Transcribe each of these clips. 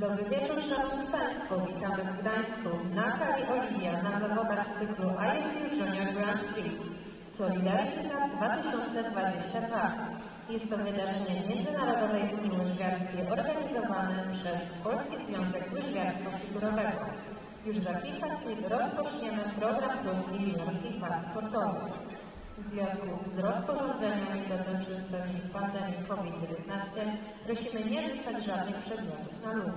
Dobry wieczór, Szanowni Państwo. Witamy w Gdańsku na hali Oliwia na zawodach cyklu ISU Junior Grand Prix Solidarity Cup 2022. Jest to wydarzenie Międzynarodowej Unii Łyżwiarskiej organizowane przez Polski Związek Łyżwiarstwa Figurowego. Już za kilka chwil rozpoczniemy program krótkich juniorskich walk sportowych. W związku z rozporządzeniami dotyczącymi pandemii COVID-19 prosimy nie rzucać żadnych przedmiotów na lód.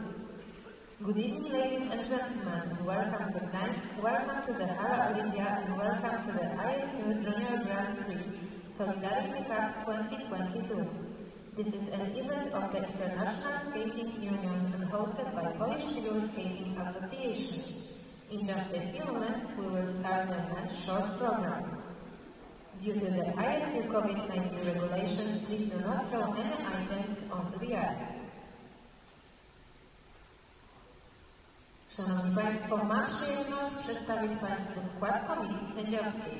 Good evening, ladies and gentlemen. Welcome to Gdansk, welcome to the Hala Oliwia, and welcome to the ISU Junior Grand Prix Solidarity Cup 2022. This is an event of the International Skating Union and hosted by Polish Figure Skating Association. In just a few moments, we will start the men's short program. Due to the ISU COVID-19 regulations, please do not throw any items onto the ice. Szanowni Państwo, mam przyjemność przedstawić Państwu skład komisji sędziowskiej.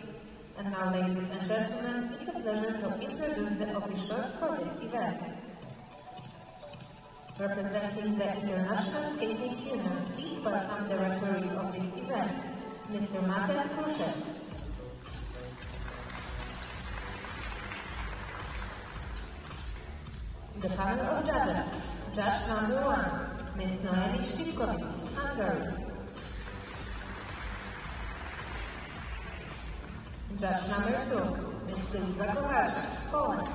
And now, ladies and gentlemen, it's a pleasure to introduce the officials for this event. Representing the International Skating Union, please welcome the referee of this event, Mr. Courchevel. The panel of judges. Judge number 1, Ms. Noemi Szybkowicz, Hungary. Judge number 2, Ms. Liza Kowarczyk, Poland.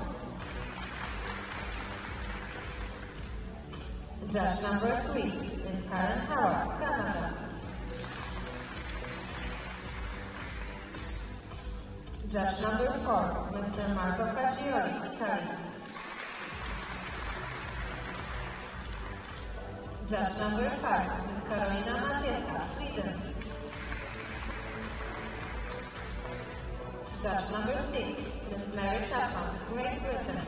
Judge number 3, Ms. Karen Howard, Canada. Judge number 4, Mr. Marco Fagioli, Italy. Judge number 5, Ms. Karolina Matiesa, Sweden. Judge number 6, Ms. Mary Chapman, Great Britain.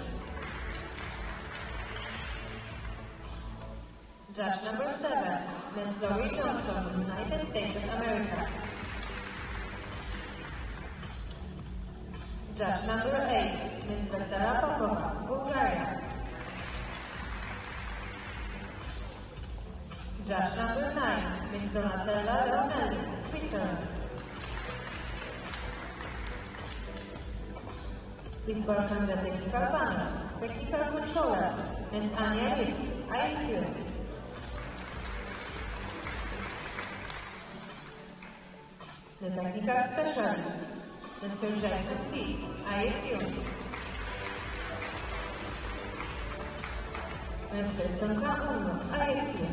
Judge number 7, Ms. Lori Johnson, United States of America. Judge number 8, Ms. Vesela Popova, Bulgaria. Judge number 9, Ms. Donatella Leonelli, Switzerland. Please welcome the technical panel. Technical controller, Ms. Ania Risk, ISU. The technical specialists, Mr. Jason Peace, ISU. Mr. Tonka Uno, ISU.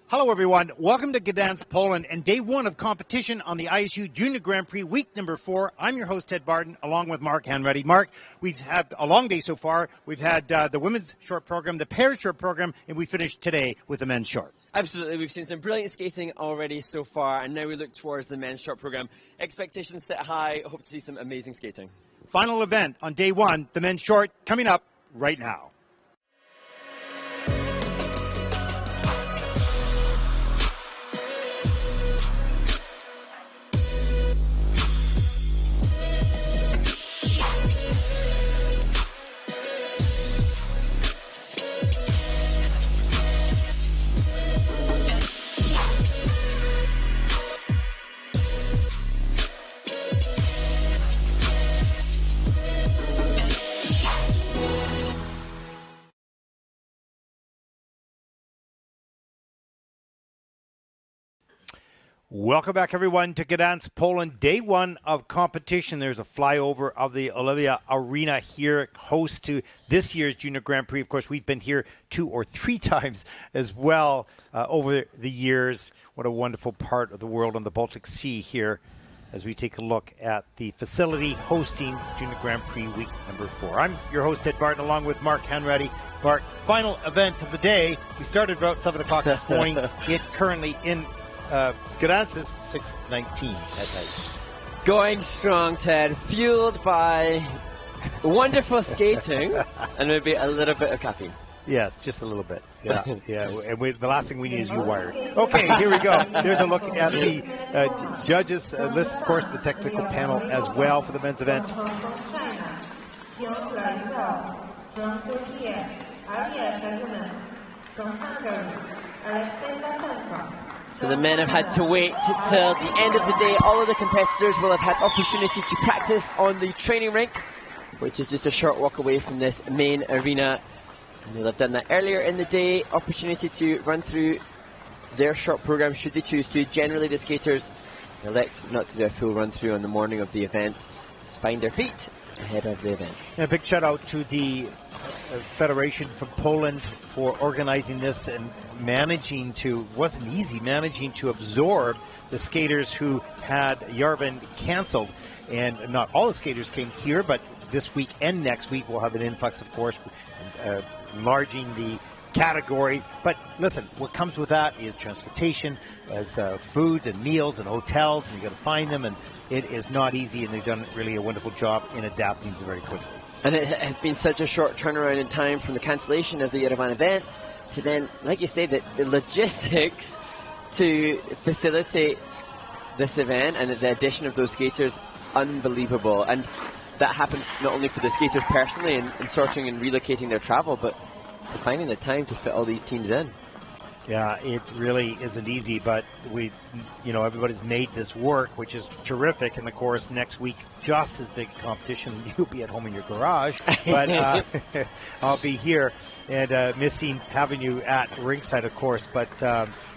Hello, everyone. Welcome to Gdansk, Poland, and day one of competition on the ISU Junior Grand Prix, week number 4. I'm your host, Ted Barton, along with Mark Hanreddy. Mark, we've had a long day so far. We've had the women's short program, the pairs short program, and we finished today with the men's short. Absolutely. We've seen some brilliant skating already so far, and now we look towards the men's short program. Expectations set high. Hope to see some amazing skating. Final event on day one, the men's short, coming up right now. Welcome back, everyone, to Gdansk, Poland. Day one of competition. There's a flyover of the Latvia Arena here, host to this year's Junior Grand Prix. Of course, we've been here 2 or 3 times as well over the years. What a wonderful part of the world on the Baltic Sea here as we take a look at the facility hosting Junior Grand Prix week number 4. I'm your host, Ted Barton, along with Mark Hanratty. Mark, final event of the day. We started about 7 o'clock this morning. It currently in Gdansk is 6:19 at night. Going strong, Ted, fueled by wonderful skating and maybe a little bit of caffeine. Yes, just a little bit. Yeah, yeah. And the last thing we need is you wired. Okay, here we go. There's a look at the judges list, of course, the technical panel as well for the men's event. From Turkey, from Hungary, So the men have had to wait till the end of the day. All of the competitors will have had opportunity to practice on the training rink, which is just a short walk away from this main arena. And they'll have done that earlier in the day. Opportunity to run through their short program should they choose to. Generally, the skaters elect not to do a full run through on the morning of the event. Just find their feet ahead of the event. And a big shout out to the Federation from Poland for organizing this and managing to absorb the skaters who had Yerevan canceled. And not all the skaters came here, but this week and next week we'll have an influx, of course, enlarging the categories. But listen, what comes with that is transportation, as food and meals and hotels, and you got to find them, and it is not easy, and they've done really a wonderful job in adapting to very quickly. And it has been such a short turnaround in time from the cancellation of the Yerevan event to then, like you say, the logistics to facilitate this event and the addition of those skaters, unbelievable. And that happens not only for the skaters personally in sorting and relocating their travel, but to finding the time to fit all these teams in. Yeah, it really isn't easy, but everybody's made this work, which is terrific. And of course, next week, just as big a competition. You'll be at home in your garage, but I'll be here and missing having you at ringside, of course. But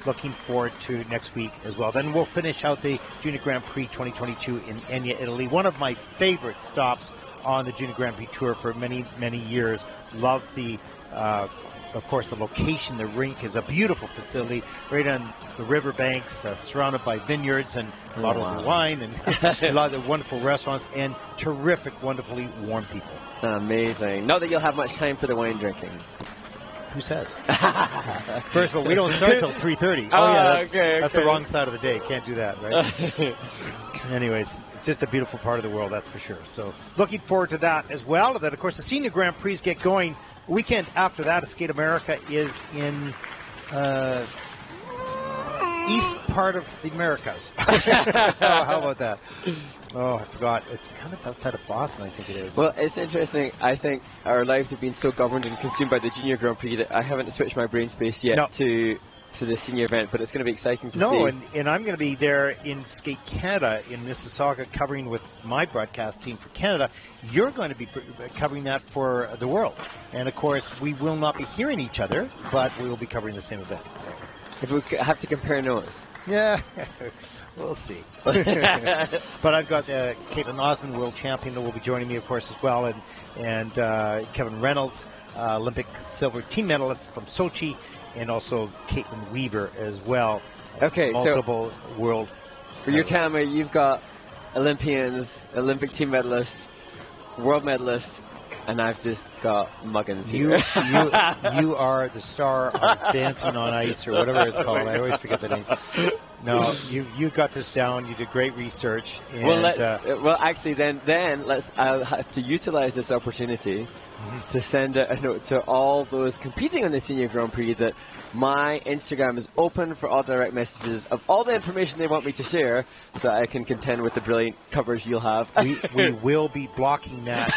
looking forward to next week as well. Then we'll finish out the Junior Grand Prix 2022 in Egna, Italy. One of my favorite stops on the Junior Grand Prix tour for many, many years. Love the of course, the location. The rink is a beautiful facility right on the river banks, surrounded by vineyards and bottles of wine and a lot of wonderful restaurants and terrific, wonderfully warm people. Amazing. Not that you'll have much time for the wine drinking. Who says? First of all, we don't start till 3:30. Oh, yeah, okay. That's the wrong side of the day. Can't do that, right? Anyways, it's just a beautiful part of the world, that's for sure. So looking forward to that as well. And then, of course, the Senior Grand Prix get going. Weekend after that, Skate America is in east part of the Americas. How about that? Oh, I forgot. It's kind of outside of Boston, I think it is. Well, it's interesting. I think our lives have been so governed and consumed by the Junior Grand Prix that I haven't switched my brain space yet to the senior event, but it's going to be exciting to see. And I'm going to be there in Skate Canada in Mississauga covering with my broadcast team for Canada. You're going to be covering that for the world. And, of course, we will not be hearing each other, but we will be covering the same event. So. If we have to compare notes. Yeah, we'll see. But I've got Caitlin Osmond, world champion, that will be joining me, of course, as well, and Kevin Reynolds, Olympic silver team medalist from Sochi, and also Caitlin Weaver as well. Okay, multiple world. You're telling me you've got Olympians, Olympic team medalists, world medalists, and I've just got muggins here. You are the star of Dancing on Ice or whatever it's called. I always forget the name. No, you got this down. You did great research. And, well, actually, then I'll have to utilize this opportunity to send a note to all those competing on the Senior Grand Prix that my Instagram is open for all direct messages of all the information they want me to share so I can contend with the brilliant coverage you'll have. We will be blocking that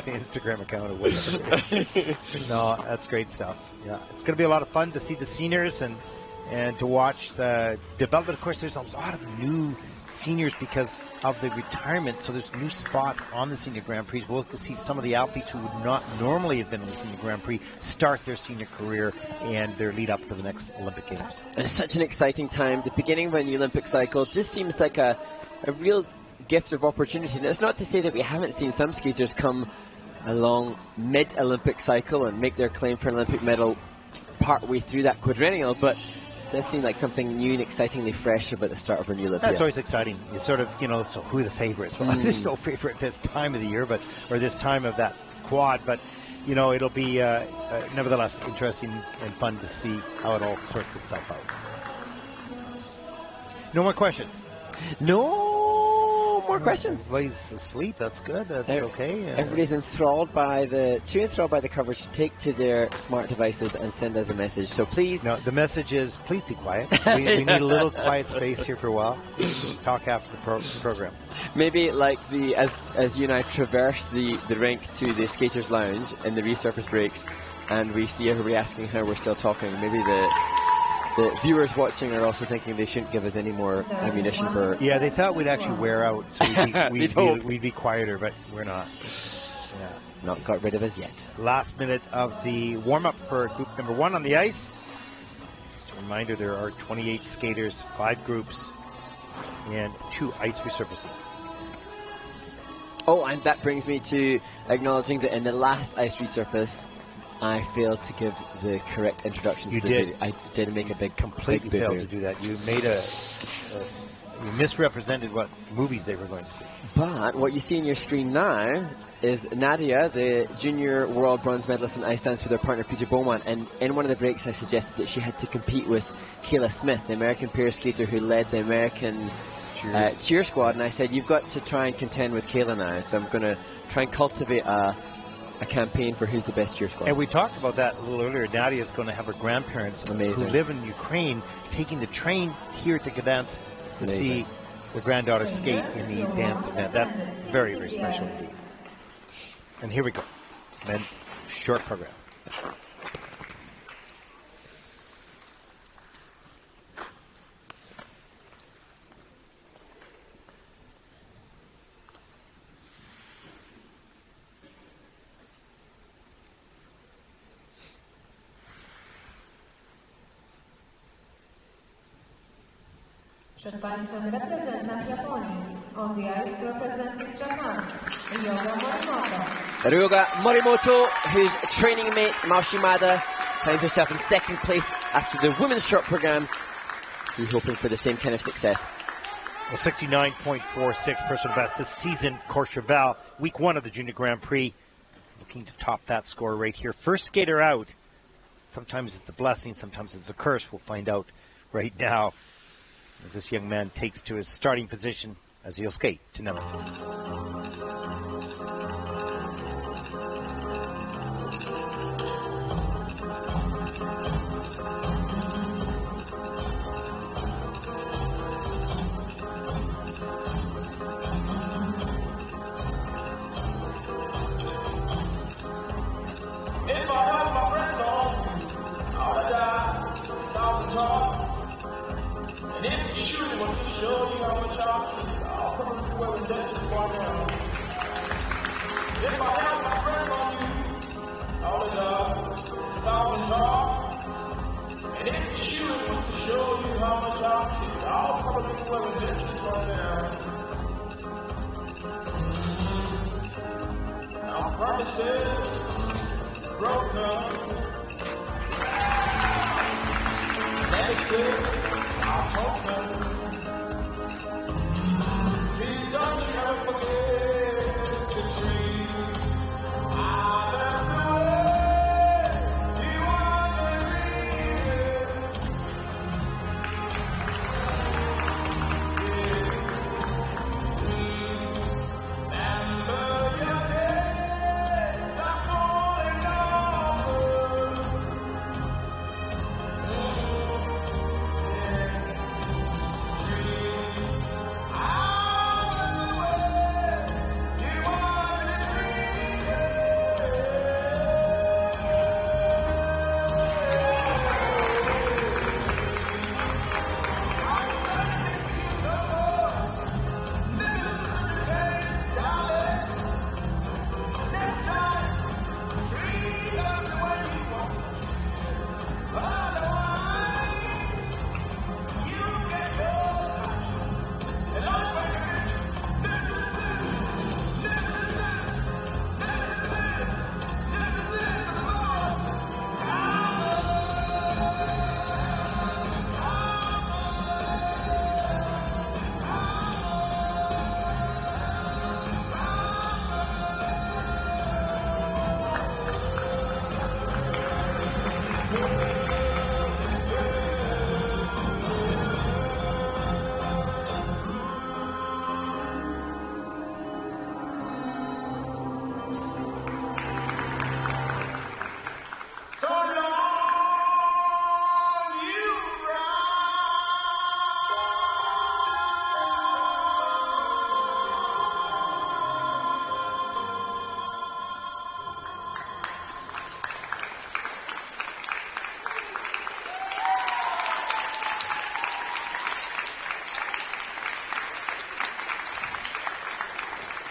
Instagram account or whatever. No, that's great stuff. Yeah, it's going to be a lot of fun to see the seniors and to watch the development. Of course, there's a lot of new seniors because of the retirement, so there's new spots on the Senior Grand Prix. We'll see some of the athletes who would not normally have been in the Senior Grand Prix start their senior career and their lead up to the next Olympic Games. And it's such an exciting time. The beginning of a new Olympic cycle just seems like a real gift of opportunity. And it's not to say that we haven't seen some skaters come along mid-Olympic cycle and make their claim for an Olympic medal partway through that quadrennial, but it does seem like something new and excitingly fresh about the start of a new Olympia. That's always exciting. You sort of, so who are the favorites? Well, there's no favorite this time of the year, or this time of that quad, but it'll be nevertheless interesting and fun to see how it all sorts itself out. No more questions? No more questions. Everybody's asleep. That's good. That's okay. Everybody's enthralled by the coverage to take to their smart devices and send us a message. So please. No, the message is please be quiet. We need a little quiet space here for a while. Talk after the program. Maybe like as you and I traverse the rink to the skaters' lounge in the resurface breaks, and we see everybody asking how we're still talking. Maybe the viewers watching are also thinking they shouldn't give us any more ammunition for... Yeah, they thought we'd actually wear out, so we'd be quieter, but we're not. Yeah. Not got rid of us yet. Last minute of the warm-up for group number 1 on the ice. Just a reminder, there are 28 skaters, 5 groups, and 2 ice resurfacing. Oh, and that brings me to acknowledging that in the last ice resurface, I failed to give the correct introduction to the video. I did make a completely failed to do that. You made you misrepresented what movies they were going to see. But what you see on your screen now is Nadia, the junior world bronze medalist in ice dance with her partner Peter Bowman. And in one of the breaks, I suggested that she had to compete with Kayla Smith, the American pair skater who led the American cheer squad. And I said, you've got to try and contend with Kayla now. So I'm going to try and cultivate a campaign for who's the best cheer squad. And we talked about that a little earlier. Nadia is going to have her grandparents who live in Ukraine taking the train here to Gdansk to see their granddaughter skate in the dance event. That's very, very special indeed. And here we go. Men's short program. Przed Państwem reprezentant Japonii. On the ice representing Japan, Ryuga Morimoto, whose training mate Mashimada finds herself in second place after the women's short program. He's hoping for the same kind of success. Well, 69.46 personal best this season. Courchevel, week 1 of the Junior Grand Prix, looking to top that score right here. First skater out. Sometimes it's a blessing, sometimes it's a curse. We'll find out right now as this young man takes to his starting position as he'll skate to Nemesis.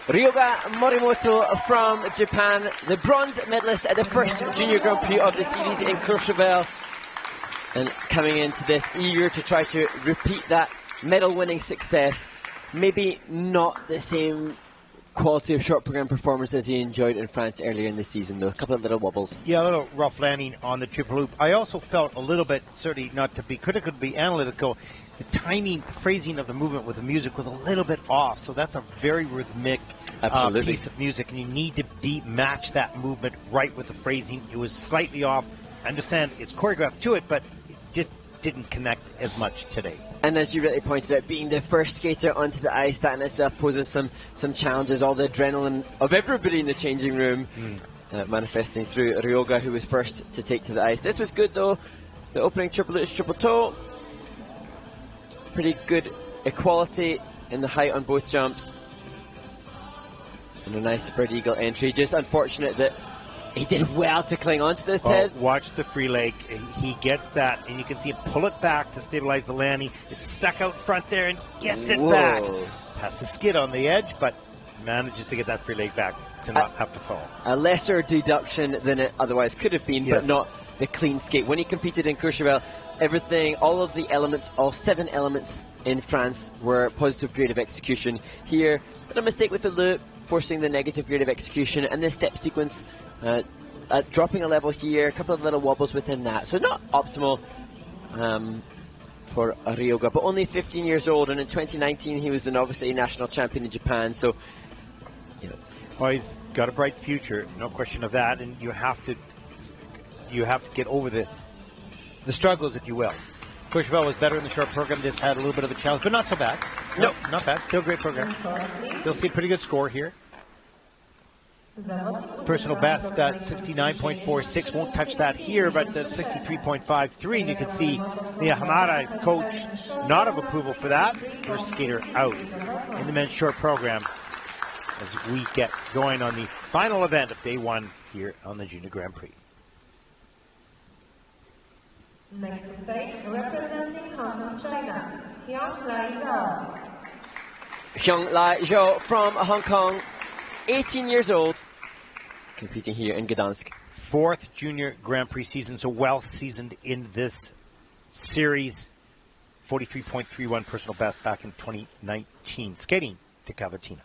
Ryoga Morimoto from Japan, the bronze medalist at the first Junior Grand Prix of the series in Courchevel, and coming into this eager to try to repeat that medal-winning success. Maybe not the same quality of short program performance as he enjoyed in France earlier in the season, though. A couple of little wobbles. Yeah, a little rough landing on the triple loop. I also felt a little bit, certainly not to be critical, to be analytical, the timing, phrasing of the movement with the music was a little bit off. So that's a very rhythmic piece of music, and you need to match that movement right with the phrasing. It was slightly off. I understand it's choreographed to it, but it just didn't connect as much today. And as you really pointed out, being the first skater onto the ice, that in itself poses some challenges. All the adrenaline of everybody in the changing room manifesting through Ryoga, who was first to take to the ice. This was good, though. The opening triple lutz, triple toe. Pretty good equality in the height on both jumps. And a nice spread eagle entry. Just unfortunate that he did well to cling on to this, Ted. Watch the free leg. He gets that, and you can see him pull it back to stabilize the landing. It's stuck out front there and gets it back. Has the skid on the edge, but manages to get that free leg back to not have to fall. A lesser deduction than it otherwise could have been, but not the clean skate. When he competed in Courchevel, everything, all of the elements, all 7 elements in France were positive grade of execution. Here, a mistake with the loop, forcing the negative grade of execution, and this step sequence dropping a level here, a couple of little wobbles within that. So not optimal for Ryoga, but only 15 years old, and in 2019 he was the novice A national champion in Japan. So, you know, well, he's got a bright future, no question of that, and you have to get over the struggles, if you will. Courchevel was better in the short program. This had a little bit of a challenge, but not so bad. No, not bad. Still a great program. Still see a pretty good score here. Personal best 69.46. Won't touch that here, but 63.53. And you can see the Hamada coach not of approval for that. First skater out in the men's short program as we get going on the final event of day 1 here on the Junior Grand Prix. Next stage, representing Hong Kong, China, Hyung-Lai Zhao. Hyung-Lai Zhao from Hong Kong, 18 years old, competing here in Gdansk. 4th Junior Grand Prix season, so well seasoned in this series. 43.31 personal best back in 2019. Skating to Cavatina.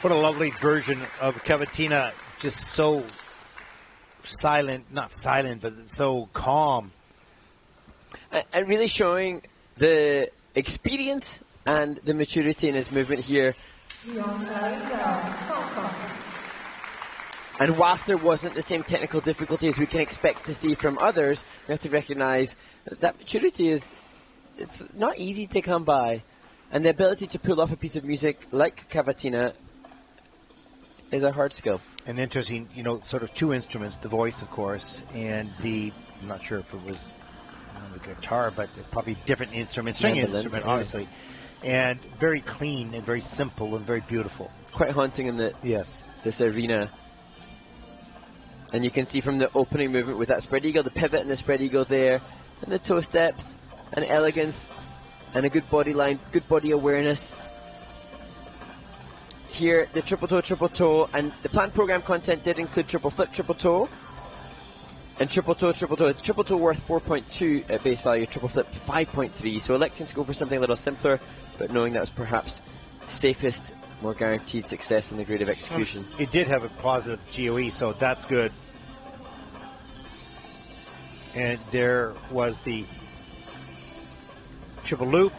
What a lovely version of Cavatina, just so silent, not silent, but so calm. And really showing the experience and the maturity in his movement here. And whilst there wasn't the same technical difficulty as we can expect to see from others, we have to recognise that maturity it's not easy to come by. And the ability to pull off a piece of music like Cavatina is a hard skill. And interesting, you know, sort of two instruments, the voice, of course, and I'm not sure if it was the guitar, but probably different instrument, string instrument, obviously. And very clean and very simple and very beautiful. Quite haunting in this arena. And you can see from the opening movement with that spread eagle, the pivot and the spread eagle there, and the toe steps, and elegance, and a good body line, good body awareness. Here, the triple toe, and the planned program content did include triple flip, triple toe, and triple toe. Triple toe worth 4.2 at base value, triple flip 5.3. So electing to go for something a little simpler, but knowing that was perhaps safest, more guaranteed success in the grade of execution. It did have a positive GOE, so that's good. And there was the triple loop.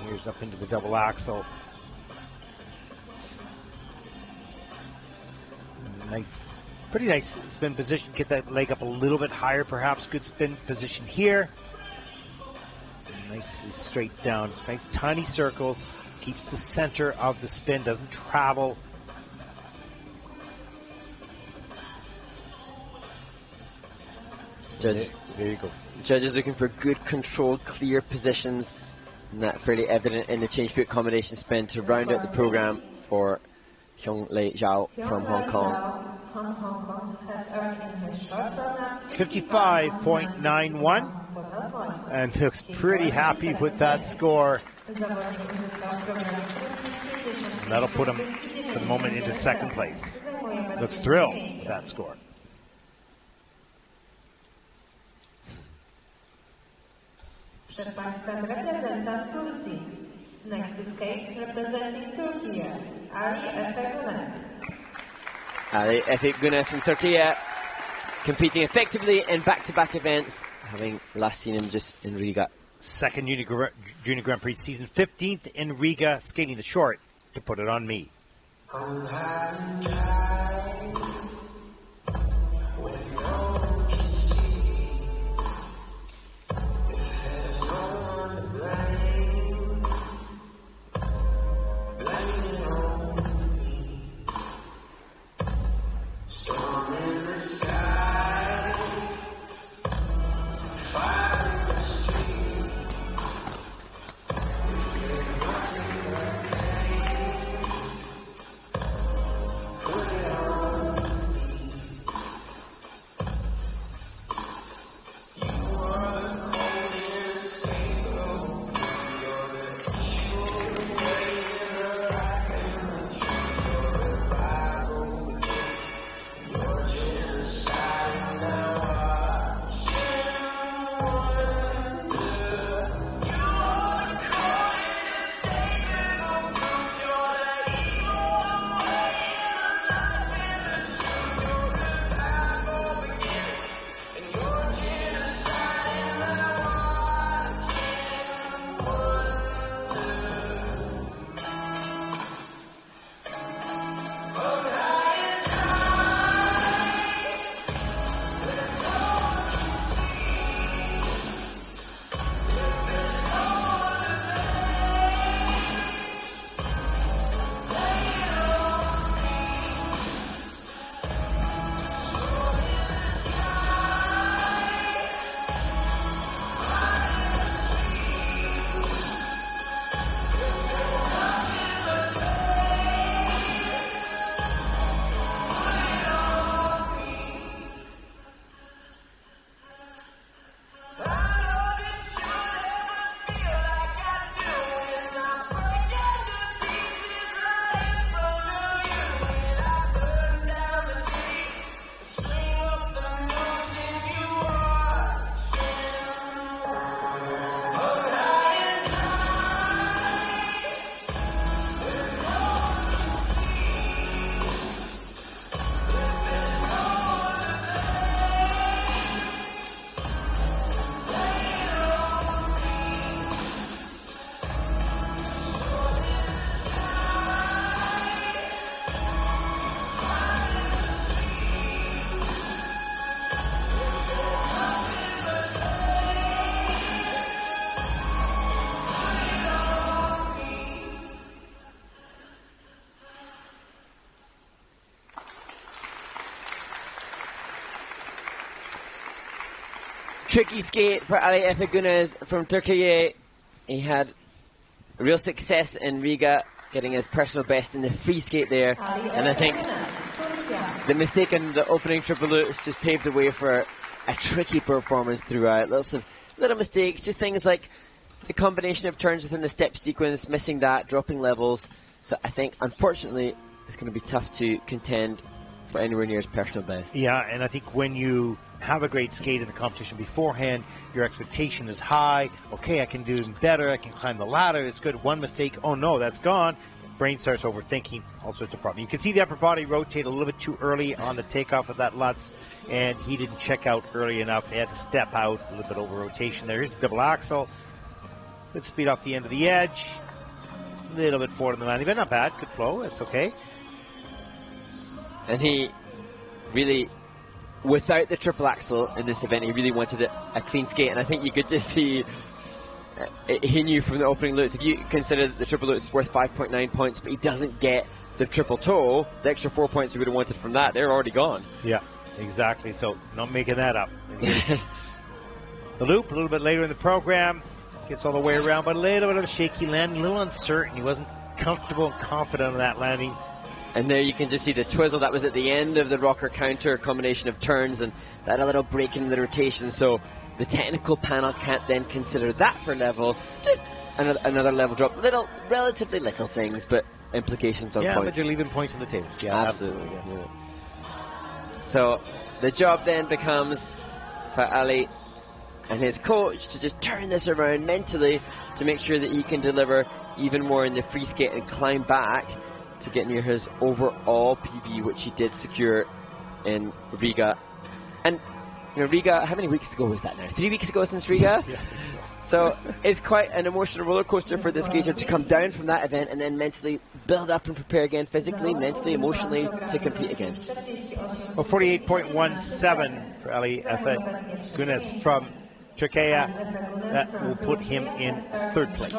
Here's up into the double axle. Nice, pretty nice spin position. Get that leg up a little bit higher, perhaps. Good spin position here. Nicely straight down. Nice tiny circles. Keeps the center of the spin, doesn't travel. There you go. Judges looking for good, controlled, clear positions, and that fairly evident in the change foot combination spin to round out the program for Hyung Lei Zhao from Hong Kong. 55.91, and looks pretty happy with that score. And that'll put him, for the moment, into second place. Looks thrilled with that score. Przed Państwem reprezentant Turcji. Next to skate, representing Turkey, Ali Efe Güneş. Ali Efe Güneş from Turkey, competing effectively in back-to-back events, having last seen him just in Riga. Second Junior Grand Prix season, 15th in Riga, skating the short to Put It On Me. tricky skate for Ali Efegunes from Turkey. He had real success in Riga, getting his personal best in the free skate there. And I think the mistake in the opening triple loops just paved the way for a tricky performance throughout. Lots of little mistakes, just things like the combination of turns within the step sequence, missing that, dropping levels. So I think, unfortunately, it's going to be tough to contend for anywhere near his personal best. Yeah, and I think when you have a great skate in the competition beforehand, your expectation is high. Okay, I can do better. I can climb the ladder. It's good. One mistake. Oh, no, that's gone. Brain starts overthinking, all sorts of problems. You can see the upper body rotate a little bit too early on the takeoff of that Lutz, and he didn't check out early enough. He had to step out, a little bit over rotation there. Here's the double axle. Good speed off the end of the edge. A little bit forward in the landing, but not bad. Good flow. It's okay. And he really, without the triple axle in this event, he really wanted a clean skate. And I think you could just see he knew from the opening loops, if you consider that the triple loop is worth 5.9 points, but he doesn't get the triple toe, the extra 4 points he would have wanted from that, they're already gone. Yeah, exactly. So not making that up. The loop a little bit later in the program gets all the way around, but a little bit of a shaky landing, a little uncertain. He wasn't comfortable and confident on that landing. And there you can just see the twizzle that was at the end of the rocker counter combination of turns, and that a little break in the rotation. So the technical panel can't then consider that for level. Just another level drop. Relatively little things, but implications on points. Yeah, but you're leaving points on the table. Yeah, absolutely. Yeah. So the job then becomes for Ali and his coach to just turn this around mentally to make sure that he can deliver even more in the free skate and climb back to get near his overall PB, which he did secure in Riga. And you know, Riga, how many weeks ago was that now? 3 weeks ago since Riga? Yeah, I think so. So it's quite an emotional roller coaster for the skater to come down from that event and then mentally build up and prepare again, physically, mentally, emotionally, to compete again. Well, 48.17 for Ali Efegunes from Turkey. That will put him in third place.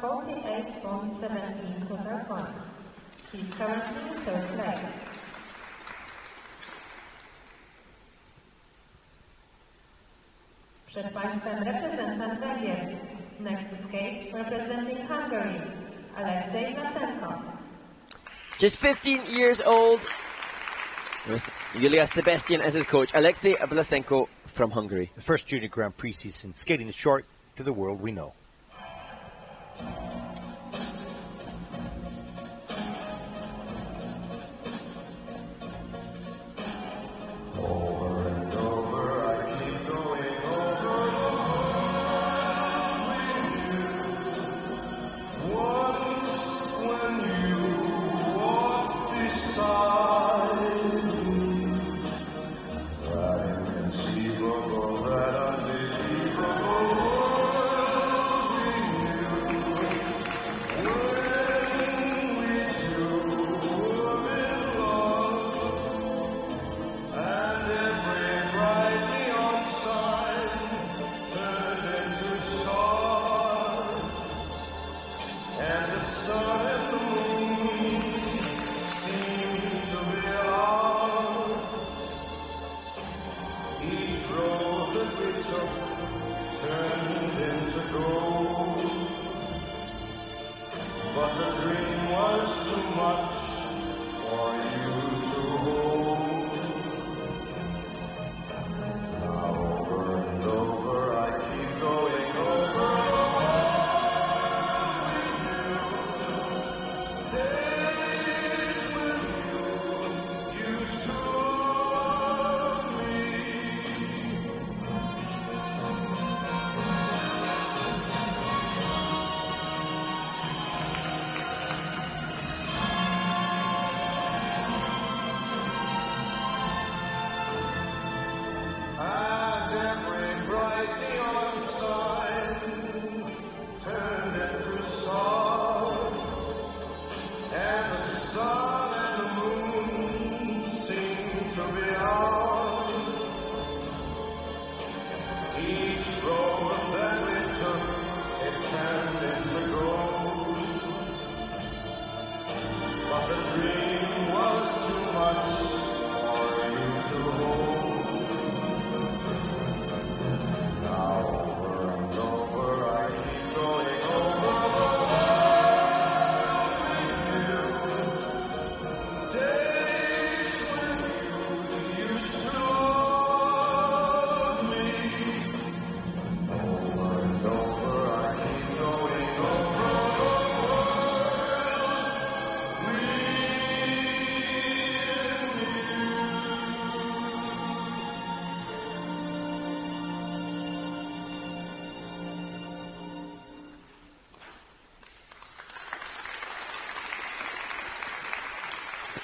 48.17 total points. He's currently in third place. Przed Państwem reprezentant Węgier. Next to skate, representing Hungary, Alexei Vlasenko. Just 15 years old, with Yulia Sebastian as his coach, Alexei Vlasenko from Hungary. The first Junior Grand Prix season, skating the short to the world we know.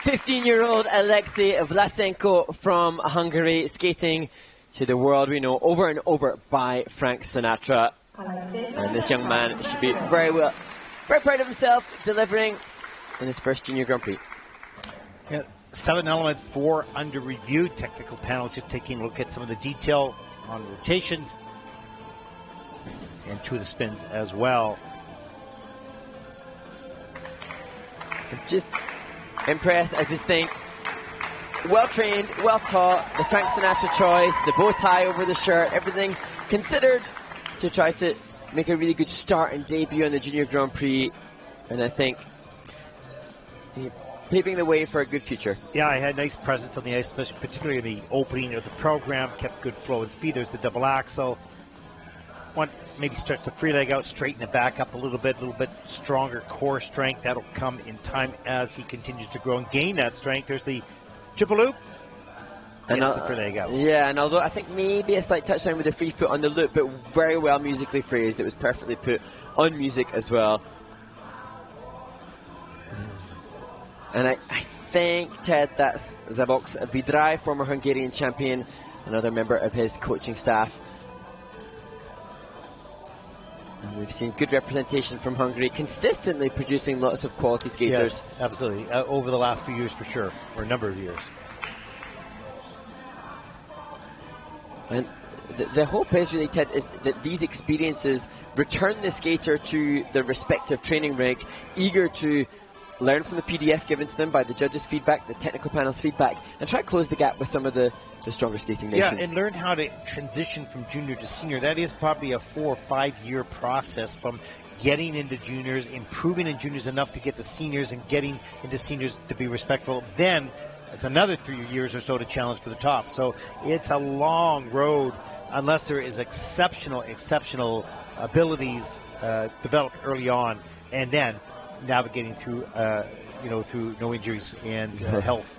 15-year-old Alexei Vlasenko from Hungary, skating to the world we know over and over by Frank Sinatra. And this young man should be very proud of himself, delivering in his first Junior Grand Prix. Yeah, 7 elements, 4 under review. Technical panel just taking a look at some of the detail on rotations and 2 of the spins as well. I'm just impressed. I just think well trained, well taught. The Frank Sinatra choice, the bow tie over the shirt, everything considered to try to make a really good start and debut on the Junior Grand Prix. And I think paving the way for a good future. Yeah, I had nice presence on the ice, particularly in the opening of the program. Kept good flow and speed. There's the double axel. One, maybe stretch the free leg out, straighten it back up a little bit stronger core strength. That'll come in time as he continues to grow and gain that strength. There's the triple loop. And the free leg out. Yeah, and although I think maybe a slight touchdown with the free foot on the loop, but very well musically phrased. It was perfectly put on music as well. And I think, Ted, that's Szabolcs Vidrai, former Hungarian champion, another member of his coaching staff. And we've seen good representation from Hungary, consistently producing lots of quality skaters. Yes, absolutely. Over the last few years for sure, or a number of years. And the hope is really, Ted, is that these experiences return the skater to their respective training rink, eager to learn from the PDF given to them by the judges' feedback, the technical panel's feedback, and try to close the gap with some of the stronger skating nations. Yeah, and learn how to transition from junior to senior. That is probably a 4 or 5 year process from getting into juniors, improving in juniors enough to get to seniors, and getting into seniors to be respectful. Then it's another 3 years or so to challenge for the top. So it's a long road unless there is exceptional abilities developed early on, and then navigating through, through no injuries and health.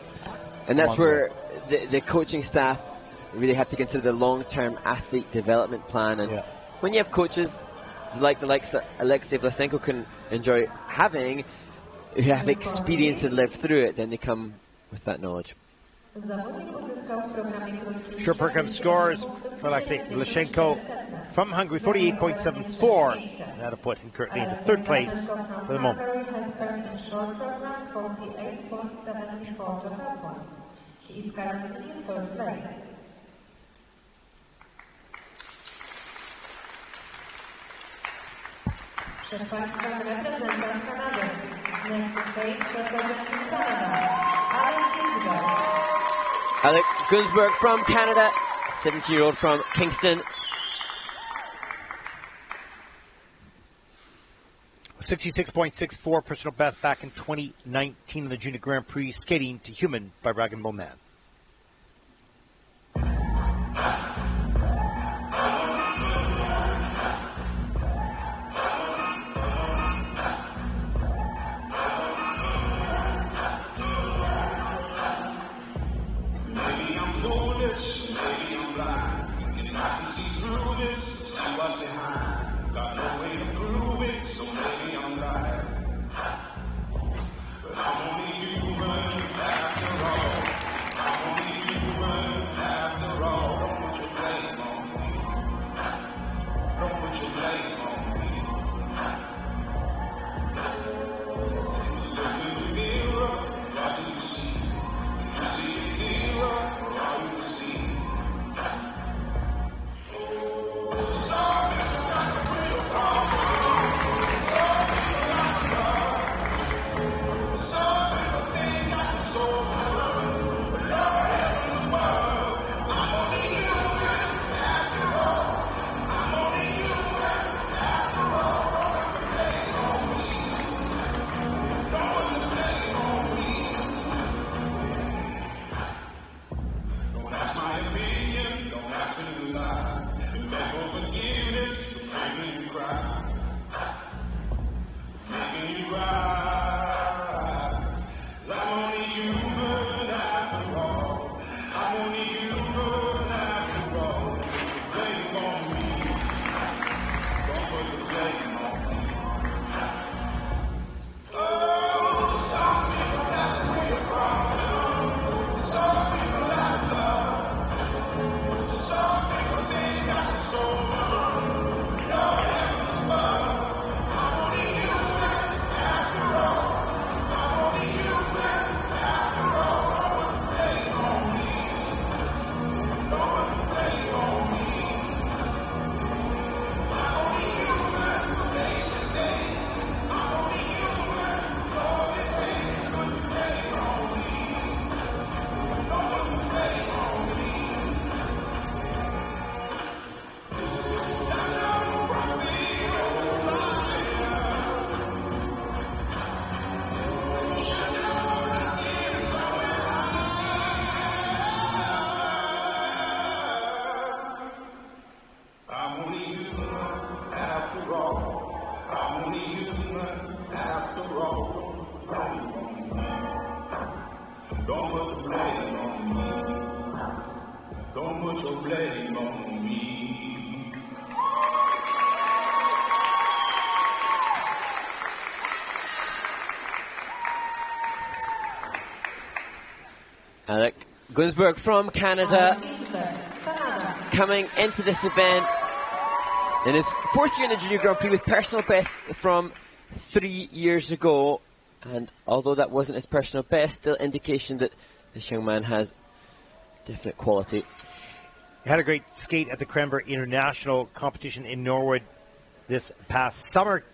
And that's where the coaching staff really have to consider the long-term athlete development plan. And when you have coaches like the likes that Alexei Vlasenko can enjoy having, who have experience and lived through it, then they come with that knowledge. Short program scores for Alexei Vlasenko from Hungary, 48.74. That'll put him currently in the 3rd place for the moment. He is currently in 3rd place. Przed Państwem reprezentant Kanady. Next stage representing Canada, Alec Gunsberg from Canada, 17-year-old from Kingston. 66.64 personal best back in 2019 in the Junior Grand Prix, skating to Human by Rag and Bone Man. Gunsberg from Canada, coming into this event in his 4th year in the Junior Grand Prix with personal best from 3 years ago. And although that wasn't his personal best, still indication that this young man has definite quality. He had a great skate at the Cranberry International competition in Norwood this past summer,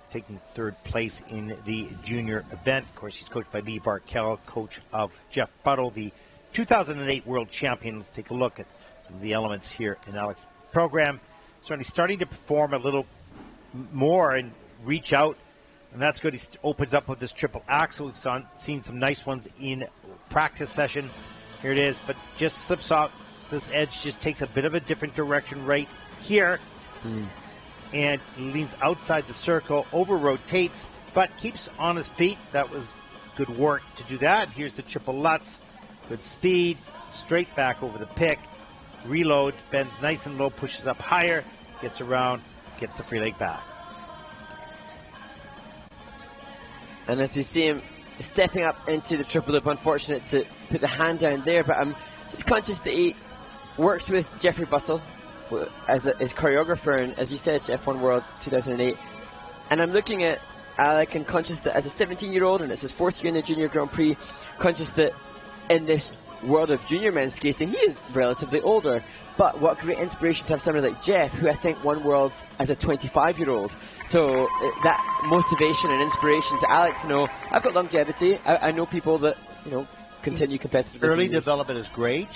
taking 3rd place in the junior event. Of course, he's coached by Lee Barkell, coach of Jeff Buttle, the 2008 world champion. Let's take a look at some of the elements here in Alex's program. Certainly starting to perform a little more and reach out, and that's good. He opens up with this triple axel. We've seen some nice ones in practice session. Here it is, but just slips off. This edge just takes a bit of a different direction right here. And leans outside the circle, over-rotates, but keeps on his feet. That was good work to do that. Here's the triple Lutz. Good speed, straight back over the pick. Reloads, bends nice and low, pushes up higher, gets around, gets the free leg back. And as we see him stepping up into the triple loop, unfortunate to put the hand down there, but I'm just conscious that he works with Jeffrey Buttle as his choreographer, and as you said, Jeff won Worlds 2008. And I'm looking at Alec and conscious that as a 17-year-old, and it's his 4th year in the Junior Grand Prix, conscious that in this world of junior men's skating, he is relatively older. But what great inspiration to have somebody like Jeff, who I think won Worlds as a 25-year-old. So that motivation and inspiration to Alec to know, I've got longevity. I know people that, continue competitively. Early development is great,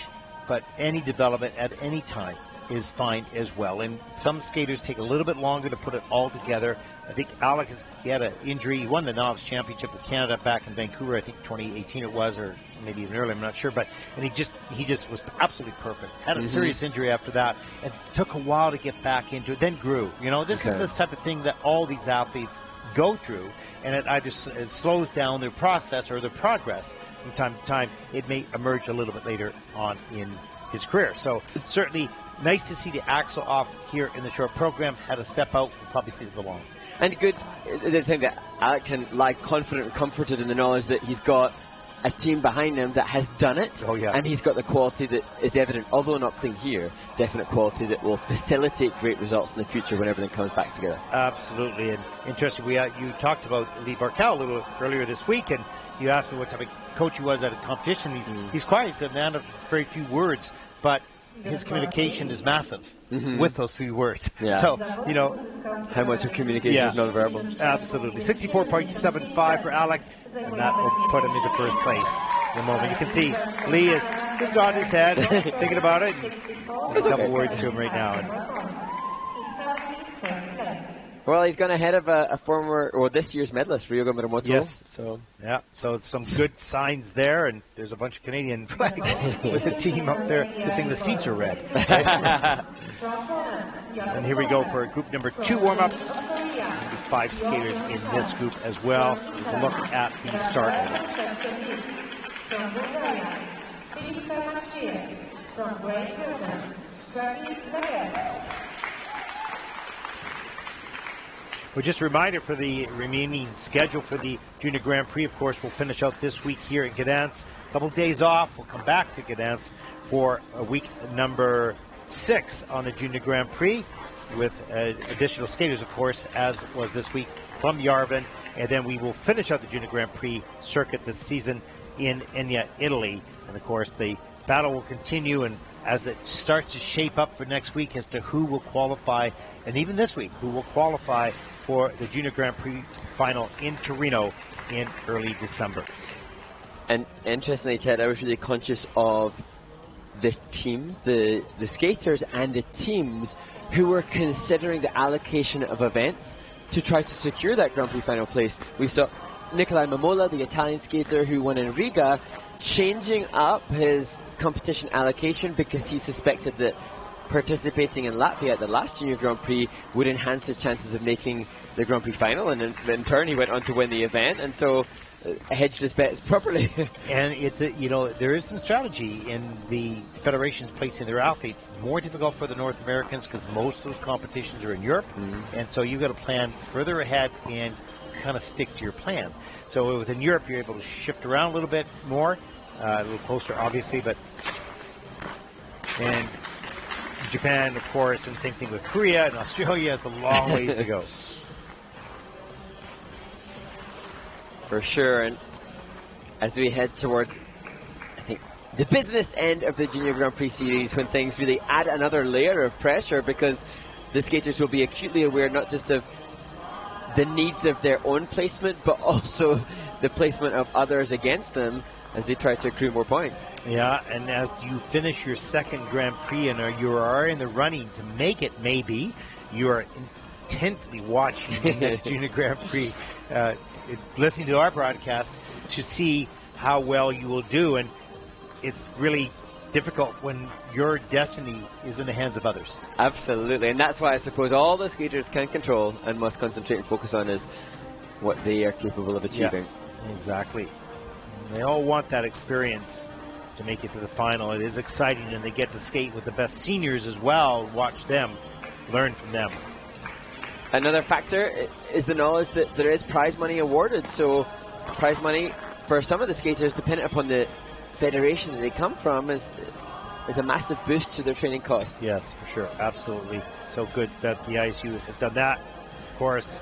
but any development at any time is fine as well. And some skaters take a little bit longer to put it all together. I think Alec he had an injury. He won the Novice Championship of Canada back in Vancouver, I think 2018 it was, or maybe even earlier, I'm not sure. But he just was absolutely perfect. Had a serious injury after that, and took a while to get back into it. Then grew. This is this type of thing that all these athletes go through, and it either it slows down their process or their progress from time to time. It may emerge a little bit later on in his career. So certainly nice to see the axle off here in the short program. Had a step out. We'll probably see it go long. And good, the thing that Alec can lie confident and comforted in the knowledge that he's got a team behind him that has done it. Oh, yeah. And he's got the quality that is evident, although not clean here, definite quality that will facilitate great results in the future when everything comes back together. Absolutely. And interesting, you talked about Lee Barkell a little earlier this week, and you asked me what type of coach he was at a competition. He's quiet. He's a man of very few words, but his communication is massive with those few words. Yeah. So, how much of communication is non-verbal? Absolutely. 64.75 for Alec, and that will put him into first place in a moment. You can see Lee is just nodding his head, thinking about it. There's a couple words to him right now. Well, he's gone ahead of a former, or this year's medalist, Ryogo Muramoto. Yes. So Some good signs there, and there's a bunch of Canadian flags with the team up there. Good thing the seats are red. Right? And here we go for group number 2 warm-up. 5 skaters in this group as well. We'll look at the start order. Well, just a reminder for the remaining schedule for the Junior Grand Prix. Of course, we'll finish out this week here in Gdansk. A couple of days off. We'll come back to Gdansk for week number 6 on the Junior Grand Prix with additional skaters, of course, as was this week from Yerevan. And then we will finish out the Junior Grand Prix circuit this season in Egna, Italy. And, of course, the battle will continue, and as it starts to shape up for next week as to who will qualify, and even this week, who will qualify for the Junior Grand Prix final in Torino in early December. And interestingly, Ted, I was really conscious of the teams, the skaters and the teams who were considering the allocation of events to try to secure that Grand Prix final place. We saw Nikolai Mamola, the Italian skater who won in Riga, changing up his competition allocation because he suspected that participating in Latvia at the last Junior Grand Prix would enhance his chances of making the Grand Prix final, and in turn he went on to win the event, and so hedged his bets properly. And it's there is some strategy in the federations placing their athletes. More difficult for the North Americans because most of those competitions are in Europe, and so you've got to plan further ahead and kind of stick to your plan. So within Europe, you're able to shift around a little bit more. a little closer, obviously, but and Japan, of course, and same thing with Korea and Australia. It's a long ways to go. For sure, and as we head towards, I think, the business end of the Junior Grand Prix series, when things really add another layer of pressure, because the skaters will be acutely aware not just of the needs of their own placement, but also the placement of others against them as they try to accrue more points. Yeah, and as you finish your second Grand Prix and you are in the running to make it, maybe, you are intently watching the next Junior Grand Prix, listening to our broadcast to see how well you will do. And it's really difficult when your destiny is in the hands of others. Absolutely, and that's why I suppose all the skaters can control and must concentrate and focus on is what they are capable of achieving. Yeah, exactly. And they all want that experience to make it to the final. It is exciting, and they get to skate with the best seniors as well. Watch them, learn from them. Another factor is the knowledge that there is prize money awarded. So prize money for some of the skaters, dependent upon the federation that they come from, is a massive boost to their training costs. Yes, for sure. Absolutely. So good that the ISU has done that, of course.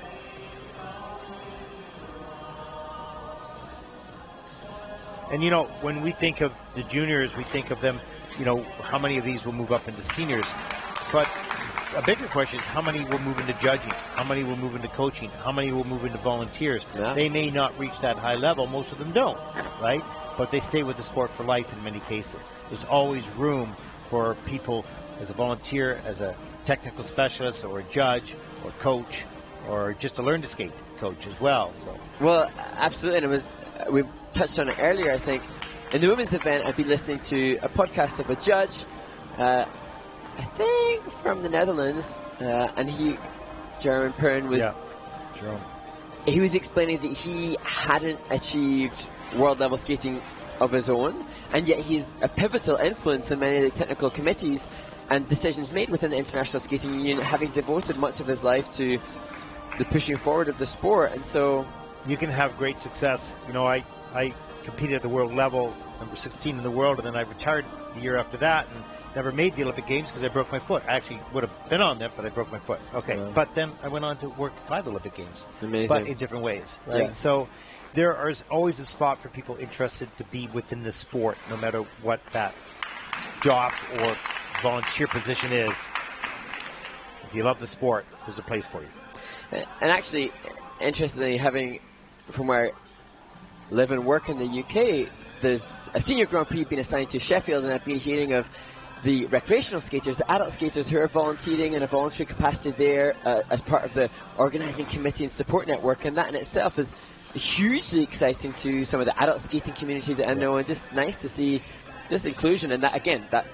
And, you know, when we think of the juniors, we think of them, you know, how many of these will move up into seniors? But a bigger question is how many will move into judging? How many will move into coaching? How many will move into volunteers? Yeah. They may not reach that high level. Most of them don't, right? But they stay with the sport for life in many cases. There's always room for people as a volunteer, as a technical specialist, or a judge, or coach, or just to learn to skate coach as well. So. Well, absolutely. And it was, we touched on it earlier, I think. In the women's event, I'd been listening to a podcast of a judge, I think from the Netherlands, and Jerome Pern was... Yeah, Jerome. He was explaining that he hadn't achieved world-level skating of his own, and yet he's a pivotal influence in many of the technical committees and decisions made within the International Skating Union, having devoted much of his life to the pushing forward of the sport. And so... You can have great success. You know, I competed at the world level, number 16 in the world, and then I retired the year after that and never made the Olympic Games because I broke my foot. I actually would have been on there, but I broke my foot. Okay, but then I went on to work 5 Olympic Games. Amazing. But in different ways, right? Yeah. So there is always a spot for people interested to be within the sport, no matter what that job or volunteer position is. If you love the sport, there's a place for you. And actually, interestingly, having from where I live and work in the UK, there's a senior Grand Prix being assigned to Sheffield, and I've been hearing of the recreational skaters, the adult skaters who are volunteering in a voluntary capacity there as part of the organising committee and support network, and that in itself is hugely exciting to some of the adult skating community that I know, and just nice to see this inclusion. And that, again, that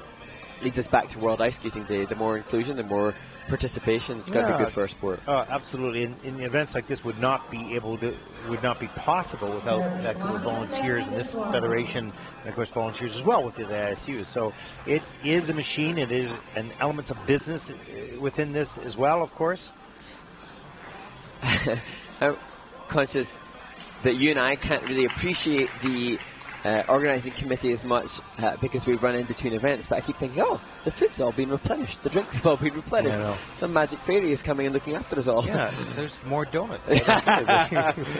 leads us back to World Ice Skating Day. The more inclusion, the more participation, it's got to be good for our sport. Absolutely. And events like this would not be possible without that group of volunteers in this federation, and of course volunteers as well within the ISU. So it is a machine. It is an elements of business within this as well, of course. I'm conscious that you and I can't really appreciate the organising committee as much because we run in between events, but I keep thinking, oh, the food's all been replenished, the drinks have all been replenished, some magic fairy is coming and looking after us all. Yeah, there's more donuts.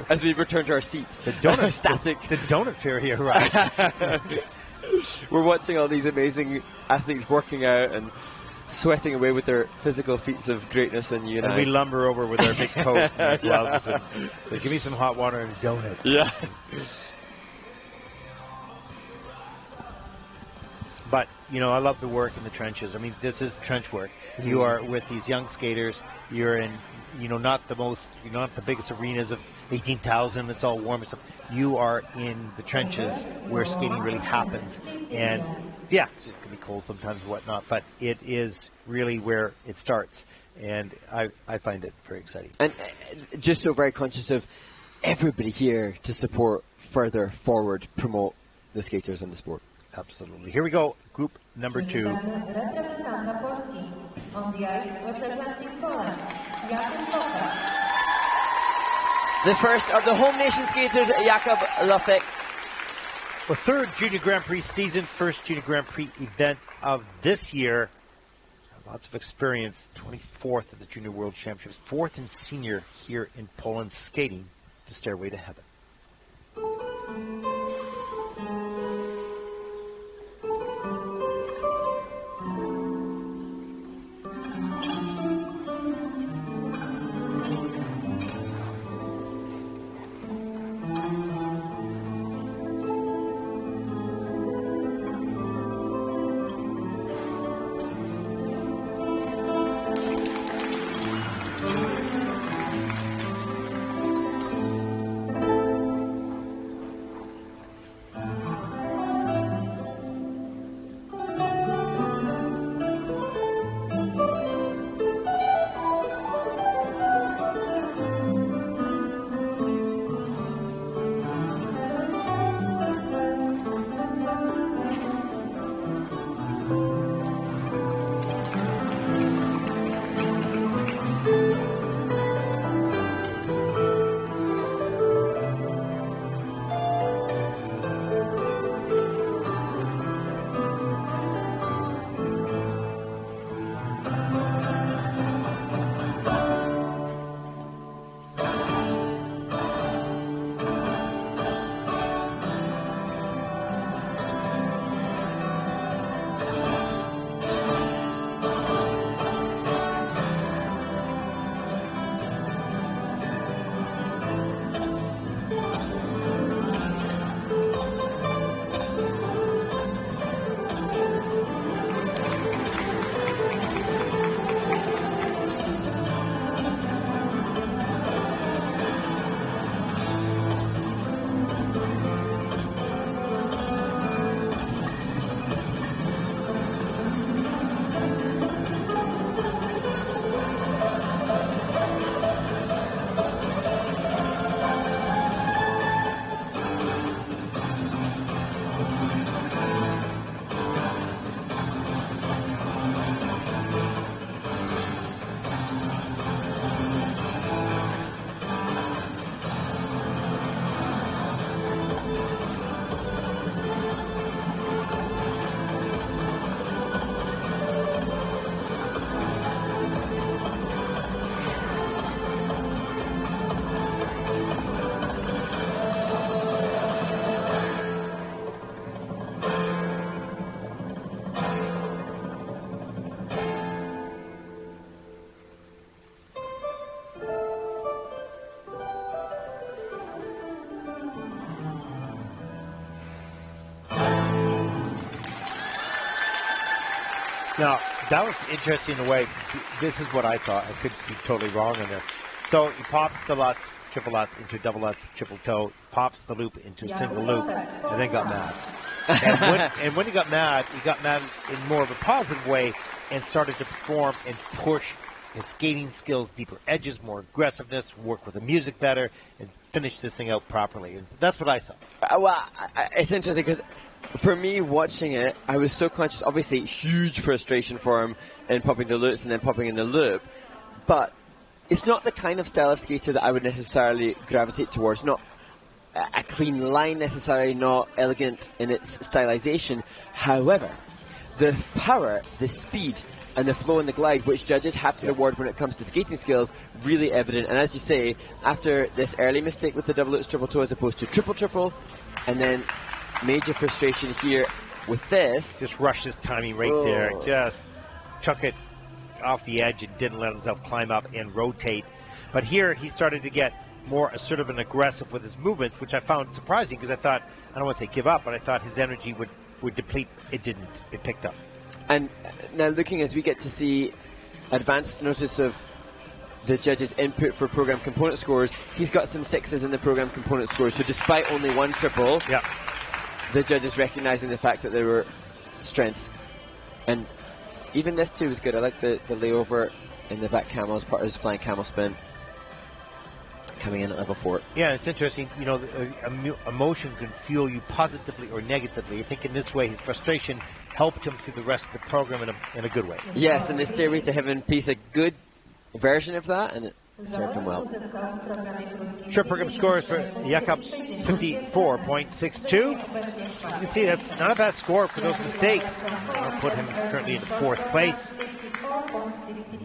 As we return to our seat. The donut static. The donut fairy arrived. We're watching all these amazing athletes working out and sweating away with their physical feats of greatness, and you and I. We lumber over with our big coat and our gloves. And so give me some hot water and a donut. Yeah. But, you know, I love the work in the trenches. I mean, this is trench work. Mm-hmm. You are with these young skaters. You're in, you know, not the biggest arenas of 18,000. It's all warm and stuff. You are in the trenches where skating really happens. And, yeah, it's going to be cold sometimes and whatnot, but it is really where it starts. And I find it very exciting. And just so very conscious of everybody here to support, further forward, promote the skaters and the sport. Absolutely. Here we go. Group number 2. Reprezentanta Polski on the ice representing Poland, Jakub Lofek. The first of the home nation skaters, Jakub Lofek. Well, third Junior Grand Prix season, first Junior Grand Prix event of this year. Lots of experience. 24th at the Junior World Championships, 4th in senior here in Poland, skating the Stairway to Heaven. Now, that was interesting in a way. This is what I saw. I could be totally wrong on this. So he pops the Lutz, triple Lutz, into double Lutz, triple toe, pops the loop into a single loop, and then got mad. And when he got mad in more of a positive way and started to perform and push his skating skills, deeper edges, more aggressiveness, work with the music better, and finish this thing out properly. And that's what I saw. It's interesting because for me, watching it, I was so conscious. Obviously, huge frustration for him in popping the loops and then popping in the loop. But it's not the kind of style of skater that I would necessarily gravitate towards. Not a clean line necessarily, not elegant in its stylization. However, the power, the speed, and the flow and the glide, which judges have to reward when it comes to skating skills, really evident. And as you say, after this early mistake with the double loops, triple toe, as opposed to triple, and then major frustration here with this. Just rushed his timing right there. Just chuck it off the edge and didn't let himself climb up and rotate. But here he started to get more assertive and aggressive with his movements, which I found surprising because I thought, I don't want to say give up, but I thought his energy would deplete. It didn't. It picked up. And now looking as we get to see advanced notice of the judges' input for program component scores, he's got some sixes in the program component scores. So despite only one triple, the judges recognizing the fact that there were strengths. And even this too was good. I like the layover in the back camel as part of his flying camel spin. Coming in at level 4. Yeah, it's interesting. You know, emotion can fuel you positively or negatively. I think in this way, his frustration helped him through the rest of the program in a good way. Yes, and the Stairway to Heaven piece, a good version of that, and served him well. Short program scores for Jakub 54.62. You can see that's not a bad score for those mistakes. I'll put him currently in 4th place.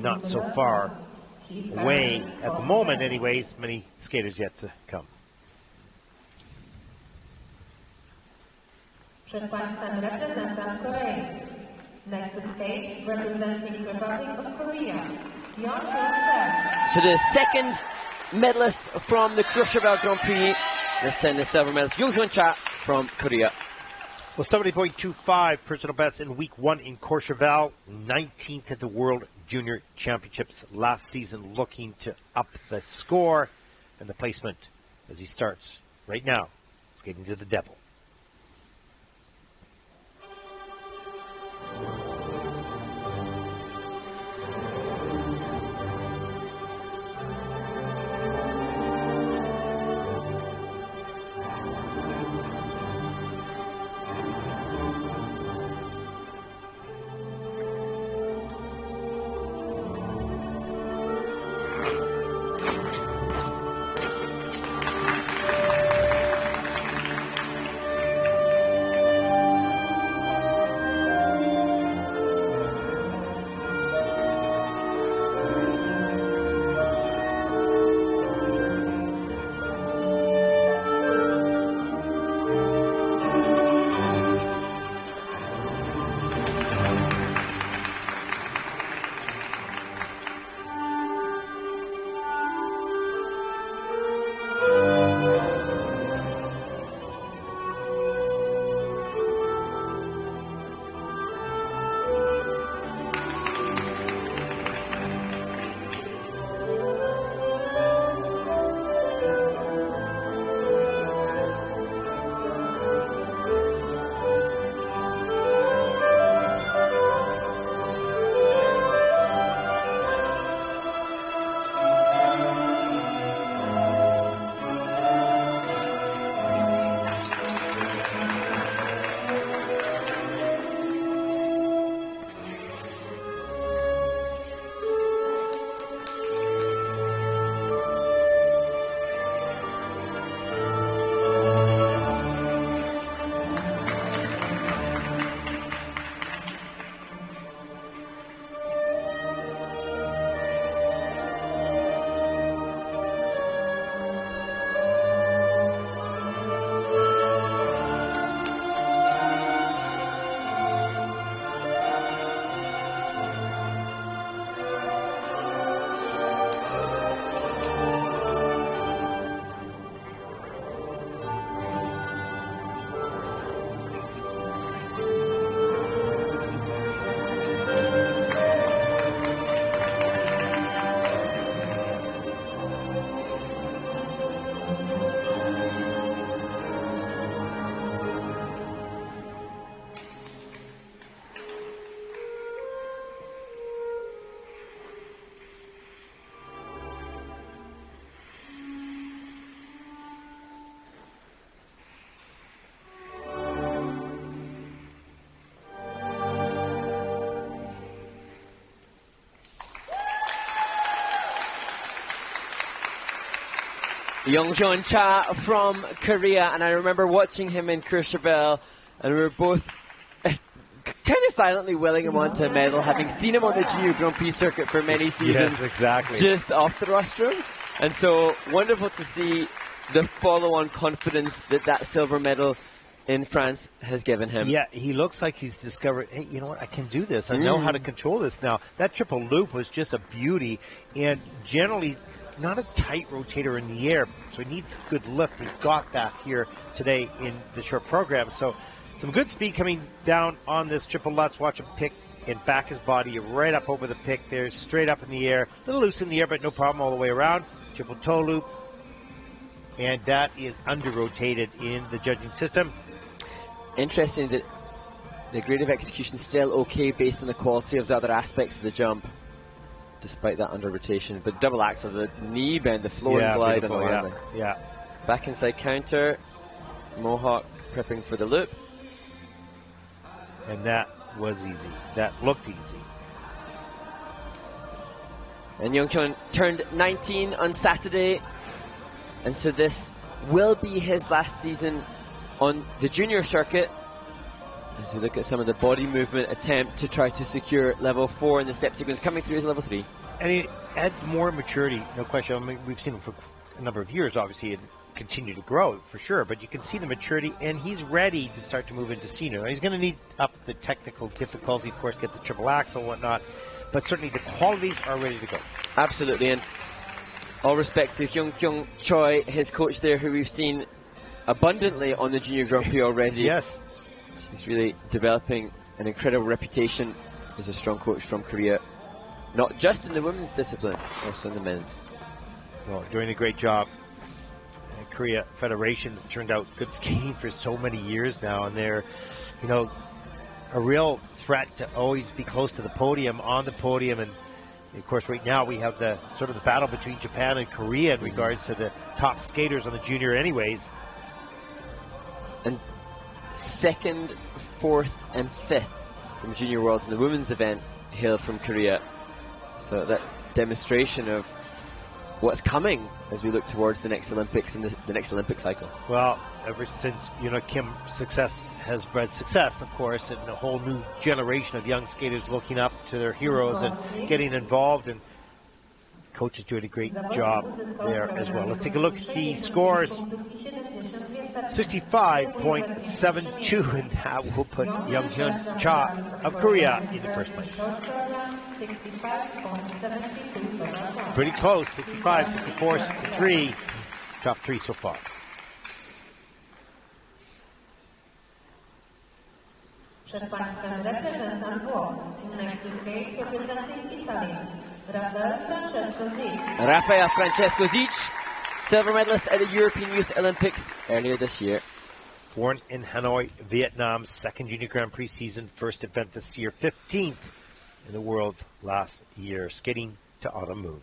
Not so far away at the moment, anyways. Many skaters yet to come. Przed Państwem reprezentant Korei. Next to skate, representing Republic of Korea, So the second medalist from the Courchevel Grand Prix, this time the silver medalist, Yong Cha from Korea. Well, 70.25 personal best in week 1 in Courchevel, 19th at the World Junior Championships last season, looking to up the score and the placement as he starts right now, skating to the devil. Yong Cha from Korea, and I remember watching him in Courchevel, and we were both kind of silently willing him on to a medal, having seen him on the Junior Grand Prix circuit for many seasons. Yes, exactly. Just off the rostrum. And so wonderful to see the follow-on confidence that that silver medal in France has given him. Yeah, he looks like he's discovered, hey, you know what, I can do this. I know how to control this now. That triple loop was just a beauty, and generally not a tight rotator in the air, so he needs good lift. He's got that here today in the short program. So some good speed coming down on this triple lutz. Watch him pick and back his body right up over the pick there, straight up in the air. A little loose in the air, but no problem all the way around. Triple toe loop, and that is under-rotated in the judging system. Interesting that the grade of execution is still okay based on the quality of the other aspects of the jump, despite that under-rotation. But double axel, the knee bend, the flow and glide on the landing. Yeah. Back inside counter, Mohawk prepping for the loop. And that was easy. That looked easy. And Young-kyun turned 19 on Saturday, and so this will be his last season on the junior circuit. As we look at some of the body movement attempt to try to secure level 4 in the step sequence, coming through as level 3. And he adds more maturity, no question. I mean, we've seen him for a number of years, obviously, and continue to grow for sure, but you can see the maturity, and he's ready to start to move into senior. He's going to need up the technical difficulty, of course, get the triple axel and whatnot, but certainly the qualities are ready to go. Absolutely, and all respect to Hyung-kyung Choi, his coach there, who we've seen abundantly on the Junior Grand Prix already. Yes. He's really developing an incredible reputation as a strong coach from Korea, not just in the women's discipline, also in the men's. Well, doing a great job. And Korea Federation has turned out good skating for so many years now, and they're, you know, a real threat to always be close to the podium, on the podium, and of course right now we have the sort of the battle between Japan and Korea in regards to the top skaters on the junior anyways. And second, fourth and fifth from Junior Worlds in the women's event hailed from Korea. So that demonstration of what's coming as we look towards the next Olympics and the next Olympic cycle. Well, ever since, you know, Kim's success has bred success, of course, and a whole new generation of young skaters looking up to their heroes and getting involved, and coaches doing a great job there as well. Let's take a look at the scores. 65.72, and that will put Young-kyun Cha of Korea in the first place. Pretty close, 65, 64, 63. Top 3 so far. Przed Państwem reprezentant Włoch. Next to skate representing Italy. Rafael Francesco Zic, silver medalist at the European Youth Olympics earlier this year. Born in Hanoi, Vietnam, second Junior Grand Prix season, first event this year, 15th in the world's last year, skating to Autumn Moon.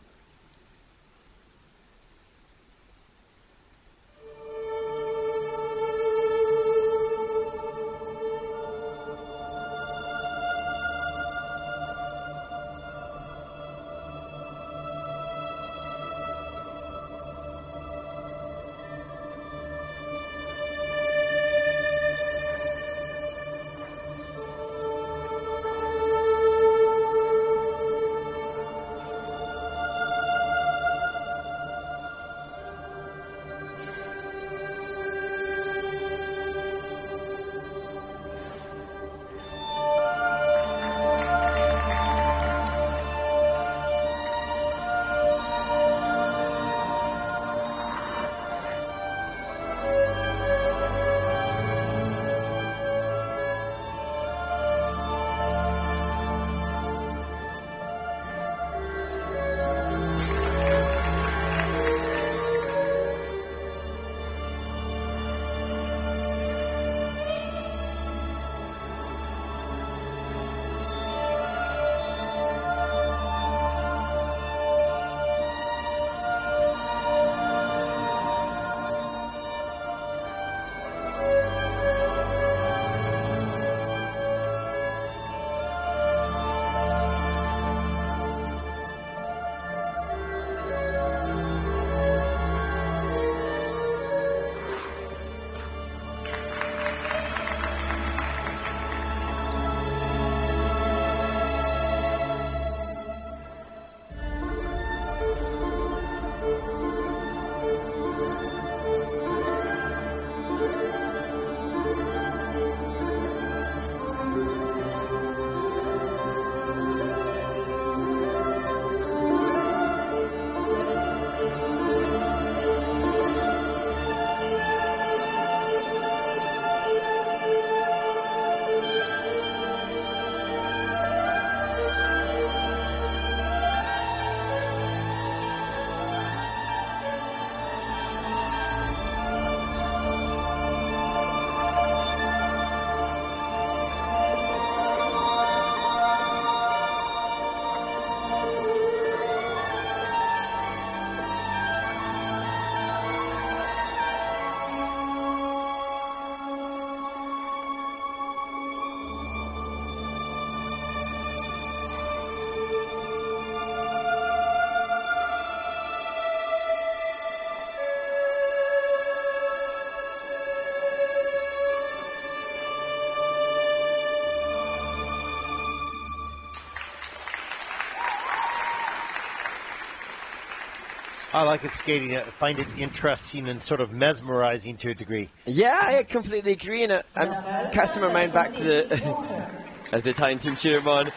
I like it skating. I find it interesting and sort of mesmerizing to a degree. Yeah, I completely agree. And I'm casting my mind back to the, as the Italian team cheer him on,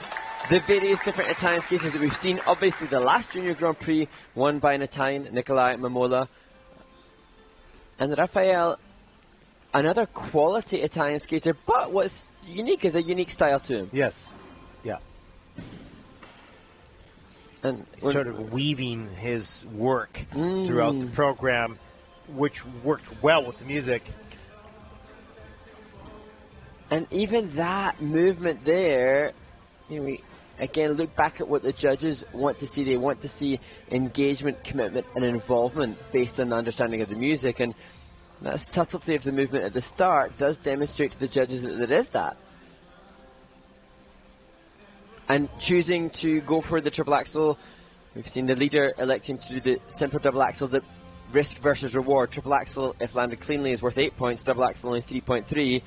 the various different Italian skaters that we've seen. Obviously, the last Junior Grand Prix won by an Italian, Nicolai Mamola. And Raphael, another quality Italian skater, but what's unique is a unique style to him. Yes, yeah. And sort of weaving his work throughout the program, which worked well with the music. And even that movement there, you know, we again look back at what the judges want to see. They want to see engagement, commitment, and involvement based on the understanding of the music. And that subtlety of the movement at the start does demonstrate to the judges that there is that. And choosing to go for the triple axel, we've seen the leader electing to do the simple double axel, the risk versus reward. Triple axel, if landed cleanly, is worth 8 points. Double axel only 3.3.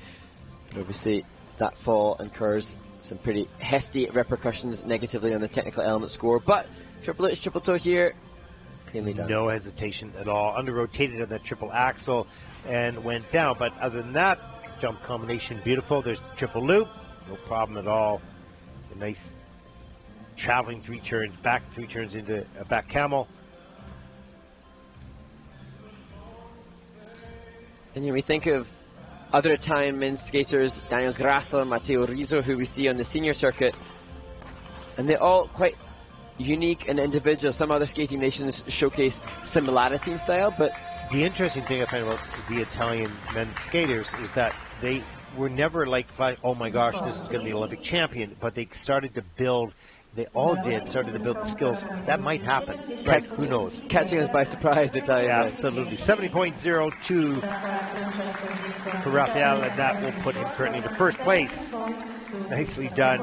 Obviously, that fall incurs some pretty hefty repercussions negatively on the technical element score. But triple H, triple toe here, cleanly done. No hesitation at all. Under-rotated on that triple axel and went down. But other than that, jump combination beautiful. There's the triple loop. No problem at all. A nice traveling 3 turns, back 3 turns into a back camel. And we think of other Italian men's skaters, Daniel Grasso, Matteo Rizzo, who we see on the senior circuit. And they're all quite unique and individual. Some other skating nations showcase similarity in style, but the interesting thing I find about the Italian men's skaters is that they were never like, oh my gosh, this is going to be an Olympic champion, but they started to build, they all did, started to build the skills. That might happen, right? Who knows? Catching us by surprise, the Italian. Yeah, absolutely. 70.02 for Raphael, and that will put him currently into first place. Nicely done.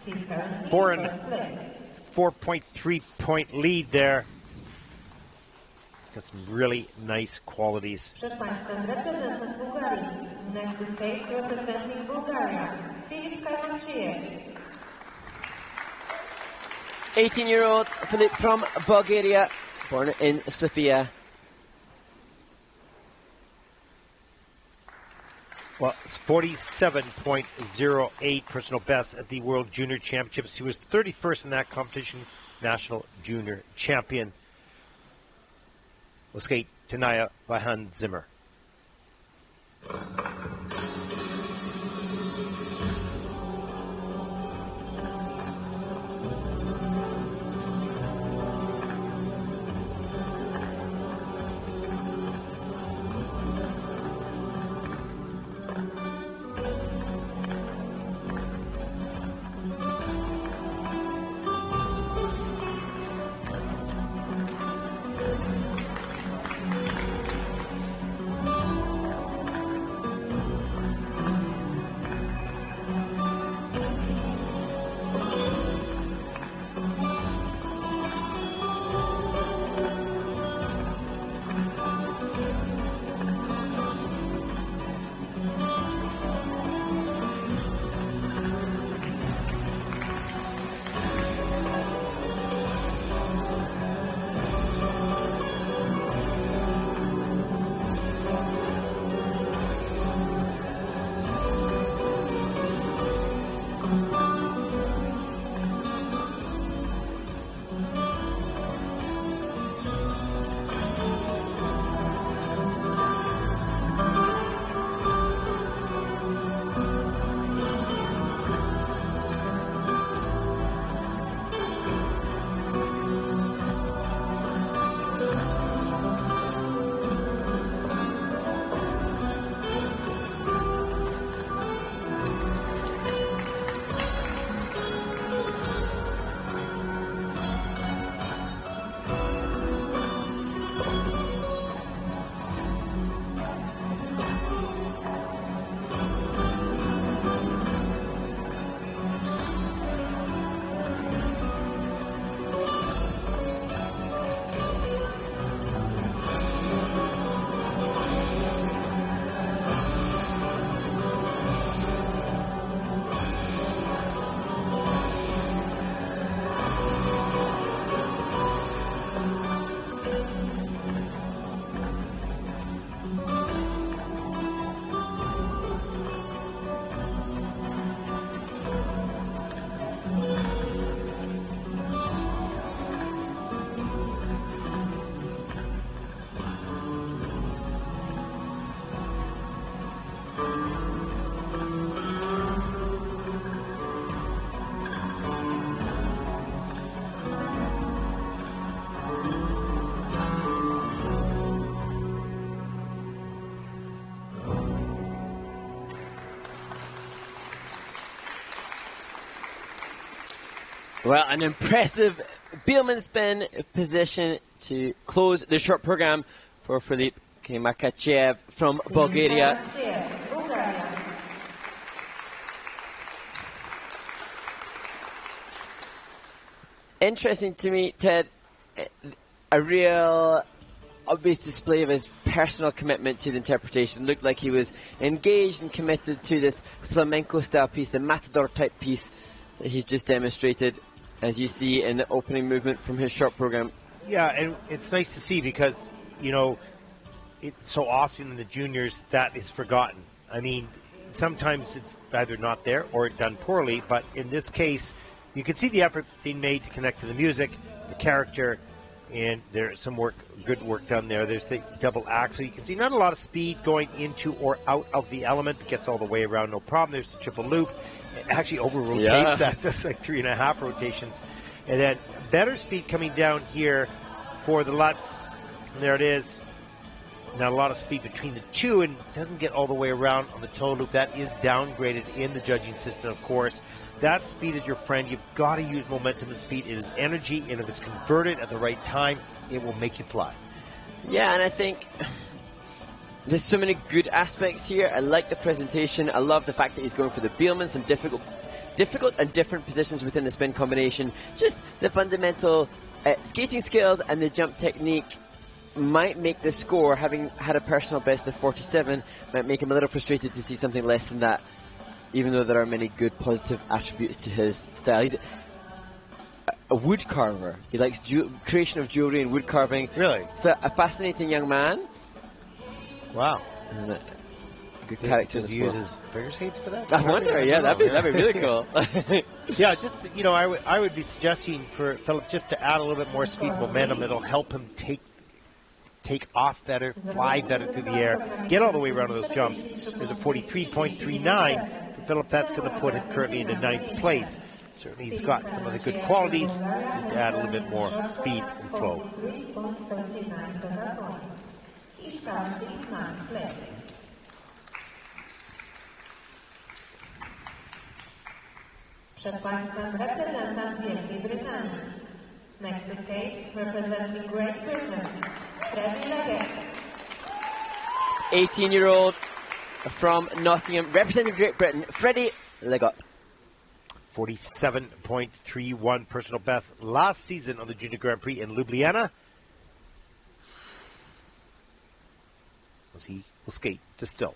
4.3 point lead there. Got some really nice qualities. Przed Państwem reprezentant Bułgarii. Next to skate representing Bulgaria, Filip Kajmanczyk. 18-year-old Filip from Bulgaria, born in Sofia. Well, it's 47.08 personal best at the World Junior Championships. He was 31st in that competition, national junior champion. We'll skate Tanaya by Hans Zimmer. Well, an impressive Bielman spin position to close the short program for Filip Makachev from Bulgaria. Interesting to me, Ted, a real obvious display of his personal commitment to the interpretation. Looked like he was engaged and committed to this flamenco style piece, the matador type piece that he's just demonstrated, as you see in the opening movement from his short program. Yeah, and it's nice to see because, you know, so often in the juniors that is forgotten. I mean, sometimes it's either not there or done poorly, but in this case, you can see the effort being made to connect to the music, the character, and there's some good work done there. There's the double axel. You can see not a lot of speed going into or out of the element. It gets all the way around, no problem. There's the triple loop. It actually over-rotates that. That's like 3.5 rotations. And then better speed coming down here for the Lutz. And there it is. Not a lot of speed between the two, and doesn't get all the way around on the toe loop. That is downgraded in the judging system, of course. That speed is your friend. You've got to use momentum and speed. It is energy, and if it's converted at the right time, it will make you fly. Yeah, and I think there's so many good aspects here. I like the presentation. I love the fact that he's going for the Bielman, some difficult and different positions within the spin combination. Just the fundamental skating skills and the jump technique might make the score, having had a personal best of 47, might make him a little frustrated to see something less than that, even though there are many good positive attributes to his style. He's a wood carver. He likes creation of jewelry and wood carving. Really? So a fascinating young man. Wow. And a good character. Does he use his figure skates for that? I wonder, yeah, that'd be really cool. Yeah, just, you know, I would be suggesting for Philip just to add a little bit more speed and momentum. It'll help him take off better, fly better through the air, get all the way around to those jumps. There's a 43.39 for Philip. That's going to put him currently into 9th place. Certainly he's got some of the good qualities to add a little bit more speed and flow. Przed Państwem reprezentant Wielkiej Brytanii. Next to skate, representing Great Britain, Freddie Leggett. 18-year-old from Nottingham, representing Great Britain, Freddie Leggett. 47.31 personal best last season on the Junior Grand Prix in Ljubljana. As he will skate to still.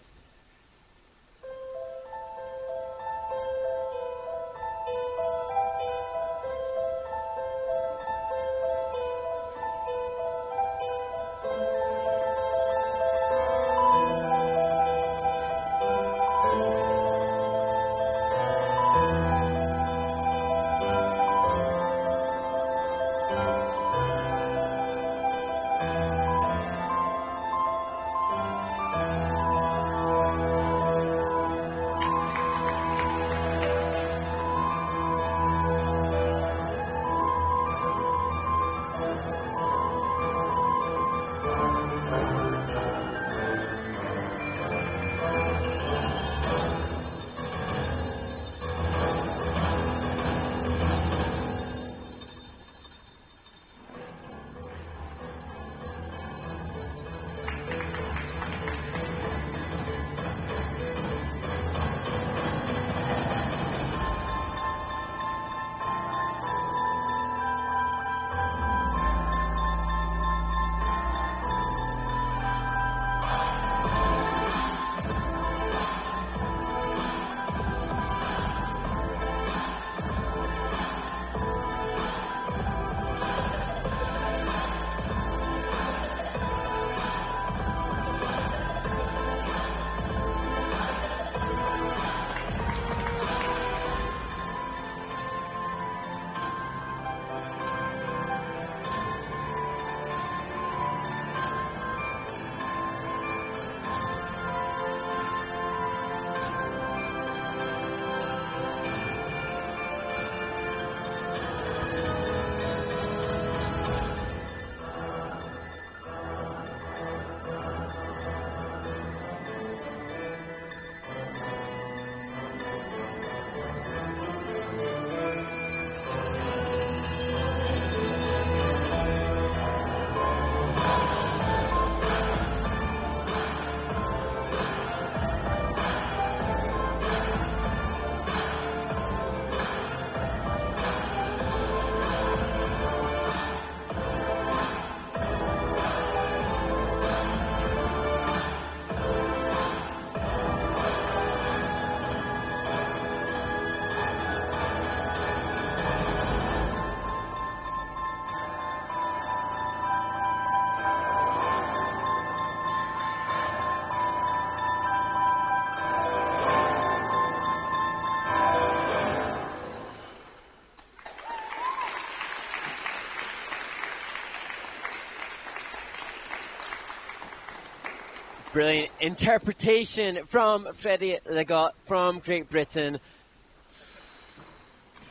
Brilliant interpretation from Freddie Legault from Great Britain.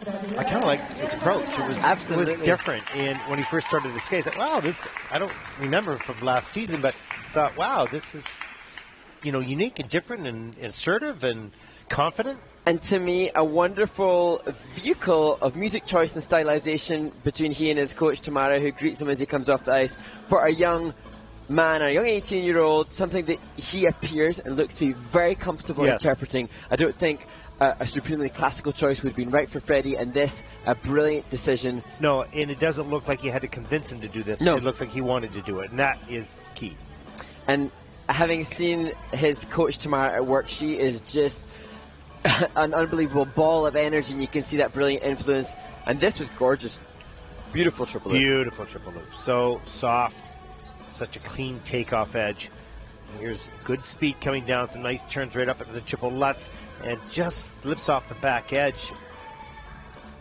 I kind of like his approach. It was different. And when he first started to skate, I thought, wow, this, I don't remember from last season, but thought, wow, this is, you know, unique and different and assertive and confident. And to me, a wonderful vehicle of music choice and stylization between he and his coach, Tamara, who greets him as he comes off the ice. For a young man, a young 18-year-old, something that he appears and looks to be very comfortable interpreting. I don't think a supremely classical choice would have been right for Freddie, and this, a brilliant decision. No, and it doesn't look like you had to convince him to do this. No. It looks like he wanted to do it, and that is key. And having seen his coach, Tamara, at work, she is just an unbelievable ball of energy, and you can see that brilliant influence. And this was gorgeous. Beautiful triple loop. Beautiful triple loop. So soft. Such a clean takeoff edge. And here's good speed coming down. Some nice turns right up into the triple lutz. And just slips off the back edge.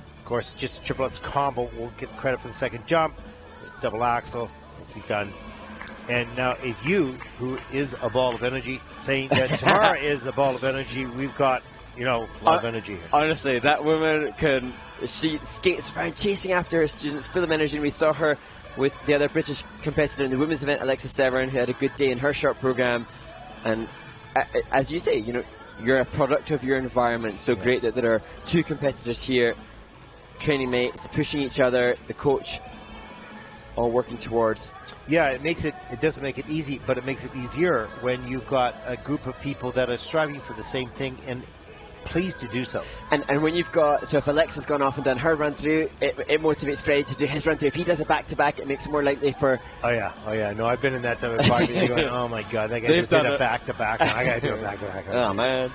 Of course, just a triple lutz combo. We'll get credit for the second jump. It's double axel. It's done. And now, if you, who is a ball of energy, saying that Tamara is a ball of energy, we've got, you know, a lot of energy here. Honestly, that woman she skates around chasing after her students, full of energy, and we saw her with the other British competitor in the women's event, Alexa Severin, who had a good day in her short program. And as you say, you know, you're a product of your environment. So great that there are two competitors here, training mates, pushing each other, the coach, all working towards. Yeah, it doesn't make it easy, but it makes it easier when you've got a group of people that are striving for the same thing and pleased to do so. And when you've got, so if Alexa's gone off and done her run through, it motivates Freddie to do his run through. If he does a back-to-back, it makes it more likely for... Oh yeah. No, I've been in that type of party. Going, oh my God, that guy just did a back-to-back. I got to do a back-to-back. Oh man.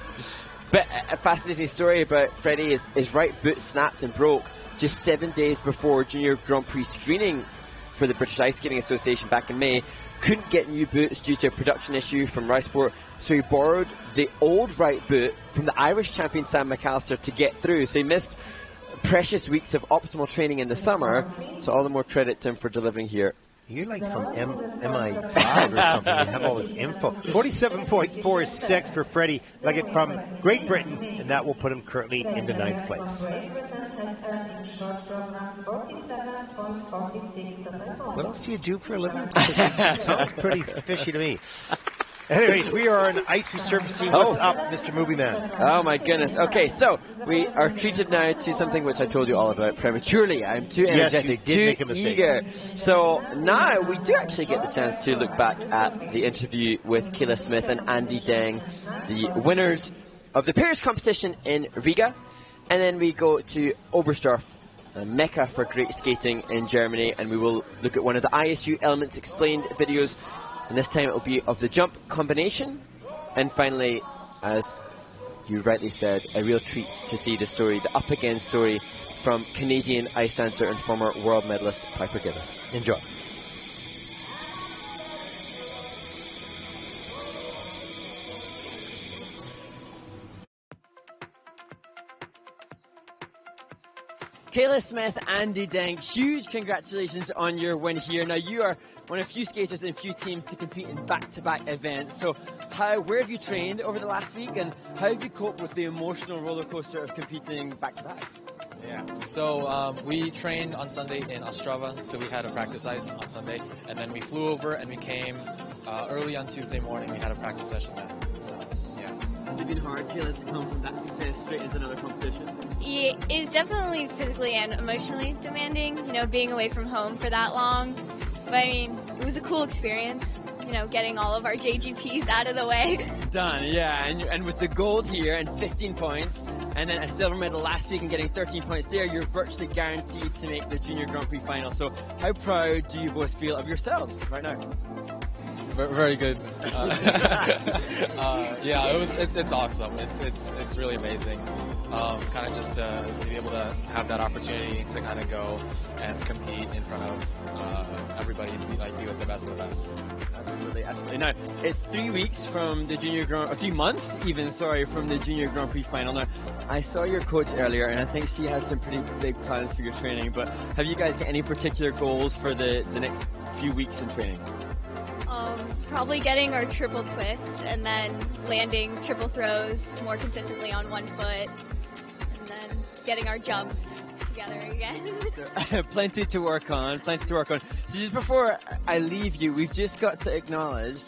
But a fascinating story about Freddie. His right boot snapped and broke just 7 days before Junior Grand Prix screening for the British Ice Skating Association back in May. Couldn't get new boots due to a production issue from Riceport, so he borrowed the old right boot from the Irish champion Sam McAllister to get through. So he missed precious weeks of optimal training in the summer, so all the more credit to him for delivering here. You're like from MI5 or something. You have all this info. 47.46 for Freddie Leggett from Great Britain, and that will put him currently into 9th place. What else do you do for a living? Sounds pretty fishy to me. Anyways, we are on ice resurfacing. What's up, Mr. Movie Man? Oh, my goodness. Okay, so we are treated now to something which I told you all about prematurely. I'm too energetic, too eager. So now we do actually get the chance to look back at the interview with Kayla Smith and Andy Deng, the winners of the pairs competition in Riga. And then we go to Oberstdorf, a mecca for great skating in Germany, and we will look at one of the ISU Elements Explained videos. And this time it will be of the jump combination. And finally, as you rightly said, a real treat to see the story, the up again story from Canadian ice dancer and former world medalist Piper Gillis. Enjoy. Kayla Smith, Andy Deng, huge congratulations on your win here. Now you are one of few skaters and few teams to compete in back-to-back events. So where have you trained over the last week, and how have you coped with the emotional roller coaster of competing back-to-back? Yeah, so we trained on Sunday in Ostrava, so we had a practice ice on Sunday, and then we flew over and we came early on Tuesday morning. We had a practice session then. So, yeah. Has it been hard, Kayla, to come from that success straight into another competition? Yeah, it's definitely physically and emotionally demanding, you know, being away from home for that long. But I mean, it was a cool experience, you know, getting all of our JGPs out of the way. Done, yeah, and with the gold here and 15 points, and then a silver medal last week and getting 13 points there, you're virtually guaranteed to make the Junior Grand Prix final. So how proud do you both feel of yourselves right now? Very good. Yeah, it's awesome. It's really amazing. Kind of just to be able to have that opportunity to kind of go and compete in front of everybody, and be with the best of the best. Absolutely, absolutely. Now it's 3 weeks from the or 3 months even, sorry, from the Junior Grand Prix final. Now I saw your coach earlier, and I think she has some pretty big plans for your training. But have you guys got any particular goals for the next few weeks in training? Probably getting our triple twist and then landing triple throws more consistently on one foot, and then getting our jumps together again. Plenty to work on, plenty to work on. So just before I leave you, we've just got to acknowledge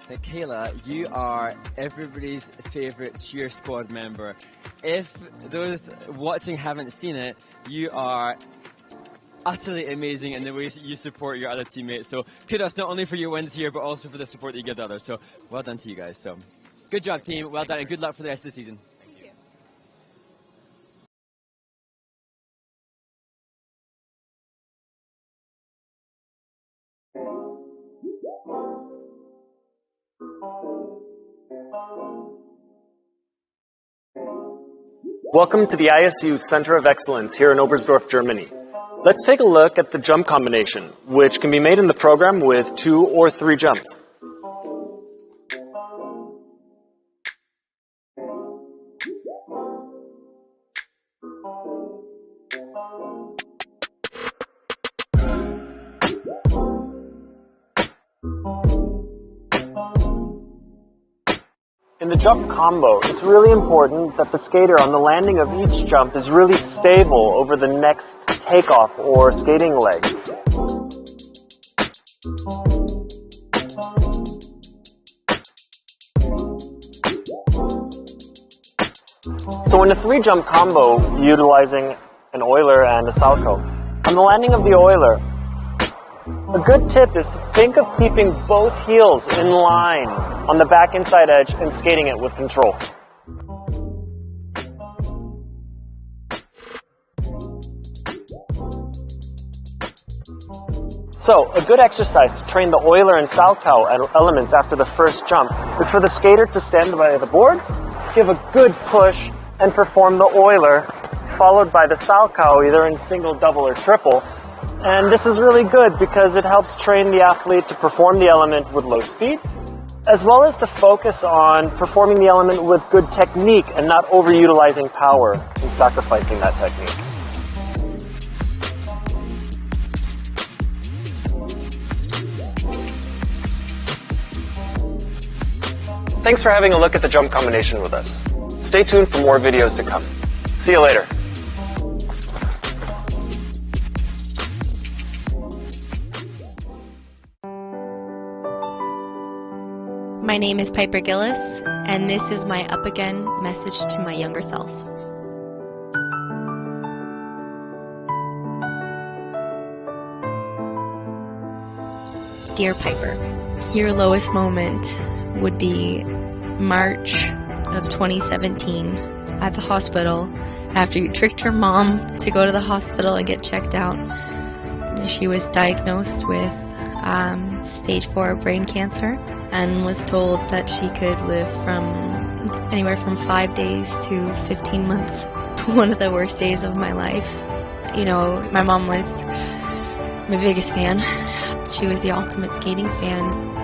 that Kayla, you are everybody's favorite cheer squad member. If those watching haven't seen it, you are utterly amazing in the ways that you support your other teammates. So kudos not only for your wins here, but also for the support that you give to others. So well done to you guys. So good job, team. Well done, and good luck for the rest of the season. Thank you. Welcome to the ISU Center of Excellence here in Oberstdorf, Germany. Let's take a look at the jump combination, which can be made in the program with 2 or 3 jumps. In the jump combo, it's really important that the skater on the landing of each jump is really stable over the next takeoff or skating leg. So in a 3-jump combo, utilizing an Euler and a Salchow, on the landing of the Euler, a good tip is to think of keeping both heels in line on the back inside edge and skating it with control. So, a good exercise to train the Euler and Salchow elements after the first jump is for the skater to stand by the boards, give a good push, and perform the Euler, followed by the Salchow either in single, double, or triple. And this is really good because it helps train the athlete to perform the element with low speed, as well as to focus on performing the element with good technique and not overutilizing power and sacrificing that technique. Thanks for having a look at the jump combination with us. Stay tuned for more videos to come. See you later. My name is Piper Gillis, and this is my up again message to my younger self. Dear Piper, your lowest moment would be March of 2017 at the hospital after you tricked your mom to go to the hospital and get checked out. She was diagnosed with stage 4 brain cancer and was told that she could live from anywhere from 5 days to 15 months. One of the worst days of my life. You know, my mom was my biggest fan. She was the ultimate skating fan.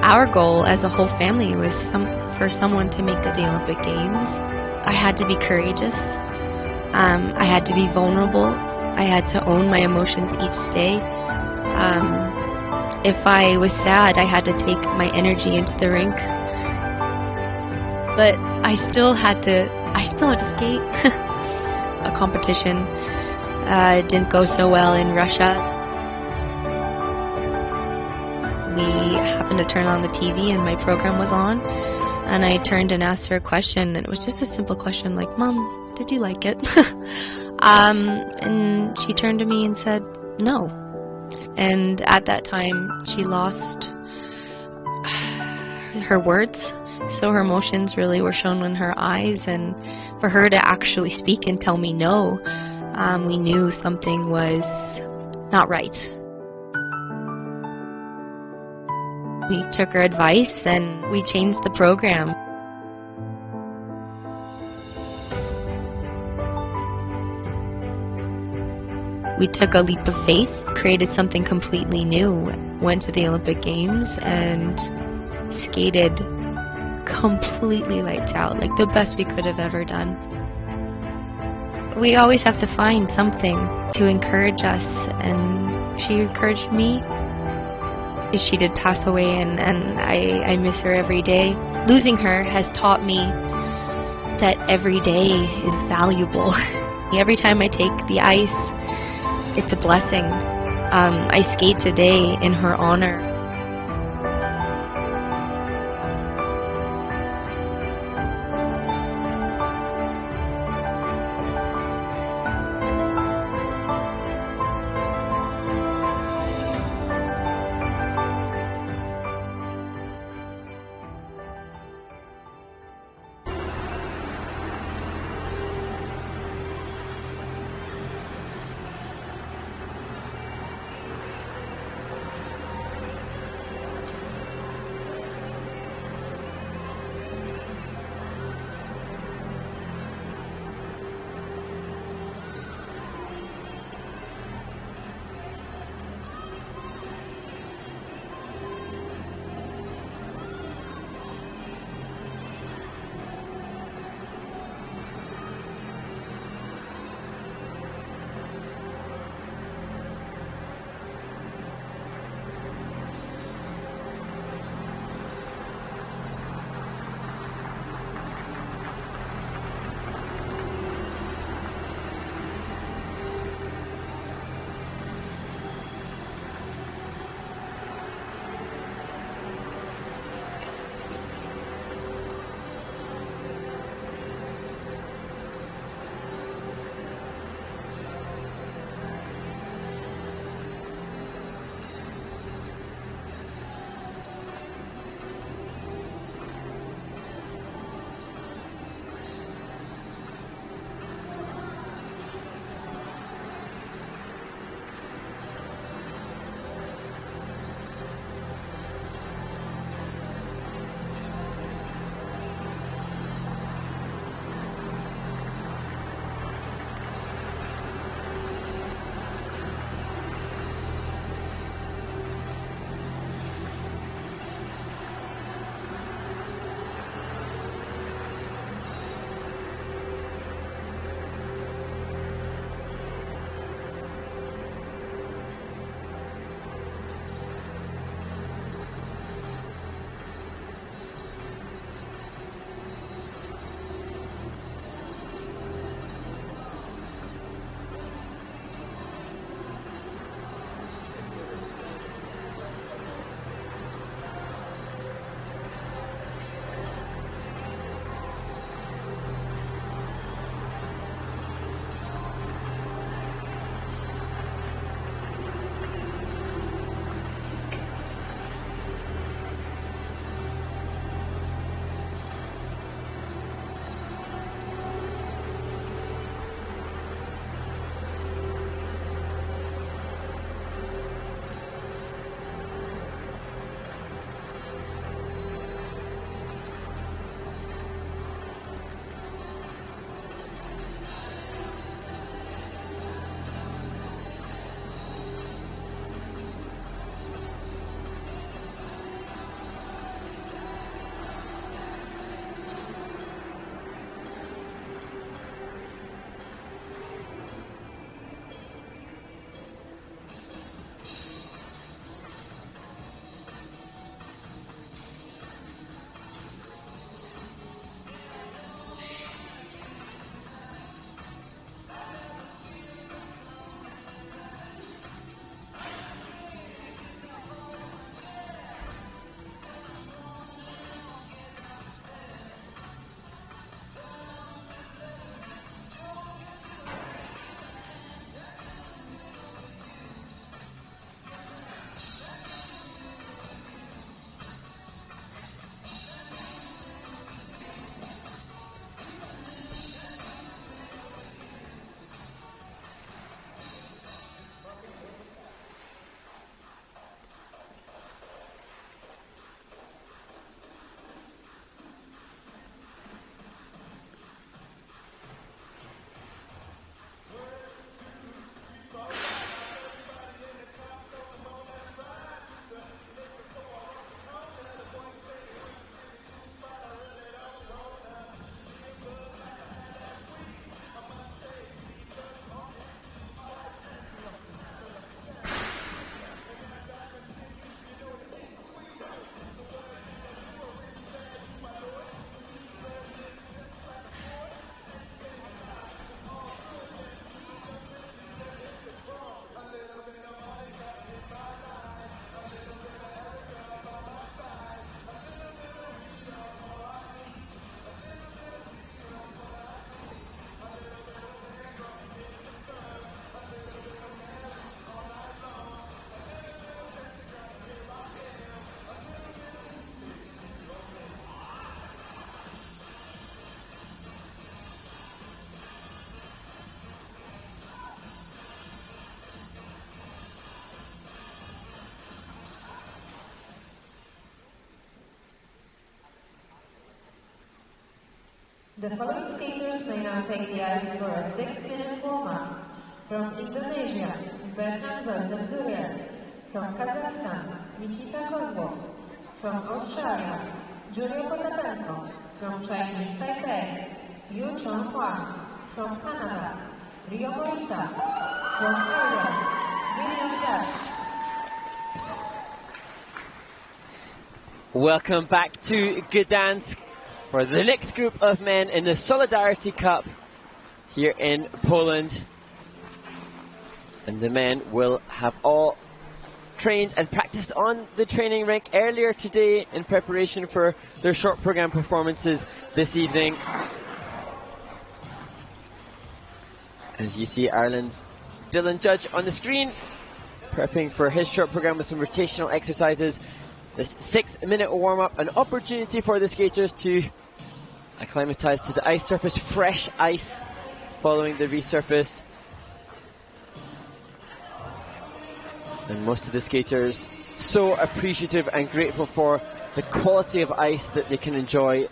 Our goal as a whole family was for someone to make it to the Olympic Games. I had to be courageous. I had to be vulnerable. I had to own my emotions each day. If I was sad, I had to take my energy into the rink. But I still had to skate. A competition didn't go so well in Russia. We happened to turn on the TV and my program was on, and I turned and asked her a question, and it was just a simple question like, "Mom, did you like it?" And she turned to me and said, "No." And at that time, she lost her words, so her emotions really were shown in her eyes, and for her to actually speak and tell me no, we knew something was not right. We took her advice and we changed the program. We took a leap of faith, created something completely new, went to the Olympic Games and skated completely lights out, like the best we could have ever done. We always have to find something to encourage us, and she encouraged me. She did pass away, and I miss her every day. Losing her has taught me that every day is valuable. Every time I take the ice, it's a blessing. I skate today in her honor. The following skaters may now take the ice for a 6-minute warm-up. From Indonesia, Berhan Zuriel. From Kazakhstan, Nikita Kozlov. From Australia, Julio Potapenko. From Chinese Taipei, Yu Chonghua. From Canada, Rio Morita. From Ireland, William Scott. Welcome back to Gdansk for the next group of men in the Solidarity Cup here in Poland. And the men will have all trained and practiced on the training rink earlier today in preparation for their short program performances this evening. As you see Ireland's Dylan Judge on the screen, prepping for his short program with some rotational exercises. This 6-minute warm-up, an opportunity for the skaters to acclimatise to the ice surface, fresh ice following the resurface. And most of the skaters so appreciative and grateful for the quality of ice that they can enjoy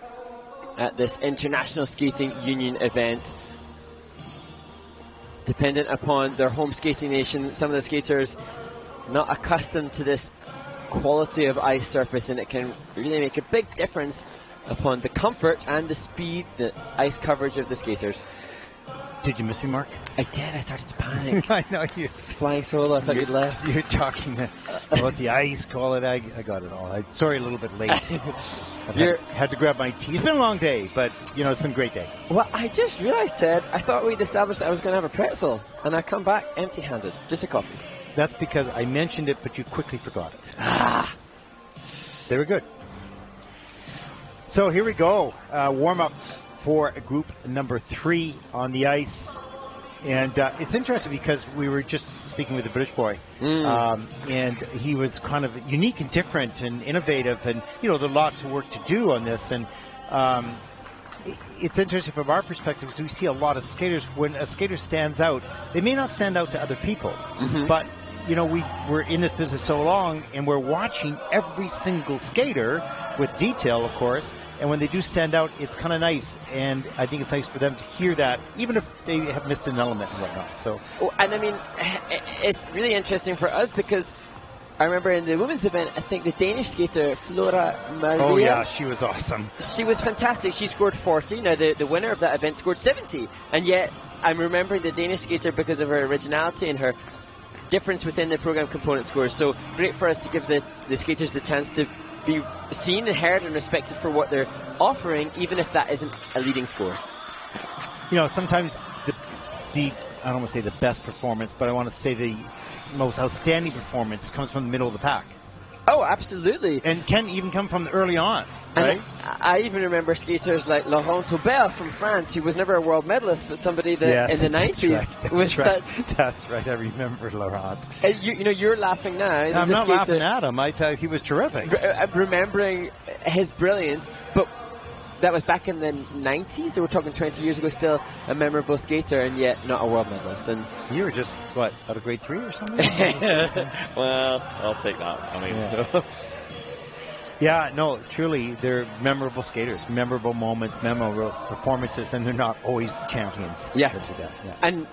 at this International Skating Union event. Dependent upon their home skating nation, some of the skaters not accustomed to this quality of ice surface, and it can really make a big difference upon the comfort and the speed, the ice coverage of the skaters. Did you miss me, Mark? I did. I started to panic. I know you. Flying solo. I thought you'd left. You're talking about the ice quality. I got it all. Sorry, a little bit late. I've had to grab my tea. It's been a long day, but it's been a great day. Well, I just realised, Ted, I thought we'd established that I was going to have a pretzel, and I come back empty-handed, just a coffee. That's because I mentioned it, but you quickly forgot it. They were good. So here we go. Warm-up for group number 3 on the ice. And it's interesting because we were just speaking with a British boy, and he was kind of unique and different and innovative, and, there's a lot of work to do on this. And it's interesting from our perspective because we see a lot of skaters. When a skater stands out, they may not stand out to other people, but we're in this business so long, and we're watching every single skater with detail, of course. And when they do stand out, it's kind of nice. And I think it's nice for them to hear that, even if they have missed an element and whatnot. So, and I mean, it's really interesting for us because I remember in the women's event, I think the Danish skater Flora Maria. Oh yeah, she was awesome. She was fantastic. She scored 40. Now the winner of that event scored 70, and yet I'm remembering the Danish skater because of her originality and her difference within the program component scores. So great for us to give the skaters the chance to be seen and heard and respected for what they're offering, even if that isn't a leading score. Sometimes the I don't want to say the best performance, but I want to say the most outstanding performance comes from the middle of the pack. Oh, absolutely. And can even come from early on, right? I even remember skaters like Laurent Taubert from France, who was never a world medalist, but somebody that in the 90s was such... That's right, I remember Laurent. You're laughing now. I'm not laughing at him. I thought he was terrific. Remembering his brilliance, but that was back in the 90s, so we're talking 20 years ago, still a memorable skater, and yet not a world medalist. And you were just, out of grade 3 or something? Well, I'll take that. Yeah, no, truly, they're memorable skaters, memorable moments, memorable performances, and they're not always the champions. Yeah. That do that. Yeah. And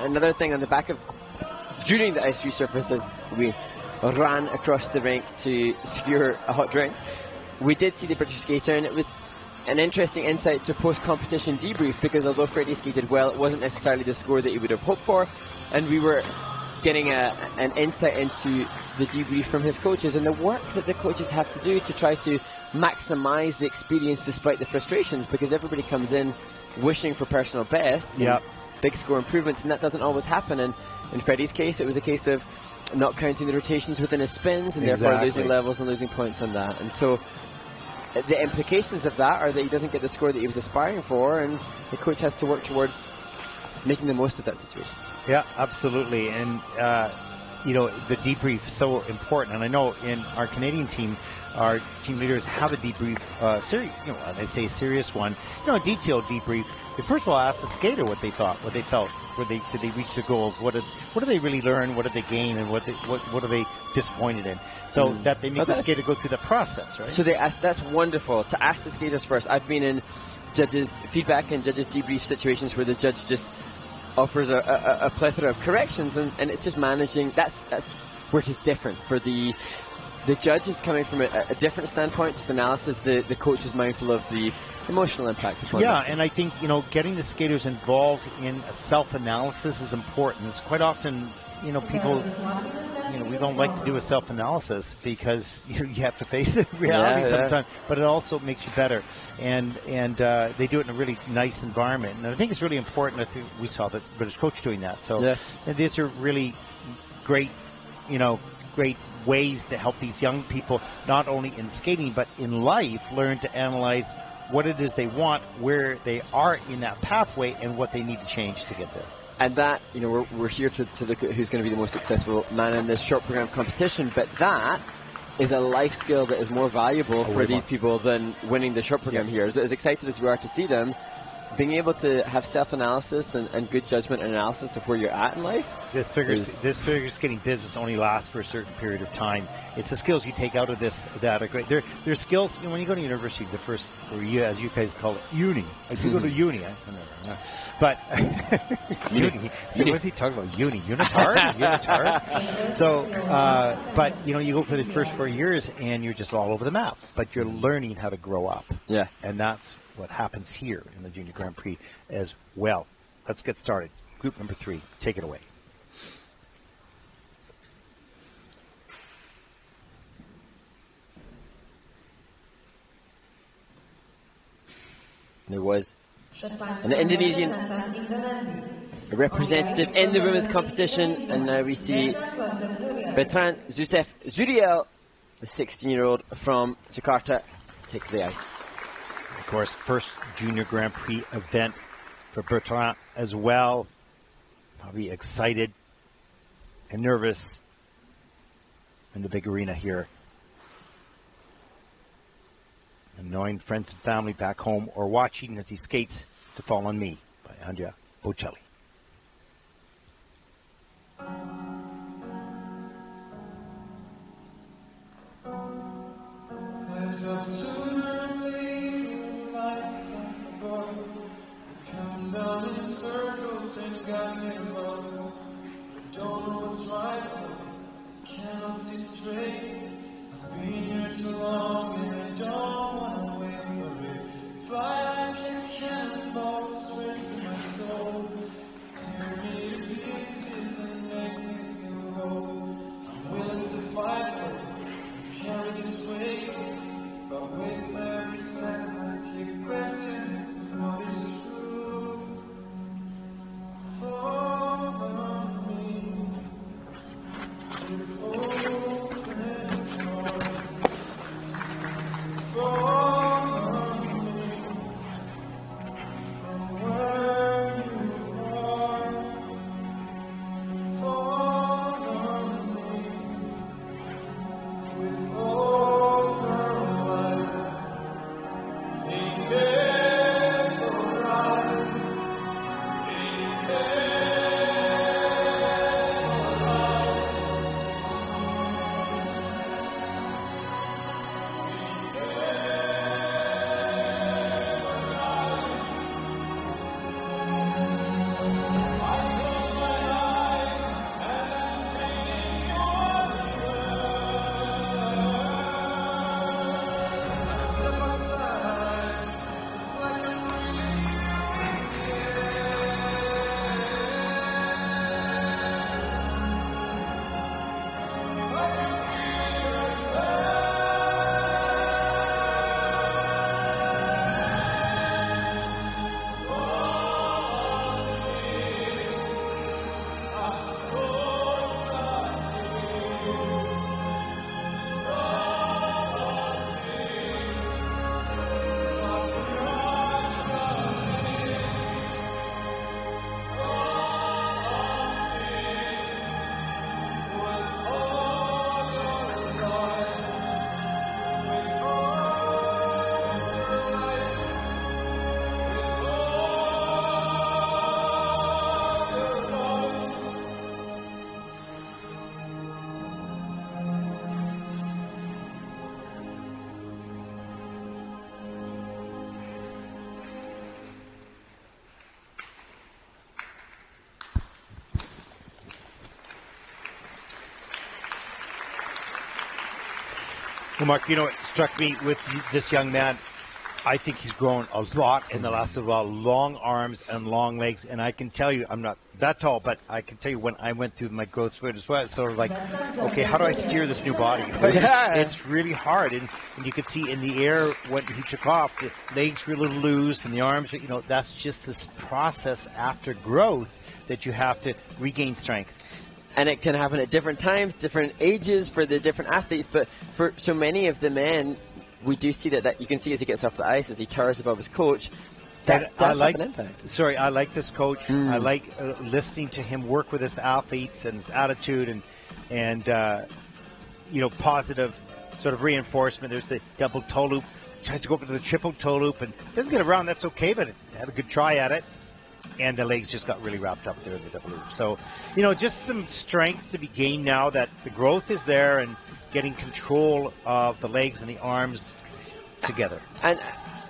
another thing on the back of, during the ice resurface, as we ran across the rink to secure a hot drink, we did see the British skater, and it was an interesting insight to post-competition debrief, because although Freddie skated well, it wasn't necessarily the score that he would have hoped for, and we were getting an insight into the debrief from his coaches and the work that the coaches have to do to try to maximize the experience despite the frustrations, because everybody comes in wishing for personal bests and big score improvements, and that doesn't always happen. And in Freddie's case, it was a case of not counting the rotations within his spins and therefore losing levels and losing points on that. And so the implications of that are that he doesn't get the score that he was aspiring for, and the coach has to work towards making the most of that situation. Yeah, absolutely. And the debrief is so important. And I know in our Canadian team, our team leaders have a debrief, I'd say a serious one, a detailed debrief. They first of all ask the skater what they thought, what they felt, did they reach their goals, what did they really learn, what did they gain, and what are they disappointed in. So that they make the skater go through the process, right? So they ask, that's wonderful to ask the skaters first. I've been in judges' feedback and judges' debrief situations where the judge just offers a plethora of corrections, and it's just managing. That's where it is different. For the judge is coming from a different standpoint, just analysis. The coach is mindful of the emotional impact upon them. And I think, getting the skaters involved in a self-analysis is important. It's quite often, people, we don't like to do a self-analysis because you have to face the reality sometimes, but it also makes you better. And they do it in a really nice environment. And I think it's really important. I think we saw the British coach doing that. So and these are really great, great ways to help these young people, not only in skating, but in life, learn to analyze what it is they want, where they are in that pathway, and what they need to change to get there. And that, we're here to look at who's going to be the most successful man in this short program competition, but that is a life skill that is more valuable for these people than winning the short program here. As excited as we are to see them, being able to have self-analysis and good judgment and analysis of where you're at in life. This figure skating business only lasts for a certain period of time. It's the skills you take out of this that are great. They're skills, when you go to university, the first, or as you guys call it, uni. If you go to uni, but uni. So what's he talking about? Unitard? Unitard? So, but you go for the first 4 years and you're just all over the map. But you're learning how to grow up. Yeah. And that's what happens here in the Junior Grand Prix as well. Let's get started. Group number 3. Take it away. There was an Indonesian representative in the women's competition, and now we see Bertrand Zusef Zuriel, the 16-year-old from Jakarta, take to the ice. Of course, first Junior Grand Prix event for Bertrand as well. Probably excited and nervous in the big arena here. And knowing friends and family back home or watching as he skates To Fall on Me by Andrea Bocelli. Well, Mark, you know, it struck me with this young man. I think he's grown a lot in the last little while. Long arms and long legs. And I can tell you, I'm not that tall, but I can tell you when I went through my growth spurt as well, it's sort of like, okay, how do I steer this new body? Yeah. It's really hard. And you could see in the air when he took off, the legs were a little loose and the arms, you know, that's just this process after growth that you have to regain strength. And it can happen at different times, different ages for the different athletes. But for so many of the men, we do see that you can see as he gets off the ice, as he towers above his coach, that does have an impact. Sorry, I like this coach. I like listening to him work with his athletes and his attitude and you know, positive sort of reinforcement. There's the double toe loop. Tries to go up to the triple toe loop and doesn't get around. That's okay, but had a good try at it. And the legs just got really wrapped up there in the double loop. So, you know, just some strength to be gained now that the growth is there and getting control of the legs and the arms together. And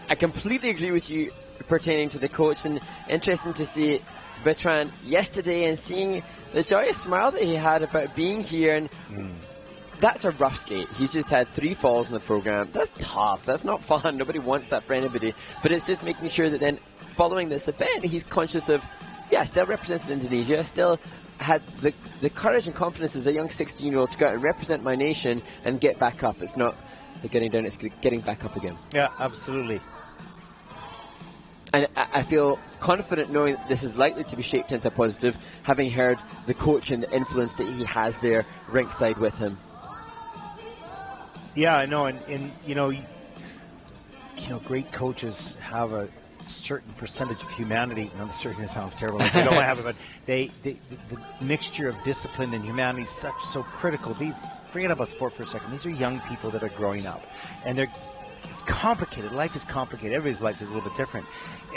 I completely agree with you pertaining to the coach, and interesting to see Bertrand yesterday and seeing the joyous smile that he had about being here. And that's a rough skate. He's just had 3 falls in the program. That's tough. That's not fun. Nobody wants that for anybody. But it's just making sure that then following this event, he's conscious of, still represented Indonesia, still had the courage and confidence as a young 16-year-old to go out and represent my nation and get back up. It's not the getting down, it's getting back up again. Yeah, absolutely. And I feel confident knowing that this is likely to be shaped into a positive, having heard the coach and the influence that he has there rinkside with him. Yeah, I know, and you know, great coaches have a certain percentage of humanity. No, certainly sounds terrible. Like they don't have it, but the mixture of discipline and humanity is so critical. Forget about sport for a second. These are young people that are growing up, and it's complicated. Life is complicated. Everybody's life is a little bit different,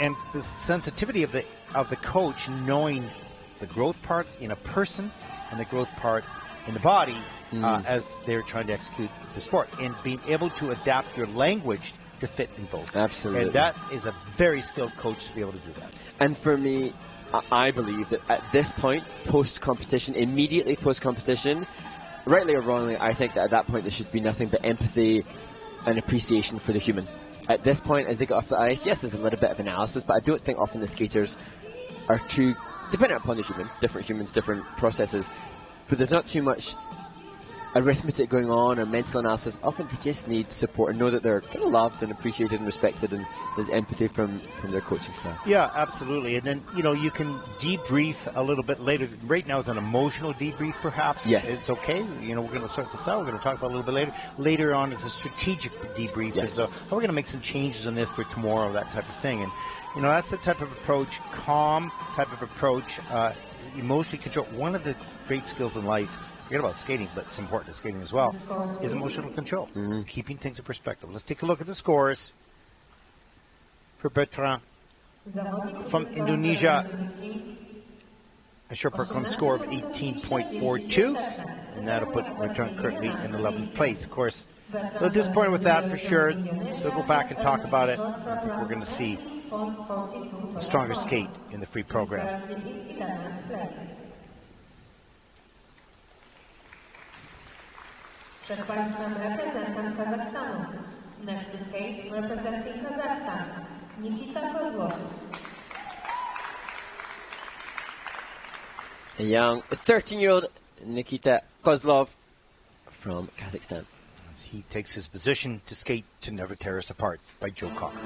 and the sensitivity of the coach knowing the growth part in a person and the growth part in the body as they're trying to execute the sport, and being able to adapt your language to fit in both. Absolutely. And that is a very skilled coach to be able to do that. And for me, I believe that at this point, post-competition, immediately post-competition, rightly or wrongly, I think that at that point there should be nothing but empathy and appreciation for the human. At this point, as they get off the ice, yes, there's a little bit of analysis, but I don't think often the skaters are too dependent upon the human. Different humans, different processes. But there's not too much arithmetic going on or mental analysis. Often they just need support and know that they're kind of loved and appreciated and respected, and there's empathy from their coaching staff. Yeah, absolutely. And then, you can debrief a little bit later. Right now is an emotional debrief, perhaps. Yes. It's okay. We're going to sort this out. We're going to talk about it a little bit later. Later on is a strategic debrief. Yes. How are we going to make some changes on this for tomorrow, that type of thing. And, that's the type of approach, calm type of approach, emotionally control. One of the great skills in life, forget about skating, but it's important to skating as well, is emotional control, keeping things in perspective. Let's take a look at the scores for Bertrand from Indonesia. A short per score of 18.42, and that'll put Bertrand currently in 11th place. Of course, a little disappointed with that for sure. They'll go back and talk about it. I think we're going to see a stronger skate in the free program. Przed Państwem reprezentant Kazachstanu. Next to skate, representing Kazakhstan, Nikita Kozlov. A young 13-year-old Nikita Kozlov from Kazakhstan. As he takes his position to skate to Never Tear Us Apart by Joe Cocker.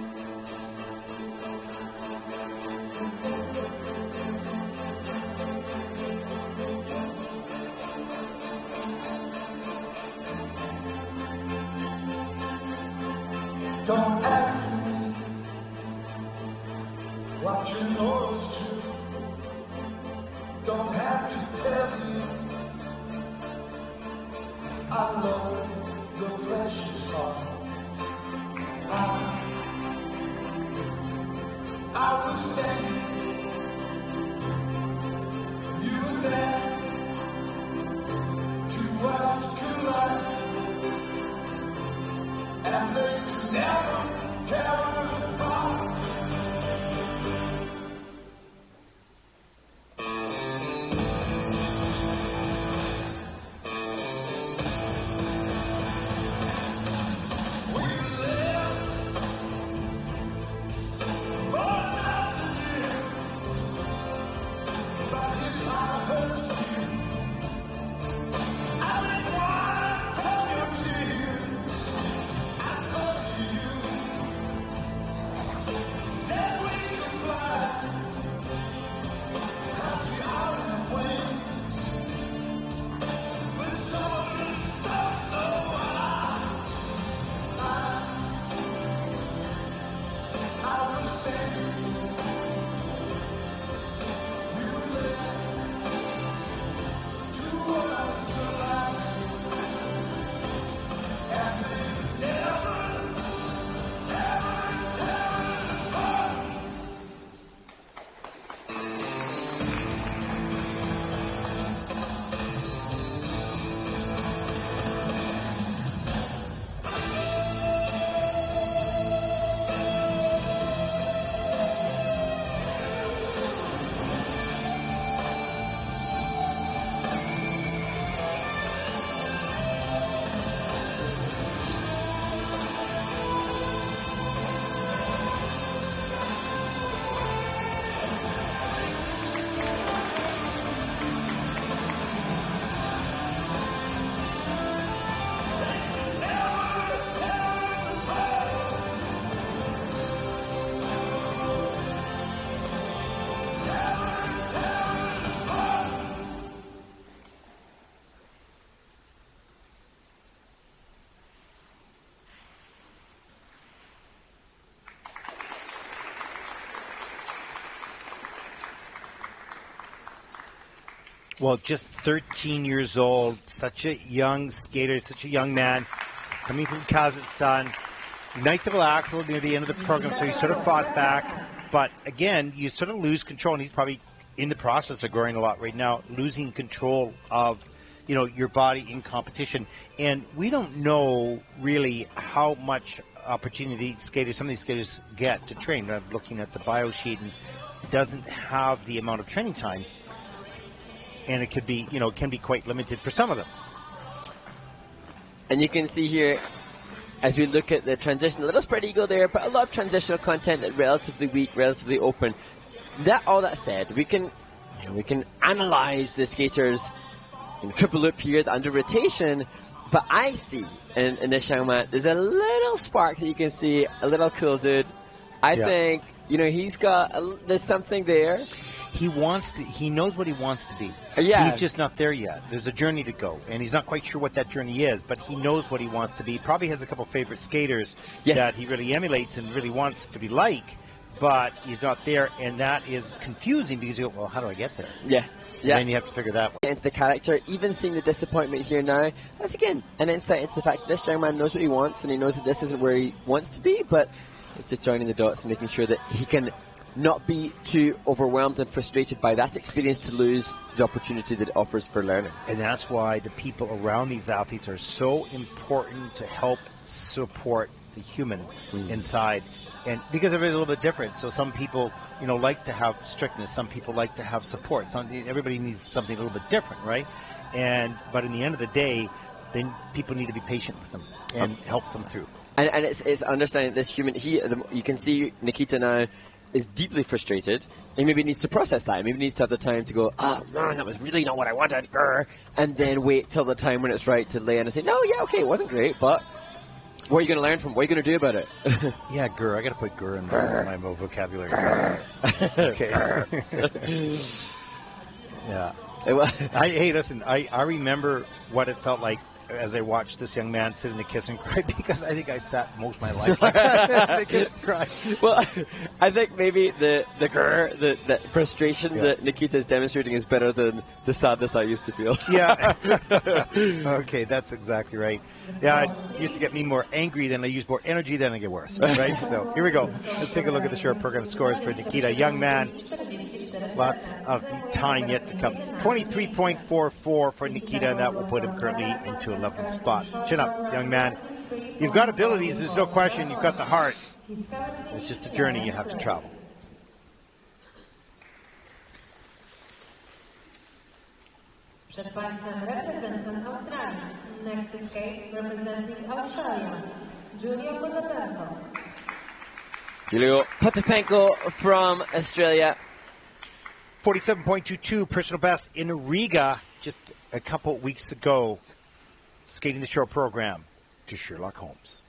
Don't ask me what you know is true. Don't have to tell you I love your precious heart. I will stand. You were there. 2 worlds collide, and they never tear us apart. Well, just 13 years old, such a young skater, such a young man, coming from Kazakhstan. Nice little axle near the end of the program, so he sort of fought back. But again, you sort of lose control, and he's probably in the process of growing a lot right now, losing control of, your body in competition. And we don't know really how much opportunity some of these skaters get to train. I'm looking at the bio sheet, and it doesn't have the amount of training time. And it could be, can be quite limited for some of them. And you can see here, as we look at the transition, a little spread eagle there, but a lot of transitional content, relatively weak, relatively open. All that said, we can analyze the skaters in triple loop here, the under rotation, but I see in this young man, there's a little spark that you can see, a little cool dude. I think, he's got, there's something there. He knows what he wants to be. Yeah. He's just not there yet. There's a journey to go, and he's not quite sure what that journey is, but he knows what he wants to be. He probably has a couple favorite skaters that he really emulates and really wants to be like, but he's not there, and that is confusing because you go, well, how do I get there? Yeah. And then you have to figure that one. Into the character, even seeing the disappointment here now, that's again an insight into the fact that this young man knows what he wants, and he knows that this isn't where he wants to be, but it's just joining the dots and making sure that he can not be too overwhelmed and frustrated by that experience to lose the opportunity that it offers for learning. And that's why the people around these athletes are so important to help support the human inside. And because everybody's a little bit different, so some people, like to have strictness. Some people like to have support. Everybody needs something a little bit different, right? But in the end of the day, then people need to be patient with them and help them through. And it's understanding this human. You can see Nikita now is deeply frustrated. He maybe needs to process that. He maybe needs to have the time to go, oh man, that was really not what I wanted, grr, and then wait till the time when it's right to lay in and say, no, yeah, okay, it wasn't great, but what are you going to learn from? What are you going to do about it? Yeah, grr. I got to put grr in my vocabulary. Okay. Yeah. Hey, listen, I remember what it felt like as I watched this young man sit in the kiss and cry, because I think I sat most of my life in the kiss and cry. Well, I think maybe the frustration that Nikita is demonstrating is better than the sadness I used to feel. Yeah. Okay, that's exactly right. Yeah, it used to get me more angry, then I use more energy, then I get worse. Right? So here we go. Let's take a look at the short program scores for Nikita. Young man, lots of time yet to come. 23.44 for Nikita, and that will put him currently into 11th spot. Chin up, young man. You've got abilities, there's no question. You've got the heart. It's just a journey you have to travel. Przed Państwem reprezentant Australii. Next to skate, representing Australia, Julio Potapenko from Australia. 47.22 personal best in Riga just a couple weeks ago, skating the short program to Sherlock Holmes.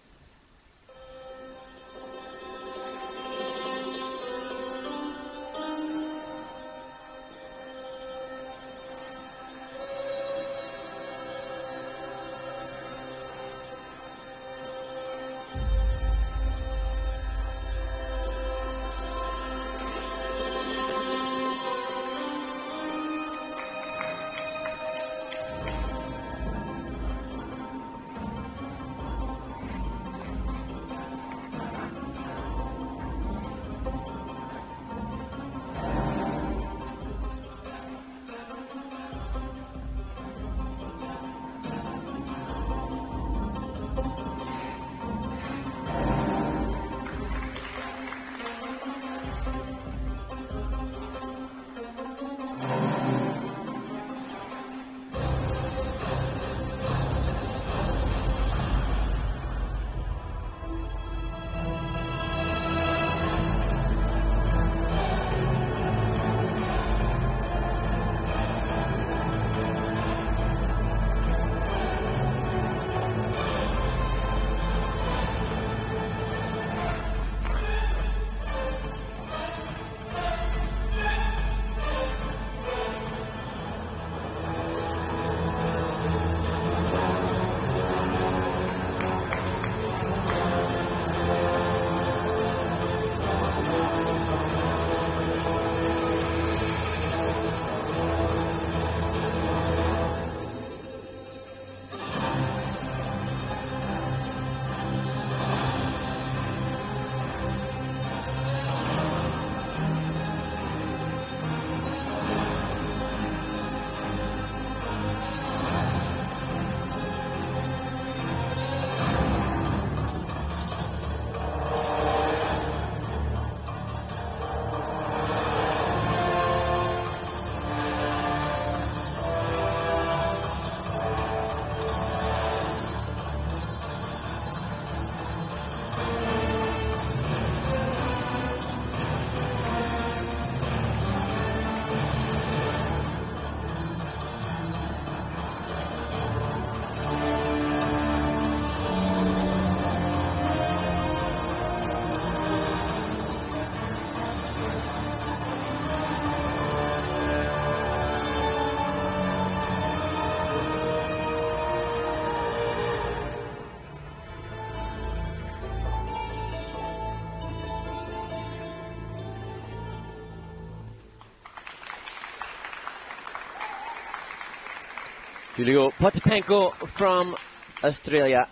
Julio Potapenko from Australia.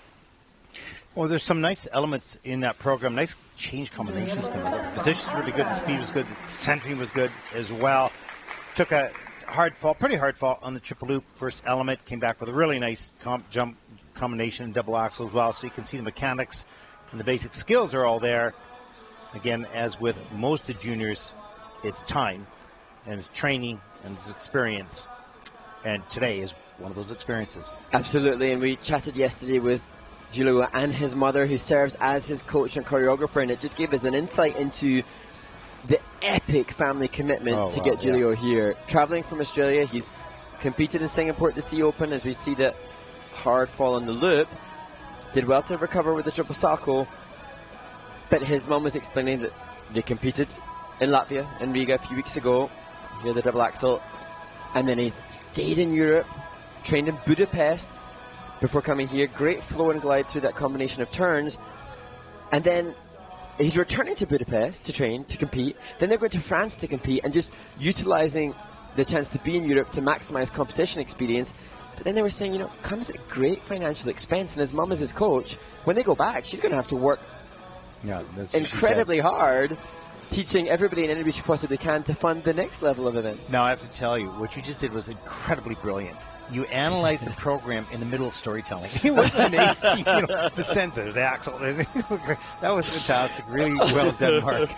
Well, there's some nice elements in that program. Nice change combinations. The position's really good. The speed was good. The centering was good as well. Took a hard fall, pretty hard fall on the triple loop first element. Came back with a really nice jump combination and double axle as well. So you can see the mechanics and the basic skills are all there. Again, as with most of the juniors, it's time and it's training and it's experience. And today is one of those experiences. Absolutely. And we chatted yesterday with Julio and his mother, who serves as his coach and choreographer, and it just gave us an insight into the epic family commitment to get Julio here. Traveling from Australia, he's competed in Singapore at the Sea Open, as we see that hard fall on the loop. Did well to recover with the triple salto, but his mum was explaining that they competed in Latvia, in Riga, a few weeks ago, here the double axel, and then he's stayed in Europe, trained in Budapest, before coming here. Great flow and glide through that combination of turns. And then he's returning to Budapest to train, to compete. Then they're going to France to compete and just utilizing the chance to be in Europe to maximize competition experience. But then they were saying, you know, comes at great financial expense. And his mum is his coach. When they go back, she's going to have to work incredibly hard, teaching everybody and anybody she possibly can to fund the next level of events. Now, I have to tell you, what you just did was incredibly brilliant. You analyzed the program in the middle of storytelling. It was amazing. The sensors, the axle. That was fantastic. Really well done, Mark.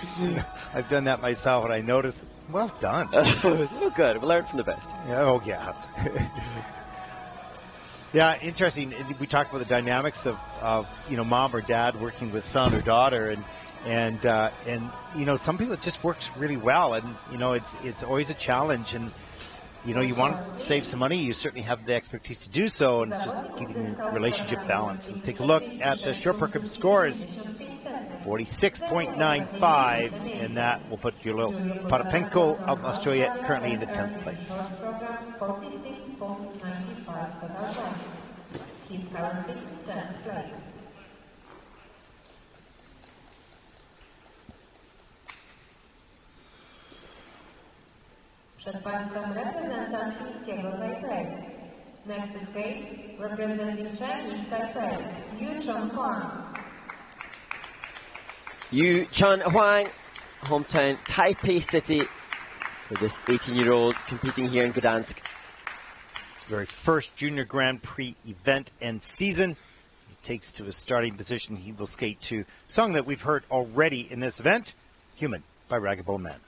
I've done that myself, and I noticed. Well done. Oh, good. We learned from the best. Oh, yeah. Yeah, interesting. We talked about the dynamics of mom or dad working with son or daughter, and some people it just works really well, and it's always a challenge, and you want to save some money. You certainly have the expertise to do so, and it's just keeping the relationship balanced. Let's take a look at the short program scores. 46.95, and that will put Julio Potapenko of Australia currently in the 10th place. He's currently 10th place. Przed Państwem reprezentant chińskiego Taipei. Next escape, representing Chinese Taipei, Yu Chunhuang. Yu Chunhuang, hometown Taipei City, for this 18-year-old competing here in Gdansk. Very first Junior Grand Prix event and season. He takes to his starting position. He will skate to a song that we've heard already in this event, Human by Ragabone Man.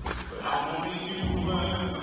But I'm only human.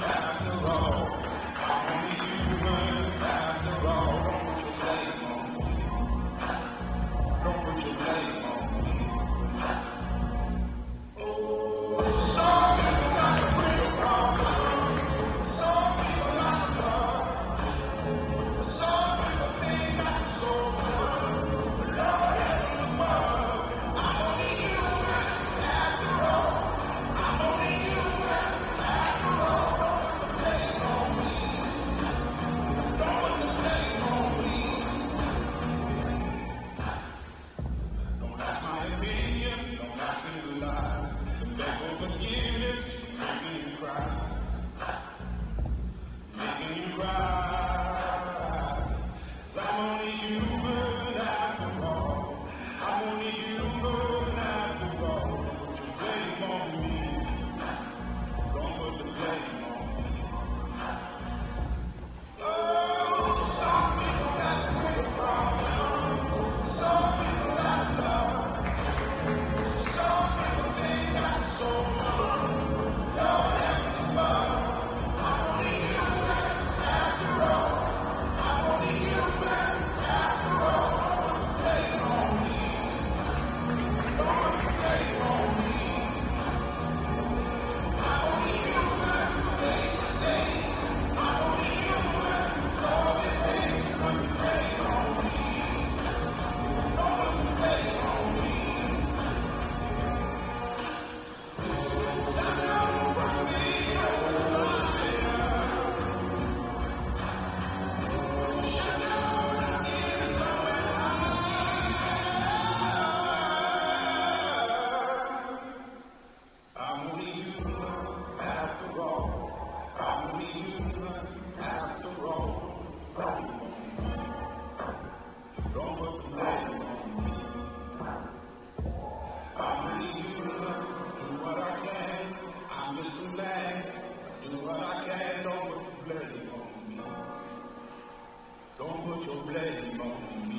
blame on me.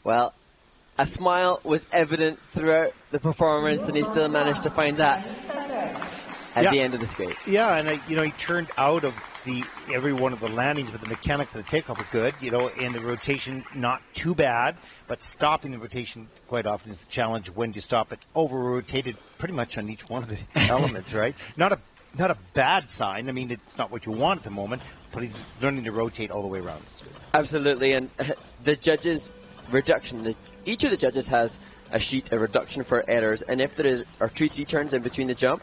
Well, a smile was evident throughout the performance, and he still managed to find that at the end of the skate. Yeah, and he turned out of every one of the landings, but the mechanics of the takeoff were good, and the rotation not too bad, but stopping the rotation quite often is the challenge. When do you stop it? Over-rotated pretty much on each one of the elements, right? Not a bad sign. I mean, it's not what you want at the moment, but he's learning to rotate all the way around. Absolutely, and the judges' reduction, each of the judges has a sheet, a reduction for errors, and if there are 2 3-turns in between the jump,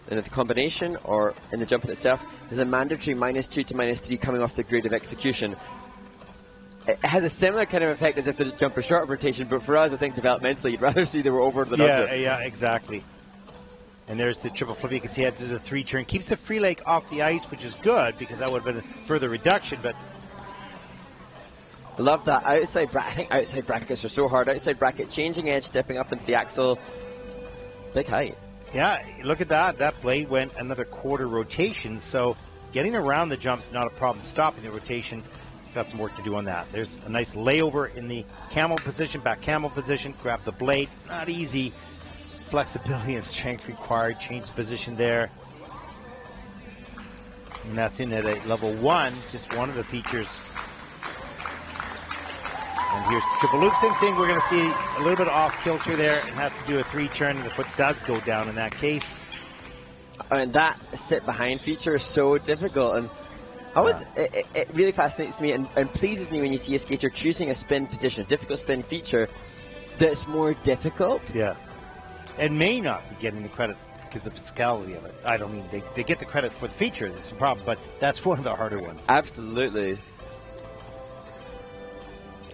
in the combination or in the jump in itself, there's a mandatory -2 to -3 coming off the grade of execution. It has a similar kind of effect as if the jump is short of rotation, but for us, I think developmentally, you'd rather see they were over than under. Yeah, exactly. And there's the triple flip. You can see it does a 3-turn. Keeps the free leg off the ice, which is good because that would have been a further reduction, but love that outside bracket. I think outside brackets are so hard. Outside bracket, changing edge, stepping up into the axle. Big height. Yeah, look at that. That blade went another quarter rotation, so getting around the jump's not a problem. Stopping the rotation, got some work to do on that. There's a nice layover in the camel position, back camel position. Grab the blade. Not easy. Flexibility and strength required. Change position there. And that's in at a level 1, just one of the features. And here's the triple loop. Same thing. We're going to see a little bit of off kilter there. It has to do a 3-turn, and the foot does go down in that case. And that sit behind feature is so difficult. And it really fascinates me and pleases me when you see a skater choosing a spin position, a difficult spin feature that's more difficult. Yeah. And may not be getting the credit because of the physicality of it. I don't mean they get the credit for the feature. That's the problem, but that's one of the harder ones. Absolutely.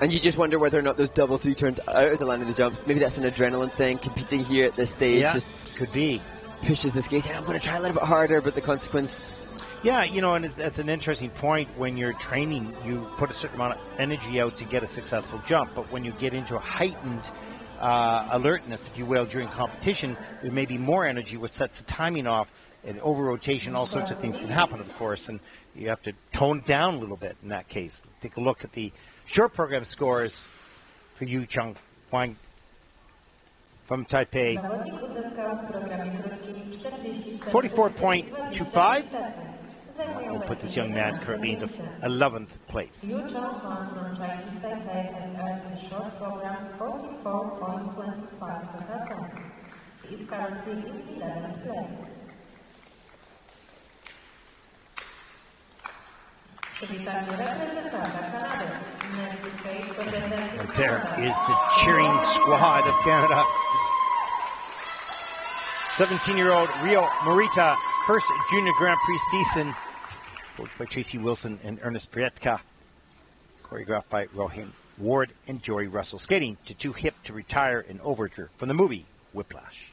And you just wonder whether or not those double 3-turns out of the line of the jumps, maybe that's an adrenaline thing, competing here at this stage. Yeah, just could be. Pushes the skater. I'm going to try a little bit harder, but the consequence. Yeah, and that's an interesting point. When you're training, you put a certain amount of energy out to get a successful jump, but when you get into a heightened alertness, if you will, during competition, there may be more energy, which sets the timing off, and over-rotation, all sorts of things can happen, of course, and you have to tone it down a little bit in that case. Let's take a look at the short program scores for Yu Chung Huang from Taipei. 44.25. We'll put this young man currently in the 11th place. Yu Chung Huang from Chinese Taipei has earned a short program 44.25 total points. He is currently in 11th place. Przywitanie reprezentanta Kanady. Next stage representing And there is the cheering squad of Canada. 17-year-old Rio Morita, first Junior Grand Prix season, coached by Tracy Wilson and Ernest Prietka, choreographed by Rohim Ward and Jory Russell, skating to Too Hip to Retire, an overture from the movie Whiplash.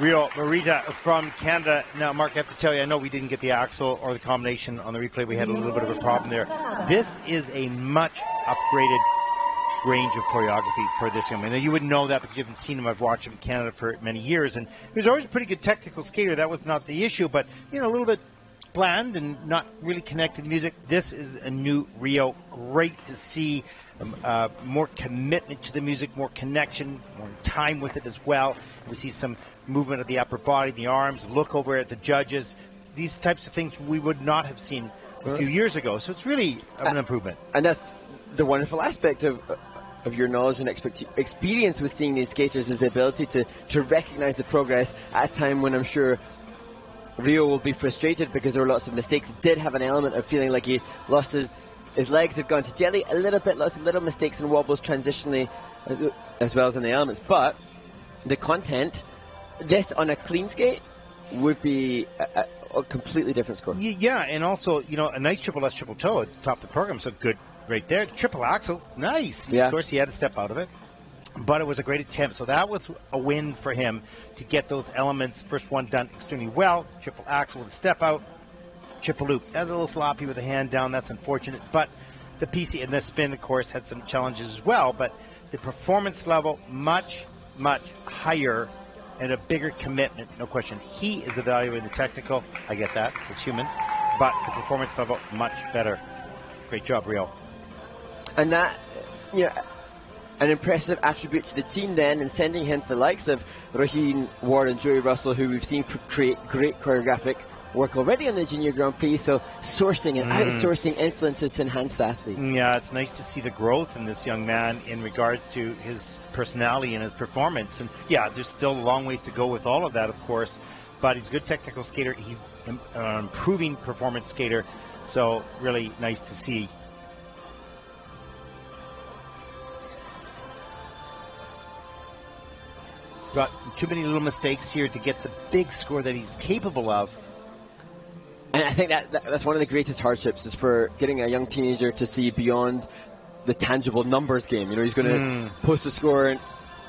Rio Marita from Canada. Now, Mark, I have to tell you, I know we didn't get the axle or the combination on the replay. We had a little bit of a problem there. This is a much upgraded range of choreography for this young man. Now, you wouldn't know that because you haven't seen him. I've watched him in Canada for many years, and he was always a pretty good technical skater. That was not the issue, but, a little bit bland and not really connected music. This is a new Rio. Great to see more commitment to the music, more connection, more time with it as well. We see some movement of the upper body, the arms, look over at the judges. These types of things we would not have seen a few years ago. So it's really an improvement. And that's the wonderful aspect of your knowledge and experience with seeing these skaters, is the ability to recognize the progress at a time when I'm sure Rio will be frustrated because there were lots of mistakes. He did have an element of feeling like he lost his legs had gone to jelly a little bit, lots of little mistakes and wobbles transitionally as well as in the elements. But the content, this on a clean skate would be a completely different score. Yeah, and also, a nice triple S triple toe at the top of the program, so good right there. Triple axel, nice. Yeah. Of course, he had to step out of it, but it was a great attempt. So that was a win for him to get those elements. First one done extremely well. Triple axel with a step out. Triple loop. That's a little sloppy with the hand down. That's unfortunate. But the PC and the spin, of course, had some challenges as well. But the performance level, much, much higher and a bigger commitment, no question. He is evaluating the technical. I get that. It's human. But the performance level, much better. Great job, Rio. And that, an impressive attribute to the team then, and sending him to the likes of Raheen Ward and Joey Russell, who we've seen create great choreographic work already on the Junior Grand Prix, so sourcing and outsourcing influences to enhance the athlete. Yeah, it's nice to see the growth in this young man in regards to his personality and his performance. And yeah, there's still a long ways to go with all of that, of course, but he's a good technical skater. He's an improving performance skater, so really nice to see. Got too many little mistakes here to get the big score that he's capable of. And I think that's one of the greatest hardships, is for getting a young teenager to see beyond the tangible numbers game. He's going to post a score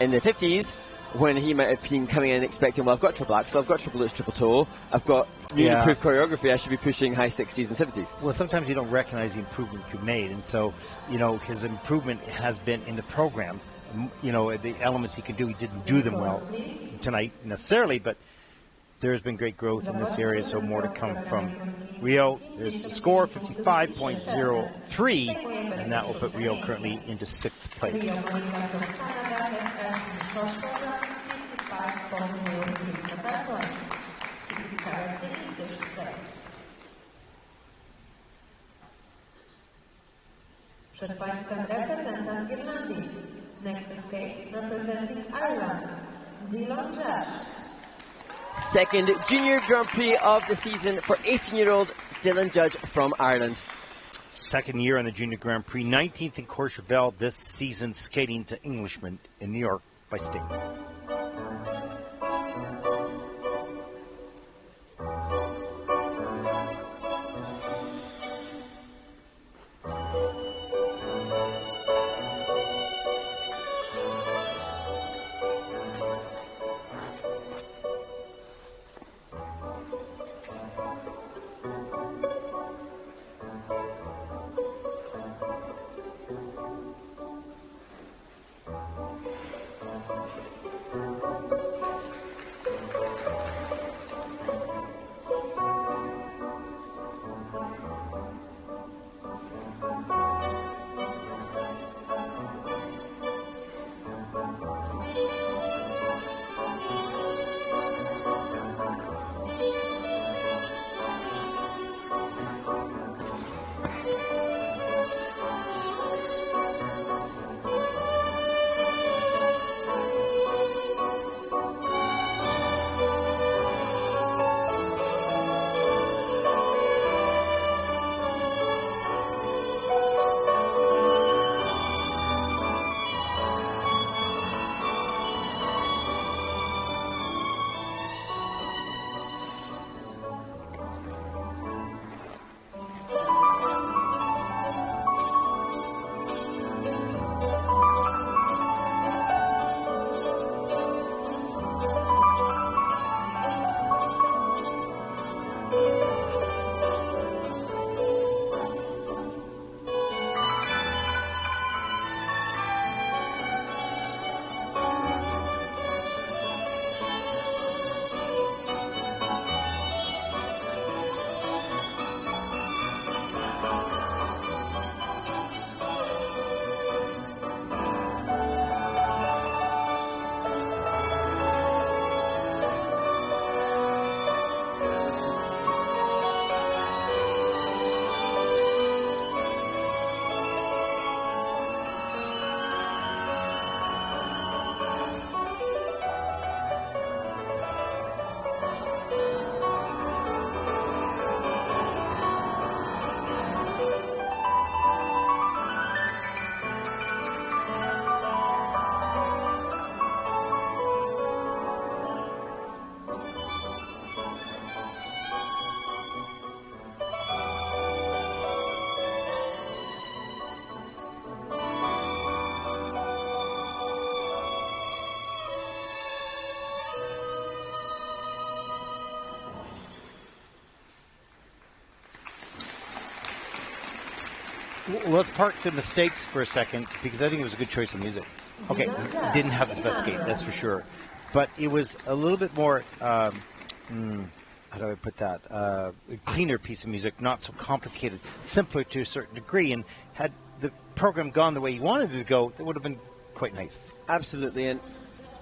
in the 50s when he might have been coming in expecting, well, I've got triple axel, I've got triple H, triple toe, I've got newly improved choreography, I should be pushing high 60s and 70s. Well, sometimes you don't recognize the improvement you've made, and so, his improvement has been in the program. The elements he can do, he didn't do them well tonight necessarily, but there's been great growth in this area, so more to come from Rio. There's the score, 55.03, and that will put Rio currently into 6th place. Przed Państwem reprezentant Irlandii. Next escape, representing Ireland, Dylan Judge. Second Junior Grand Prix of the season for 18-year-old Dylan Judge from Ireland. Second year on the Junior Grand Prix, 19th in Courchevel this season, skating to Englishmen in New York by Sting. Well, let's park the mistakes for a second, because I think it was a good choice of music. Okay, it didn't have his best skate, that's for sure. But it was a little bit more, how do I put that, a cleaner piece of music, not so complicated, simpler to a certain degree. And had the program gone the way he wanted it to go, it would have been quite nice. Absolutely. And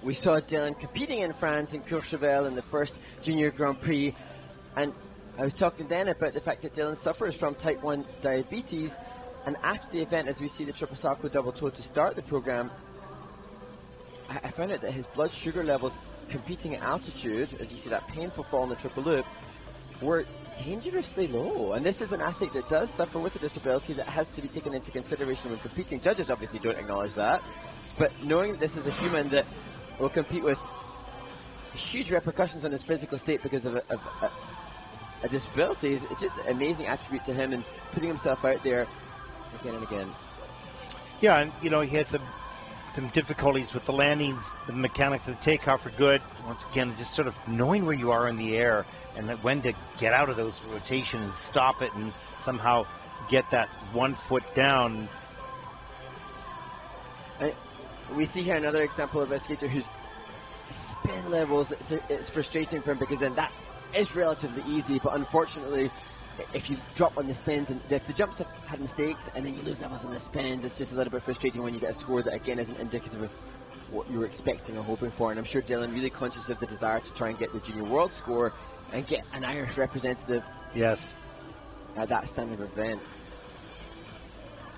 we saw Dylan competing in France in Courchevel in the first Junior Grand Prix. And I was talking then about the fact that Dylan suffers from type 1 diabetes. And after the event, as we see the triple salto double toe to start the program, I found out that his blood sugar levels competing at altitude, as you see that painful fall in the triple loop, were dangerously low. And this is an athlete that does suffer with a disability that has to be taken into consideration when competing. Judges obviously don't acknowledge that. But knowing that this is a human that will compete with huge repercussions on his physical state because of a disability is just an amazing attribute to him, and putting himself out there again and again. Yeah, and he had some difficulties with the landings, the mechanics of the takeoff are good. Once again, just sort of knowing where you are in the air and when to get out of those rotations and stop it and somehow get that 1 foot down. We see here another example of a skater whose spin levels, it's frustrating for him, because then that is relatively easy, but unfortunately, if you drop on the spins, and if the jumps have had mistakes and then you lose levels on the spins, it's just a little bit frustrating when you get a score that again isn't indicative of what you were expecting or hoping for. And I'm sure Dylan really conscious of the desire to try and get the junior world score and get an Irish representative at that standard event.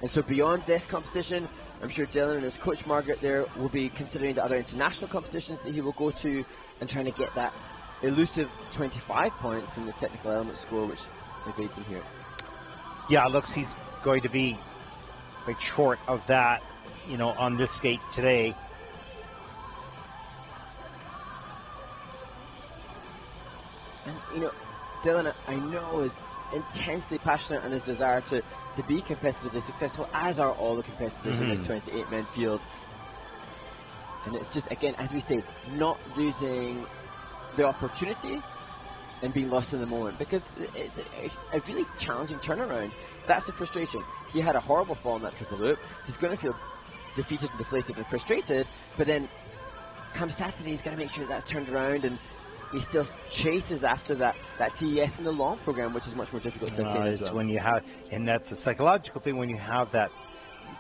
And so beyond this competition, I'm sure Dylan and his coach Margaret there will be considering the other international competitions that he will go to and trying to get that elusive 25 points in the technical element score, which grades him here. Yeah, looks he's going to be quite short of that, on this skate today. And, Dylan, I know, is intensely passionate on his desire to be competitively successful, as are all the competitors in this 28-man field. And it's just, again, as we say, not losing the opportunity and being lost in the moment, because it's a really challenging turnaround. That's the frustration. He had a horrible fall in that triple loop. He's going to feel defeated and deflated and frustrated, but then come Saturday, he's got to make sure that's turned around, and he still chases after that TES in the long program, which is much more difficult to attain as well. When you have, and that's a psychological thing, when you have that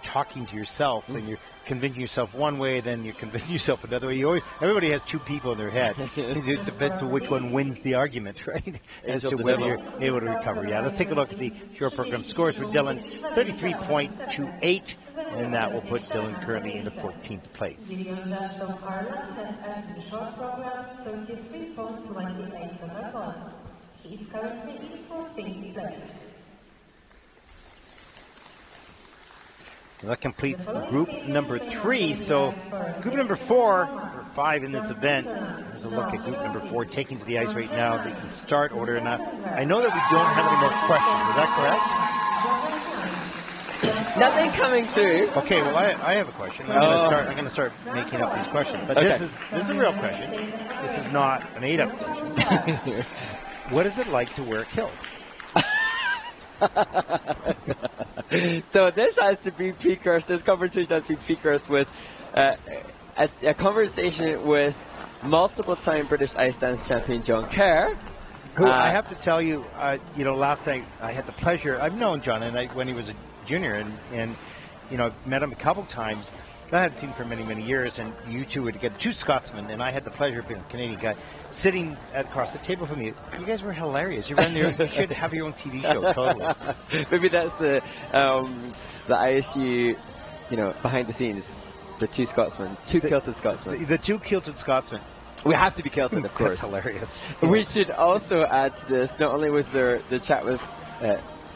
talking to yourself and you're convincing yourself one way, then you're convincing yourself another way. Everybody has two people in their head. It depends on which one wins the argument, right? As to whether you're able to recover. Yeah, let's take a look at the short program scores for Dylan. 33.28, and that will put Dylan currently into 14th place. From Ireland has entered the short program 33.28 points. He is currently in 14th place. That completes group number 3. So group number 4, or 5 in this event. There's a look at group number 4 taking to the ice right now, the start order. And I know that we don't have any more questions. Is that correct? Nothing coming through. Okay, well, I have a question. I'm going to start making up these questions. But this is a real question. This is not a made-up question. What is it like to wear a kilt? So this has to be precursed. This conversation has to be precursed with a conversation with multiple-time British ice dance champion John Kerr. Who I have to tell you, last night I had the pleasure. I've known John when he was a junior, and met him a couple times. I hadn't seen him for many, many years, and you two would get two Scotsmen, and I had the pleasure of being a Canadian guy sitting across the table from you. You guys were hilarious. You should have your own TV show, totally. Maybe that's the ISU, behind the scenes, the two Scotsmen, kilted Scotsmen. The two kilted Scotsmen. We have to be kilted, of course. That's hilarious. We should also add to this, not only was there the chat with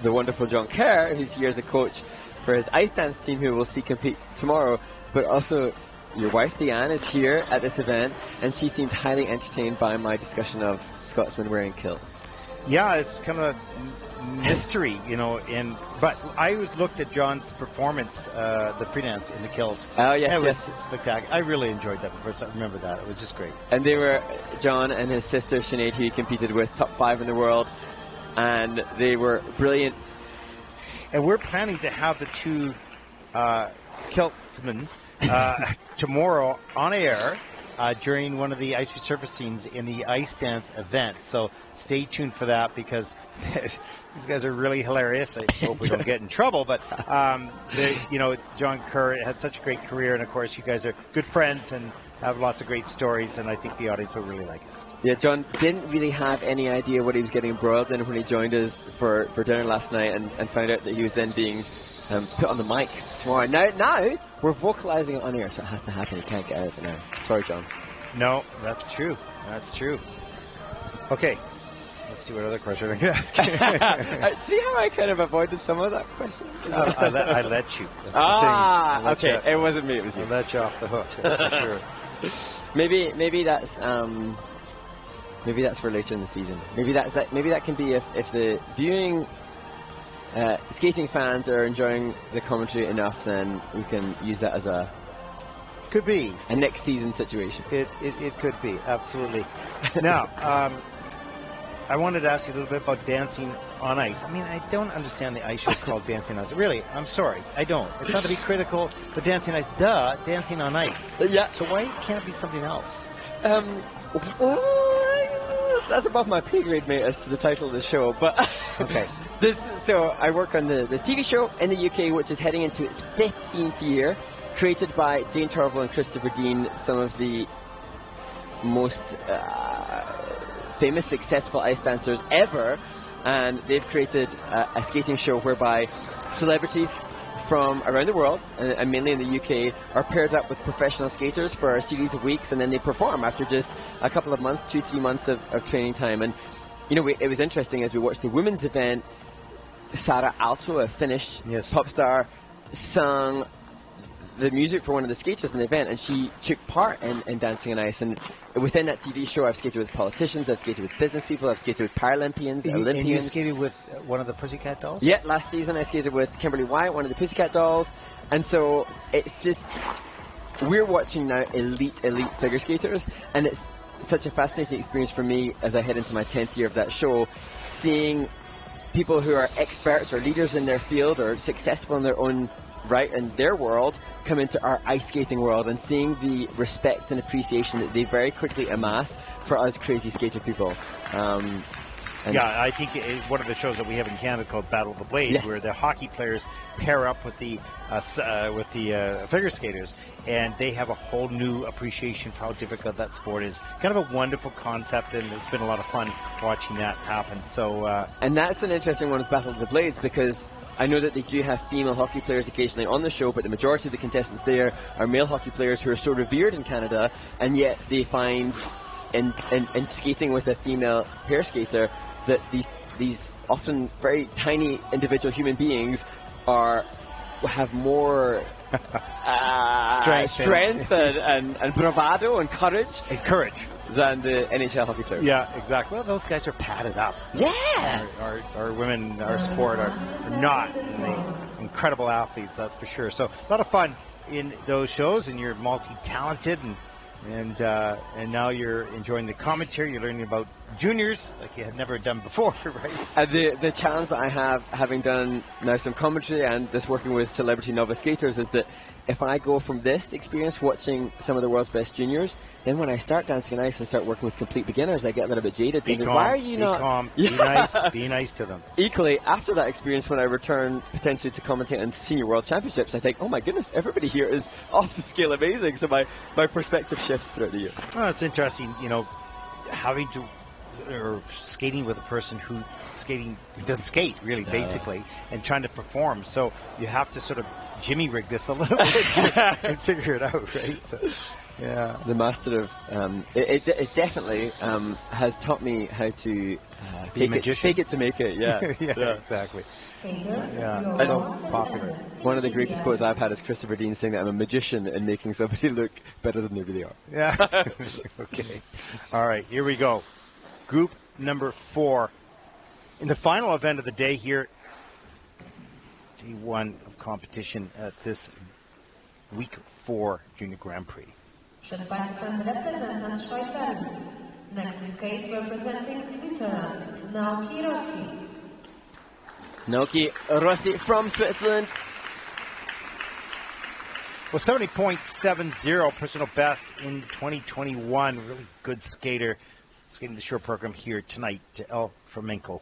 the wonderful John Kerr, who's here as a coach for his ice dance team, who we'll see compete tomorrow, but also your wife Deanne is here at this event, and she seemed highly entertained by my discussion of Scotsmen wearing kilts. Yeah, it's kind of a mystery, but I looked at John's performance, the freelance in the kilt. Oh, yes, it was spectacular. I really enjoyed that. I remember that. It was just great. And they were, John and his sister Sinead, who he competed with, top 5 in the world, and they were brilliant. And we're planning to have the two Kiltsmen tomorrow on air during one of the ice resurfacings in the ice dance event. So stay tuned for that, because these guys are really hilarious. I hope we don't get in trouble, but John Kerr had such a great career, and of course you guys are good friends and have lots of great stories, and I think the audience will really like it. Yeah, John didn't really have any idea what he was getting embroiled in when he joined us for dinner last night, and found out that he was then being put on the mic tomorrow. Now we're vocalizing it on air, so it has to happen. You can't get out of it now. Sorry, John. No, that's true. That's true. Okay, let's see what other question I can ask. See how I kind of avoided some of that question? I let you. That's okay. It wasn't me. It was you. I let you off the hook. That's for sure. Maybe that's for later in the season. Maybe that can be if the viewing skating fans are enjoying the commentary enough, then we can use that as a next season situation. It could be, absolutely. Now, I wanted to ask you a little bit about dancing on ice. I mean, I don't understand the ice show called Dancing on Ice. Really, I'm sorry, I don't. It's not to be critical, but dancing on ice, dancing on ice. Yeah. So why can't it be something else? That's above my pay grade, mate, as to the title of the show. But okay. So I work on this TV show in the UK, which is heading into its 15th year, created by Jane Turville and Christopher Dean, some of the most famous, successful ice dancers ever. And they've created a skating show whereby celebrities from around the world, and mainly in the UK, are paired up with professional skaters for a series of weeks, and then they perform after just a couple of months, 2-3 months of training time. And it was interesting as we watched the women's event. Sarah Aalto, a Finnish pop star, sang the music for one of the skaters in the event, and she took part in Dancing on Ice. And within that TV show, I've skated with politicians, I've skated with business people, I've skated with Paralympians, Olympians. And you skated with one of the Pussycat Dolls? Yeah, last season I skated with Kimberly Wyatt, one of the Pussycat Dolls. And so it's just, we're watching now elite figure skaters, and it's such a fascinating experience for me as I head into my 10th year of that show, seeing people who are experts or leaders in their field or successful in their own right in their world come into our ice skating world, and seeing the respect and appreciation that they very quickly amass for us crazy skater people. Yeah, I think one of the shows that we have in Canada called Battle of the Blades, where the hockey players pair up with the figure skaters, and they have a whole new appreciation for how difficult that sport is. Kind of a wonderful concept, and it's been a lot of fun watching that happen. So, and that's an interesting one with Battle of the Blades, because I know that they do have female hockey players occasionally on the show, but the majority of the contestants there are male hockey players who are so revered in Canada, and yet they find in skating with a female pair skater that these often very tiny individual human beings have more strength and bravado and courage than the NHL hockey players. Yeah, exactly. Well, those guys are padded up. Yeah. Our women, our sport are not. And they incredible athletes, that's for sure. So a lot of fun in those shows, and you're multi-talented, and now you're enjoying the commentary. You're learning about juniors like you had never done before, right? The challenge that I have, having done now some commentary and this working with celebrity novice skaters, is that if I go from this experience watching some of the world's best juniors, then when I start Dancing on Ice and start working with complete beginners, I get a little bit jaded. Be calm, why are you not calm, be nice to them. Equally, after that experience, when I return potentially to commentate on senior world championships, I think, oh my goodness, everybody here is off the scale amazing. So my perspective shifts throughout the year. Well, it's interesting, having to or skating with a person who doesn't skate really, basically, and trying to perform. So you have to sort of jimmy rig this a little bit and figure it out, right? So, yeah. The master of it definitely has taught me how to fake it to make it. Yeah, yeah, exactly. Yeah, so popular. One of the greatest quotes I've had is Christopher Dean saying that I'm a magician in making somebody look better than they really are. Yeah. Okay. All right, here we go. Group number 4. In the final event of the day here, day 1 of competition at this week 4 Junior Grand Prix. Przed Państwem reprezentant Szwajcarii. Next to skate representing Switzerland, Naoki Rossi. Naoki Rossi from Switzerland. Well, 70.70 personal best in 2021. Really good skater. Skating the short program here tonight to El Flamenco.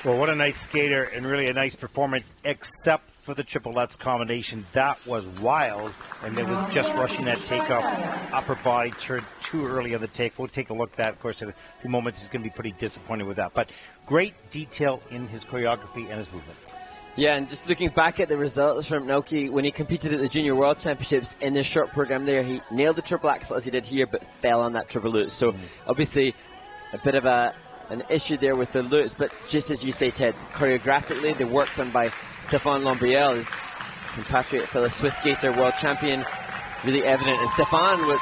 Well, what a nice skater and really a nice performance, except for the triple Lutz combination. That was wild, and it was just rushing that takeoff. Upper body turned too early on the take. We'll take a look at that, of course, in a few moments. He's going to be pretty disappointed with that. But great detail in his choreography and his movement. Yeah, and just looking back at the results from Naoki, when he competed at the Junior World Championships in this short program there, he nailed the triple axel as he did here, but fell on that triple Lutz. So obviously a bit of an issue there with the Lutz, but just as you say, Ted, choreographically, the work done by Stefan Lombriel, his compatriot, fellow Swiss skater, world champion, really evident. And Stefan was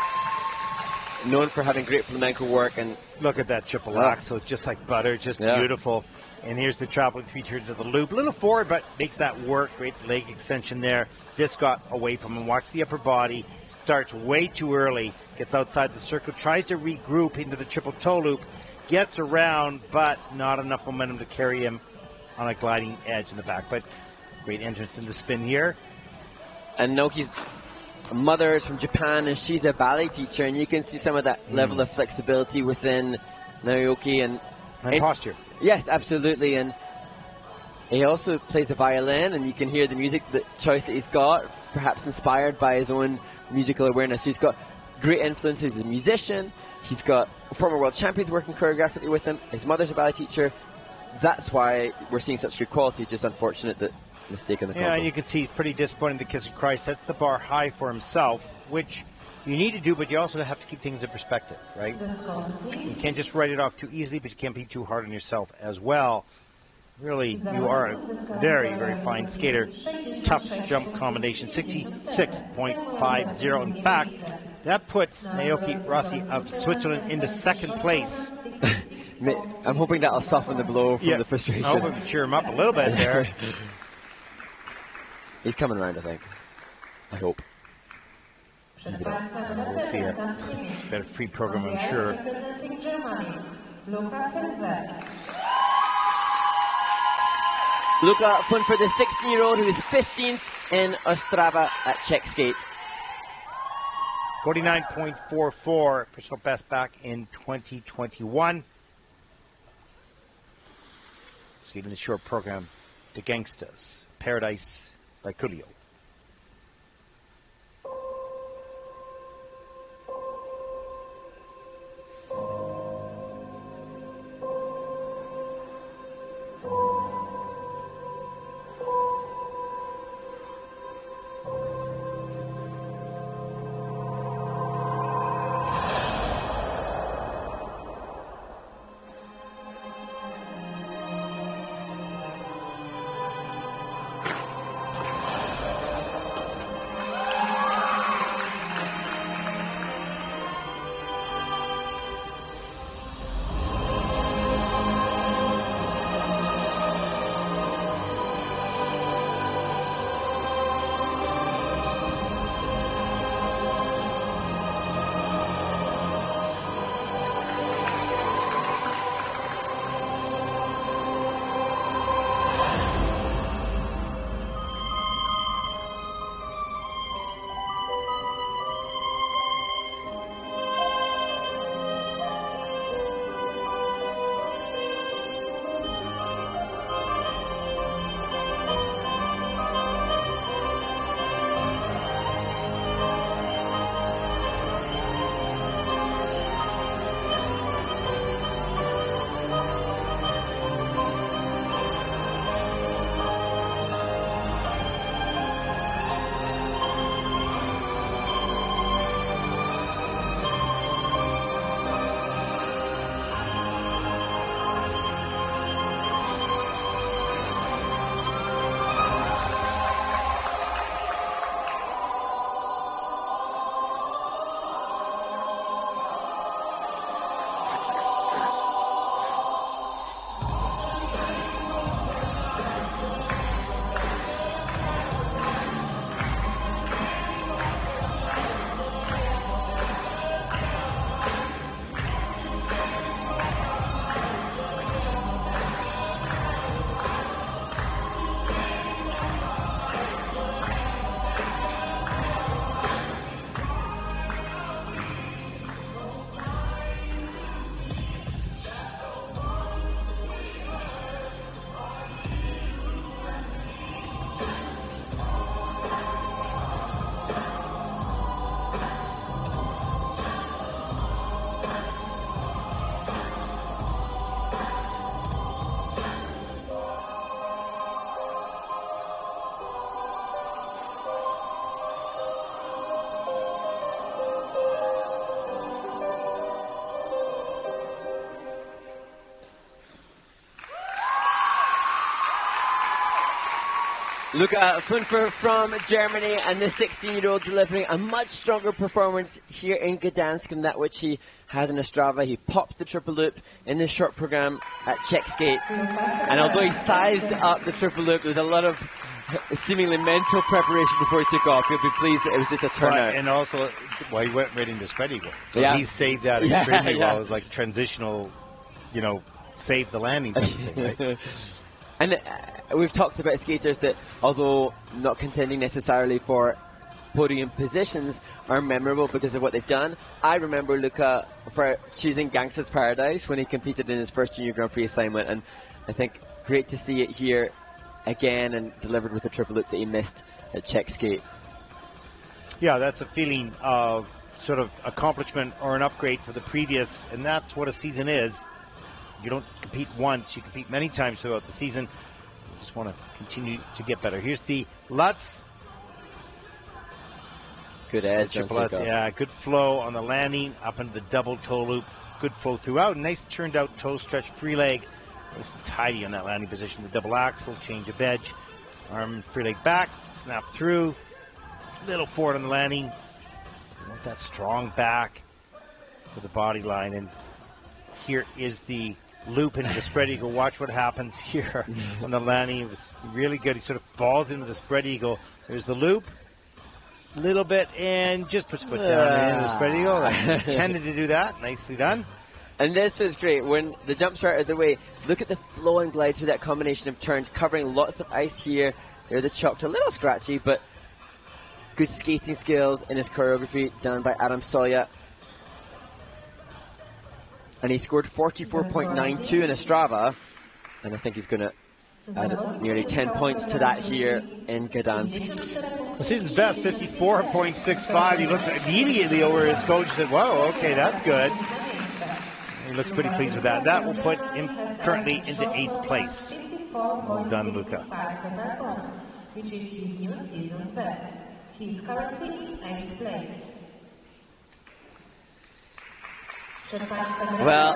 known for having great flamenco work. And look at that triple axel, just like butter, just beautiful. And here's the traveling 3 turns to the loop. A little forward, but makes that work. Great leg extension there. This got away from him. Watch the upper body. Starts way too early. Gets outside the circle. Tries to regroup into the triple toe loop. Gets around, but not enough momentum to carry him on a gliding edge in the back. But great entrance in the spin here. And Naoki's mother is from Japan, and she's a ballet teacher. And you can see some of that level of flexibility within Naoki. And posture. Yes, absolutely. And he also plays the violin, and you can hear the music, the choice that he's got, perhaps inspired by his own musical awareness. He's got great influences as a musician. He's got former world champions working choreographically with him. His mother's a ballet teacher. That's why we're seeing such good quality. Just unfortunate that mistake in the combo. Yeah, you can see he's pretty disappointed in the kiss of Christ. Sets the bar high for himself, which you need to do, but you also have to keep things in perspective, right? You can't just write it off too easily, but you can't be too hard on yourself as well. Really, you are a very, very fine skater. Tough jump combination, 66.50. In fact, that puts Naoki Rossi of Switzerland into second place. I'm hoping that'll soften the blow from the frustration. I'm hoping to cheer him up a little bit there. He's coming around, I think. I hope. We'll see a better free program, I'm sure. Luka fun for the 16-year-old who is 15th in Ostrava at Czech skate. 49.44, personal best back in 2021. Skating the short program, the Gangstas, Paradise by Courchevel. Luka Funfer from Germany, and the 16-year-old delivering a much stronger performance here in Gdansk than that which he had in Ostrava. He popped the triple loop in this short program at Czech skate, and although he sized up the triple loop, there was a lot of seemingly mental preparation before he took off. You'll be pleased that it was just a turnout. And also, well, he went right into spread eagle, so yeah. he saved that extremely well. It was like transitional, save the landing type of thing, right? And we've talked about skaters that, although not contending necessarily for podium positions, are memorable because of what they've done. I remember Luka for choosing Gangsta's Paradise when he competed in his first Junior Grand Prix assignment, and I think great to see it here again and delivered with a triple loop that he missed at Czech skate. Yeah, that's a feeling of sort of accomplishment or an upgrade for the previous, and that's what a season is. You don't compete once, you compete many times throughout the season. You just want to continue to get better. Here's the Lutz. Good edge. Yeah, good flow on the landing, up into the double toe loop. Good flow throughout. Nice turned out toe stretch free leg Nice and tidy on that landing position. The double axel, change of edge, arm and free leg back, snap through, little forward on the landing. You want that strong back for the body line. And here is the loop into the spread eagle. Watch what happens here on the landing. It was really good. He sort of falls into the spread eagle. There's the loop, a little bit, and just puts foot down into the spread eagle. I intended to do that. Nicely done. And this was great. When the jumps are out of the way, look at the flow and glide through that combination of turns, covering lots of ice here. There, the chopped, a little scratchy, but good skating skills in his choreography done by Adam Solya. And he scored 44.92 in Ostrava, and I think he's going to add nearly 10 points to that here in Gdansk. The season's best, 54.65. He looked immediately over his coach and said, whoa, okay, that's good. He looks pretty pleased with that. That will put him currently into 8th place. Well done, Luca. Which is his new season's best. He's currently 8th place. Well,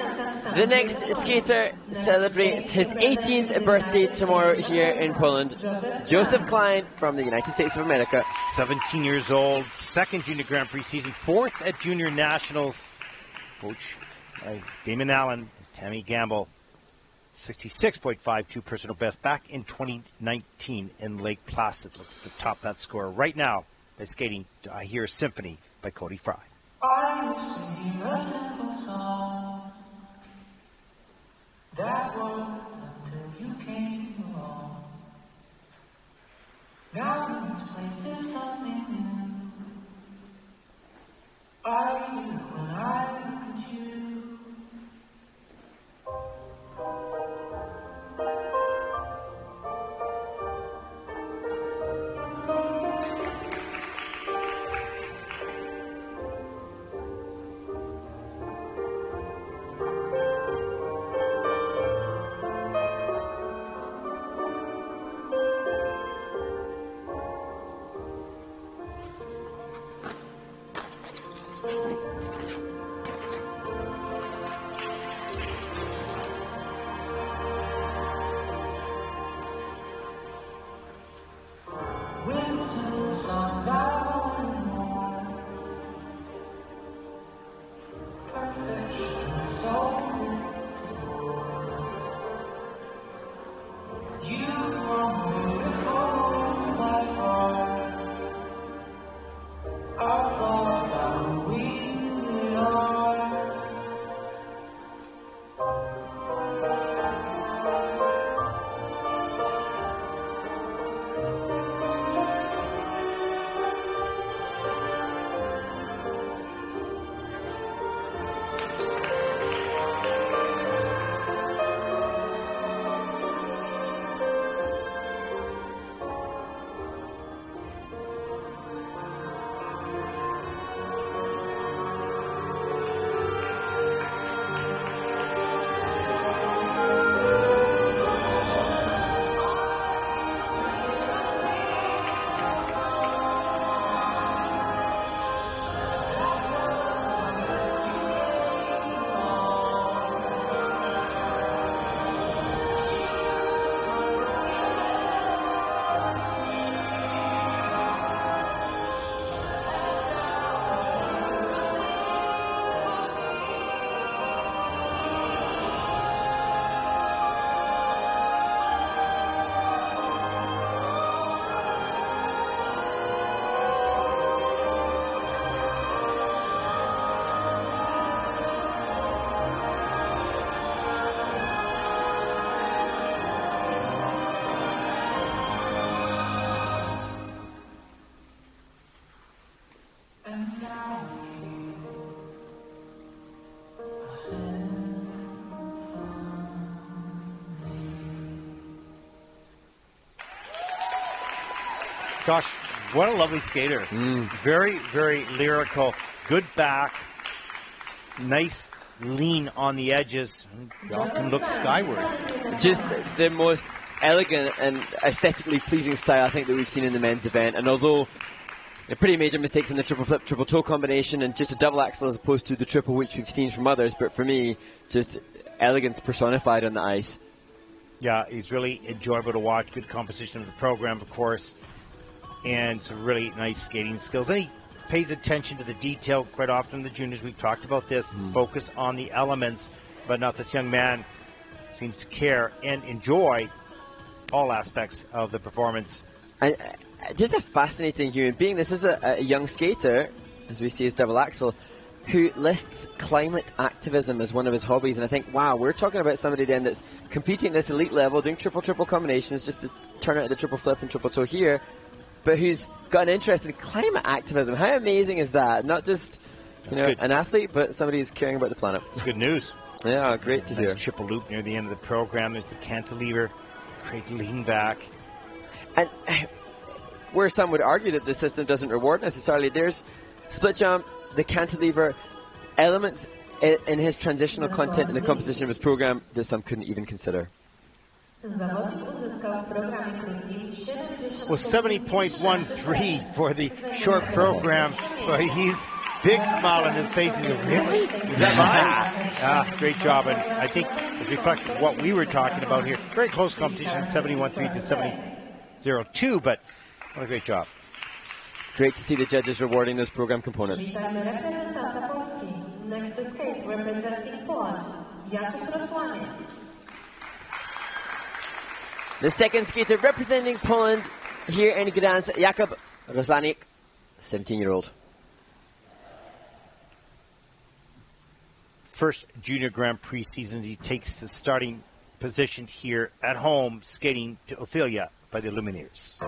the next skater celebrates his 18th birthday tomorrow here in Poland. Joseph Klein from the United States of America. 17 years old, 2nd Junior Grand Prix season, 4th at Junior Nationals. Coach by Damon Allen, Tammy Gamble. 66.52 personal best back in 2019 in Lake Placid. Looks to top that score right now by skating I Hear a Symphony by Cody Fry. I used to hear a simple song that was until you came along. Now in its place is something new. I hear it when I look at you. Gosh, what a lovely skater. Very, very lyrical. Good back. Nice lean on the edges. He often looks skyward. Just the most elegant and aesthetically pleasing style I think that we've seen in the men's event. And although pretty major mistakes in the triple flip, triple toe combination and just a double axel as opposed to the triple which we've seen from others, but for me, just elegance personified on the ice. Yeah, he's really enjoyable to watch. Good composition of the program, of course, and some really nice skating skills. And he pays attention to the detail quite often in the juniors. We've talked about this. Focus on the elements, but not this young man seems to care and enjoy all aspects of the performance. And just a fascinating human being. This is a young skater, as we see his double axel, who lists climate activism as one of his hobbies. And I think, wow, we're talking about somebody then that's competing at this elite level, doing triple combinations just to turn out the triple flip and triple toe here, but who's got an interest in climate activism. How amazing is that? Not just an athlete, but somebody who's caring about the planet. It's good news. Yeah, great to hear. Triple loop near the end of the program. There's the cantilever. Great lean back. And where some would argue that the system doesn't reward necessarily, there's split jump, the cantilever, elements in his transitional content in the composition of his program that some couldn't even consider. Well, 70.13 for the short program, but he's big smile on his face. He's like, really? Is that mine? Great job. And I think if we reflect what we were talking about here, very close competition, 71.3 to 70.02, but what a great job. Great to see the judges rewarding those program components. Next to skate, representing Poland, Jakub. The second skater representing Poland here in Gdansk, Jakub Roslanik, 17-year-old. First Junior Grand Prix season, he takes the starting position here at home, skating to Ophelia by the Lumineers.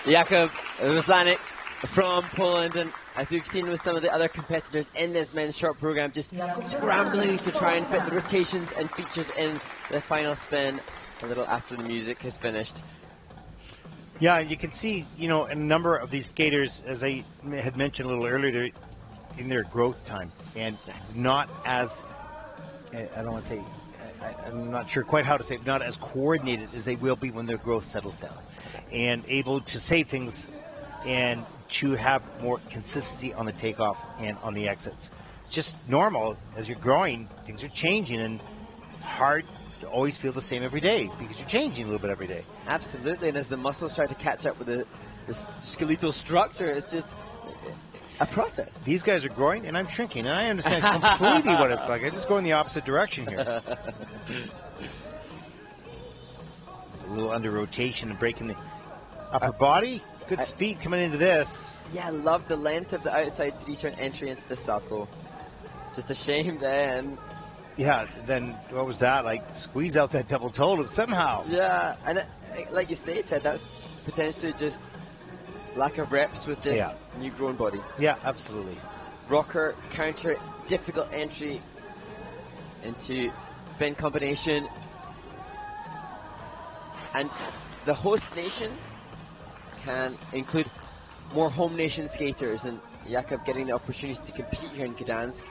Jakub Roslanik from Poland, and as we've seen with some of the other competitors in this men's short program, just scrambling to try and fit the rotations and features in the final spin. a little after the music has finished. Yeah, you can see, a number of these skaters, as I had mentioned a little earlier, they're in their growth time and not as, I don't want to say, I'm not sure quite how to say it, not as coordinated as they will be when their growth settles down, and able to say things and to have more consistency on the takeoff and on the exits. It's just normal. As you're growing, things are changing, and it's hard to always feel the same every day because you're changing a little bit every day. Absolutely, and as the muscles start to catch up with the skeletal structure, it's just a process. These guys are growing, and I'm shrinking, and I understand completely what it's like. I just go in the opposite direction here. It's a little under rotation and breaking the upper body. Good speed coming into this. Yeah, I love the length of the outside three-turn entry into the circle. Just a shame then. Yeah, then what was that? Like, squeeze out that double toe somehow. Yeah, and like you say, Ted, that's potentially just lack of reps with this new grown body. Yeah, absolutely. Rocker, counter, difficult entry into spin combination. And the host nation can include more home nation skaters, and Jakub getting the opportunity to compete here in Gdansk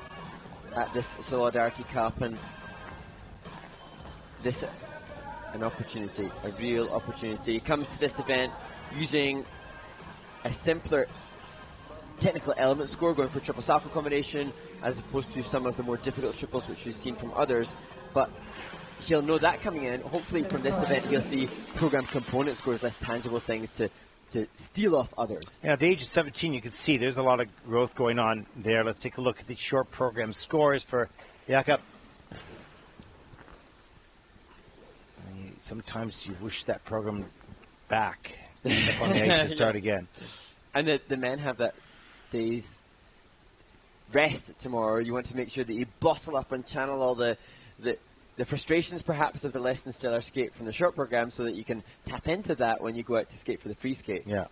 at this Solidarity Cup, and this an opportunity, a real opportunity. He comes to this event using a simpler technical element score, going for triple salchow combination as opposed to some of the more difficult triples which we've seen from others, but he'll know that coming in. Hopefully from this event he'll see program component scores, less tangible things to steal off others. Yeah, at the age of 17, you can see there's a lot of growth going on there. Let's take a look at the short program scores for Jakub. Sometimes you wish that program back up on the ice to start again. And the men have that day's rest tomorrow. You want to make sure that you bottle up and channel all the frustrations perhaps of the less than stellar skate from the short program so that you can tap into that when you go out to skate for the free skate. Yeah.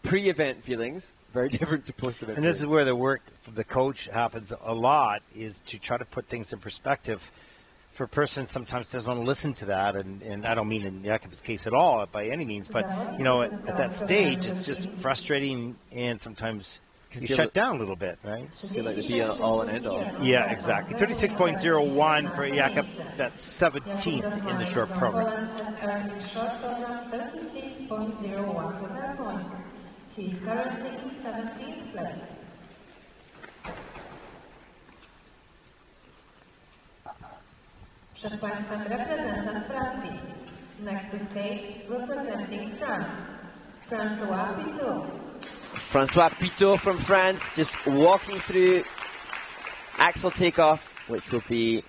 Pre-event feelings, very different to post-event And this is where the work from the coach happens a lot, is to try to put things in perspective. For a person sometimes doesn't want to listen to that, and I don't mean in Jakub's case at all by any means, but at that stage it's just frustrating, and sometimes you shut down a little bit, right? Feel like the be all and end all. Yeah, exactly. 36.01 for Jakub. That's 17th in the short program. He's currently in 17th place. Przed Państwem reprezentant Francji. Next to skate, representing France, François Pitot. François Pitot from France, just walking through axle takeoff, which will be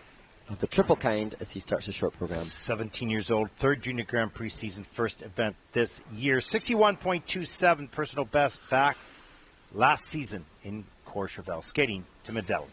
of the triple kind as he starts his short program. 17 years old, third Junior Grand Prix season, first event this year. 61.27 personal best back last season in Courchevel, skating to medallion.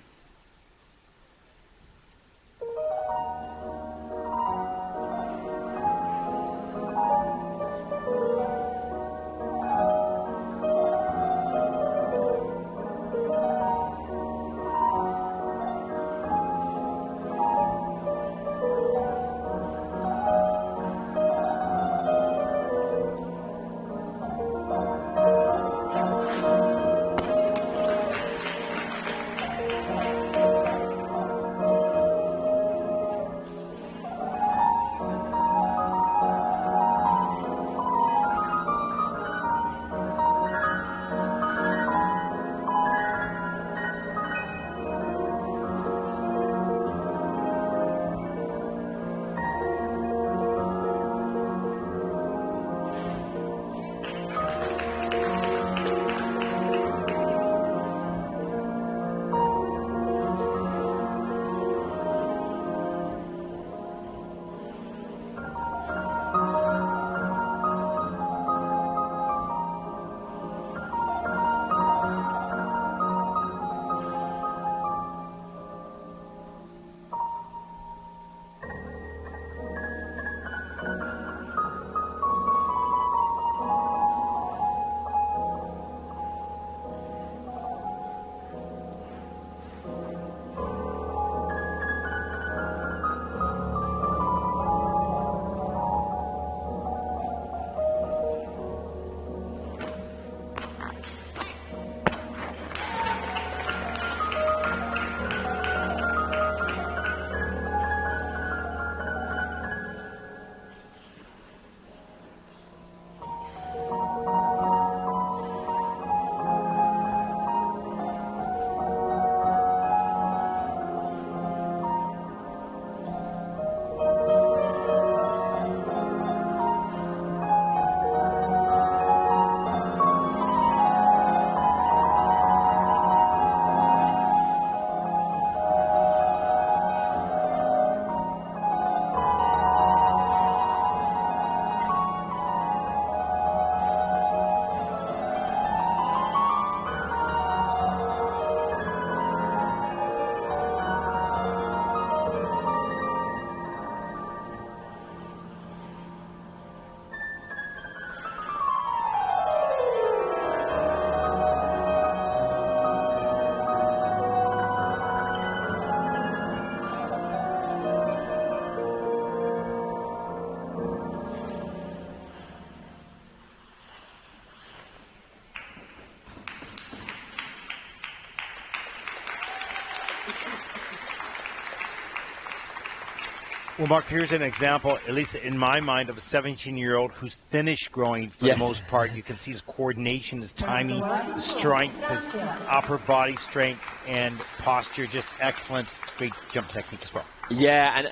Well, Mark, here's an example, at least in my mind, of a 17-year-old who's finished growing for Yes. the most part. You can see his coordination, his timing, his strength, his upper body strength, and posture just excellent. Great jump technique as well. Yeah, and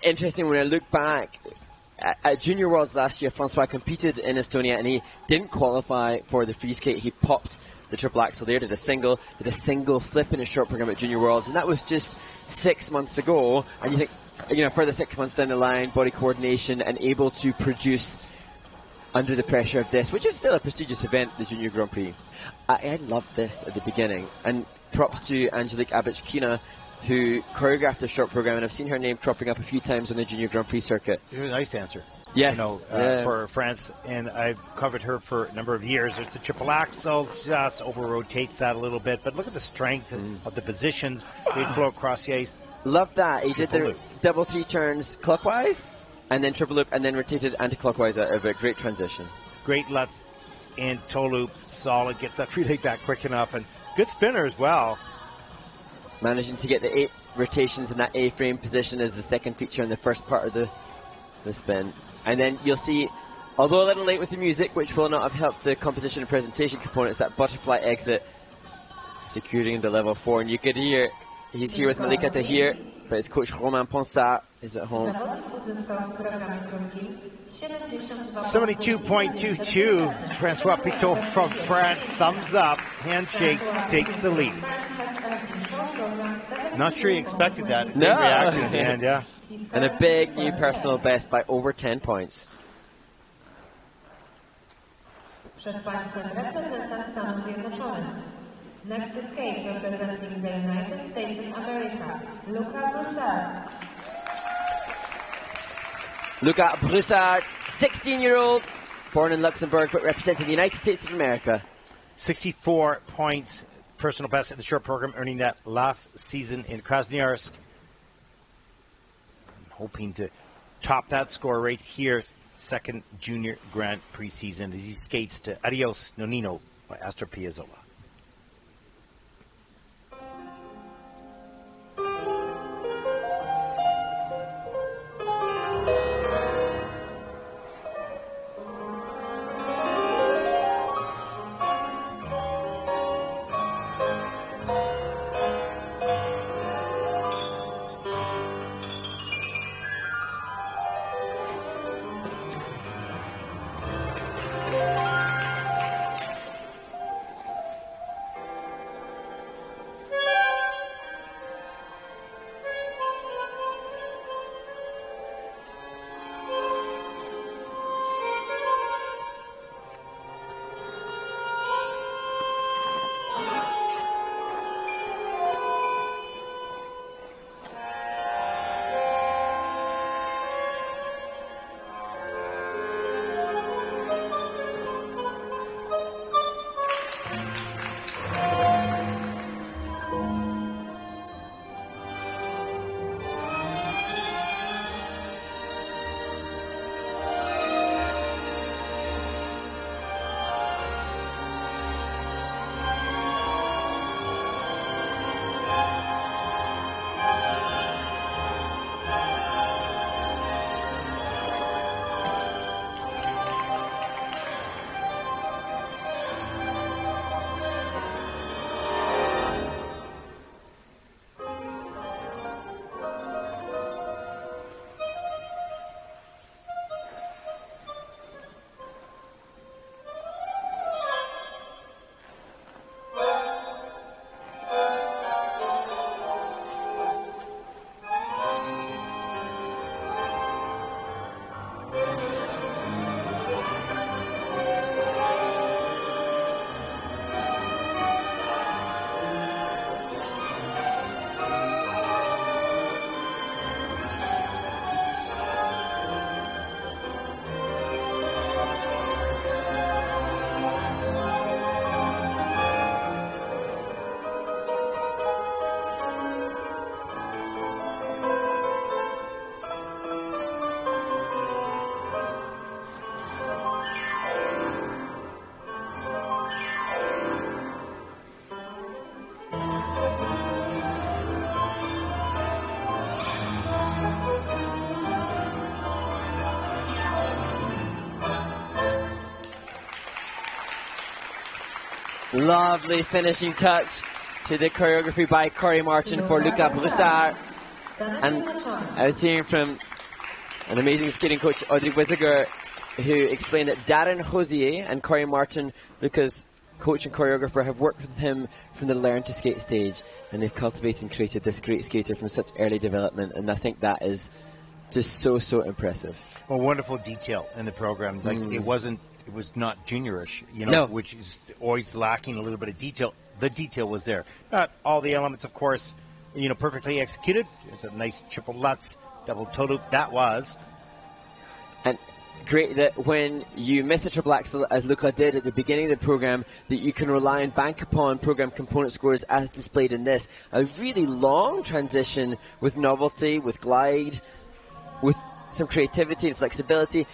interesting when I look back at Junior Worlds last year, Francois competed in Estonia and he didn't qualify for the free skate. He popped the triple axel there, did a single flip in a short program at Junior Worlds, and that was just 6 months ago. And you think, you know, further 6 months down the line, body coordination and able to produce under the pressure of this, which is still a prestigious event, the Junior Grand Prix. I loved this at the beginning, and props to Angelique Abitschkina, who choreographed the short program, and I've seen her name cropping up a few times on the Junior Grand Prix circuit. You're a nice dancer. Yes. You know, for France, and I've covered her for a number of years. There's the triple axel, just over-rotates that a little bit, but look at the strength of the positions. They flow across the ice. Love that. He did Triple the loop. double 3 turns clockwise, and then triple loop, and then rotated anti-clockwise out of a great transition. Great left and toe loop, solid, gets that free leg back quick enough, and good spinner as well. Managing to get the 8 rotations in that A-frame position as the second feature in the first part of the spin. And then you'll see, although a little late with the music, which will not have helped the composition and presentation components, that butterfly exit securing the level 4. And you could hear, he's here with Malika Tahir, but his coach Romain Ponsat is at home. 72.22, Francois Pitot from France, thumbs up, handshake, takes the lead. Not sure he expected that. Big No. reaction at the end, yeah. And a big new personal best by over 10 points. Przed Państwem reprezentant Stanów Zjednoczonych. Next to skate representing the United States of America, Luca Broussard. Luca Broussard, 16-year-old, born in Luxembourg, but representing the United States of America. 64 points, personal best in the short program, earning that last season in Krasnoyarsk. Hoping to top that score right here, second Junior Grand Prix season, as he skates to Adios Nonino by Astor Piazzolla. Lovely finishing touch to the choreography by Corey Martin for Luca Broussard. And I was hearing from an amazing skating coach, Audrey Wisiger, who explained that Darren Hosier and Corey Martin, Luca's coach and choreographer, have worked with him from the learn to skate stage, and they've cultivated and created this great skater from such early development, and I think that is just so impressive. Well, wonderful detail in the program. Like it was not juniorish, which is always lacking a little bit of detail. The detail was there. Not all the elements, of course, perfectly executed. There's a nice triple Lutz, double toe loop. That was. And great that when you miss the triple axel, as Luca did at the beginning of the program, that you can rely and bank upon program component scores as displayed in this. A really long transition with novelty, with glide, with some creativity and flexibility.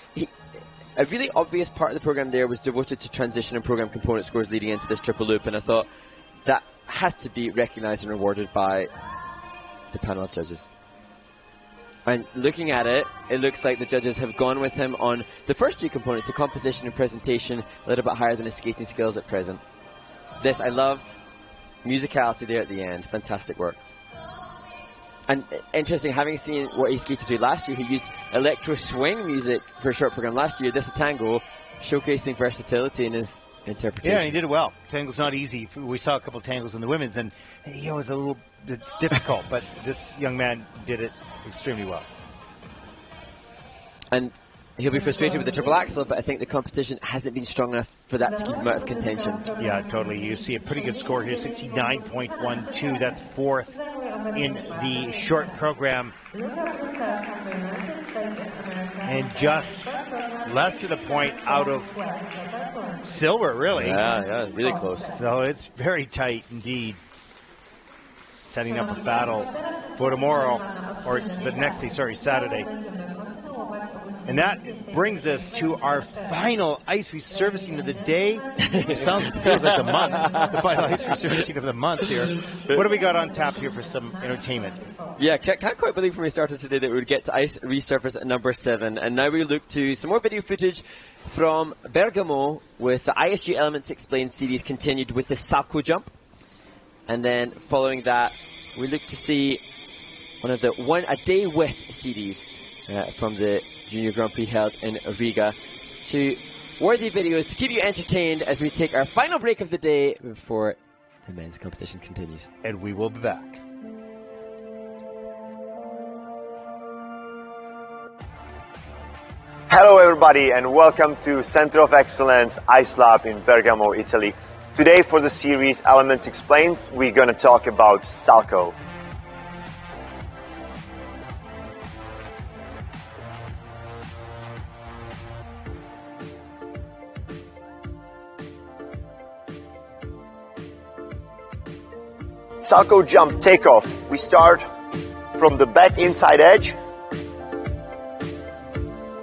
A really obvious part of the program there was devoted to transition and program component scores leading into this triple loop, and I thought that has to be recognized and rewarded by the panel of judges. And looking at it, it looks like the judges have gone with him on the first two components, the composition and presentation, a little bit higher than his skating skills at present. This I loved. Musicality there at the end. Fantastic work. And interesting, having seen what he skated to last year, he used electro swing music for a short program last year. This a tango, showcasing versatility in his interpretation. Yeah, he did it well. Tango's not easy. We saw a couple of tangos in the women's, and it was it's difficult, but this young man did it extremely well. And he'll be frustrated with the triple axel, but I think the competition hasn't been strong enough for that to keep him out of contention. Yeah, totally. You see a pretty good score here, 69.12. That's fourth in the short program. And just less than a point out of silver, really. Yeah, really close. So it's very tight indeed. Setting up a battle for tomorrow, or the next day, Saturday. And that brings us to our final ice resurfacing of the day. It feels like the month, the final ice resurfacing of the month here. What do we got on tap here for some entertainment? Yeah, can't quite believe when we started today that we would get to ice resurface at number 7. And now we look to some more video footage from Bergamo with the ISU Elements Explained series continued with the Salco jump. And then following that, we look to see one of the A Day With series from the Junior Grand Prix held in Riga. Two worthy videos to keep you entertained as we take our final break of the day before the men's competition continues. And we will be back. Hello everybody and welcome to Center of Excellence Ice Lab in Bergamo, Italy. Today for the series Elements Explained, we're going to talk about Salco. Salco jump takeoff. We start from the back inside edge.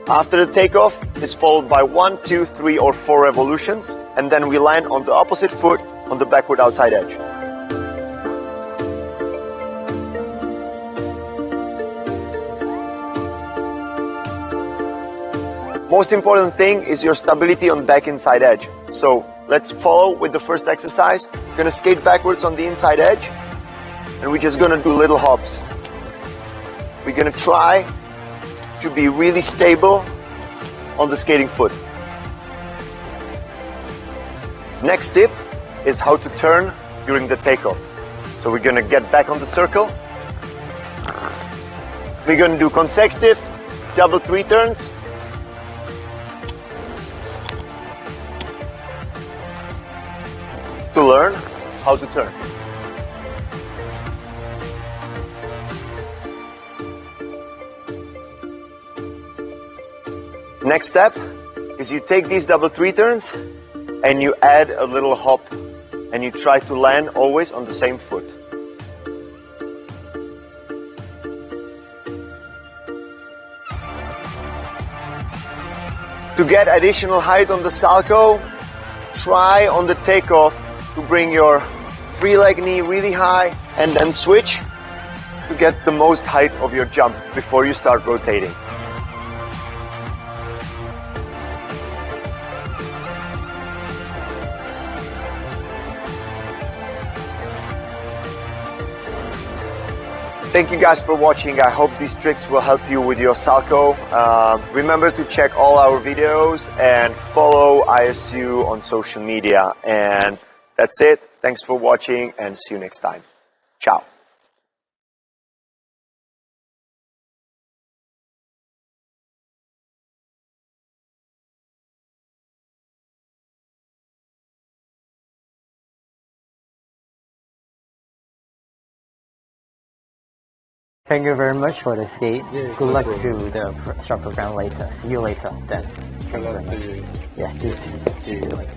After the takeoff is followed by 1, 2, 3 or 4 revolutions, and then we land on the opposite foot on the backward outside edge. Most important thing is your stability on back inside edge. So let's follow with the first exercise. We're gonna skate backwards on the inside edge, and we're just gonna do little hops. We're gonna try to be really stable on the skating foot. Next tip is how to turn during the takeoff. So we're gonna get back on the circle. We're gonna do consecutive double 3 turns. To learn how to turn. Next step is you take these double 3 turns and you add a little hop and you try to land always on the same foot. To get additional height on the Salco, try on the takeoff to bring your free leg knee really high and then switch to get the most height of your jump before you start rotating. Thank you guys for watching. I hope these tricks will help you with your salto. Remember to check all our videos and follow ISU on social media. And that's it. Thanks for watching and see you next time. Ciao. Thank you very much for the skate. Good luck to the short program later. See you later then. Thank you very much. Yeah, you too. See you later.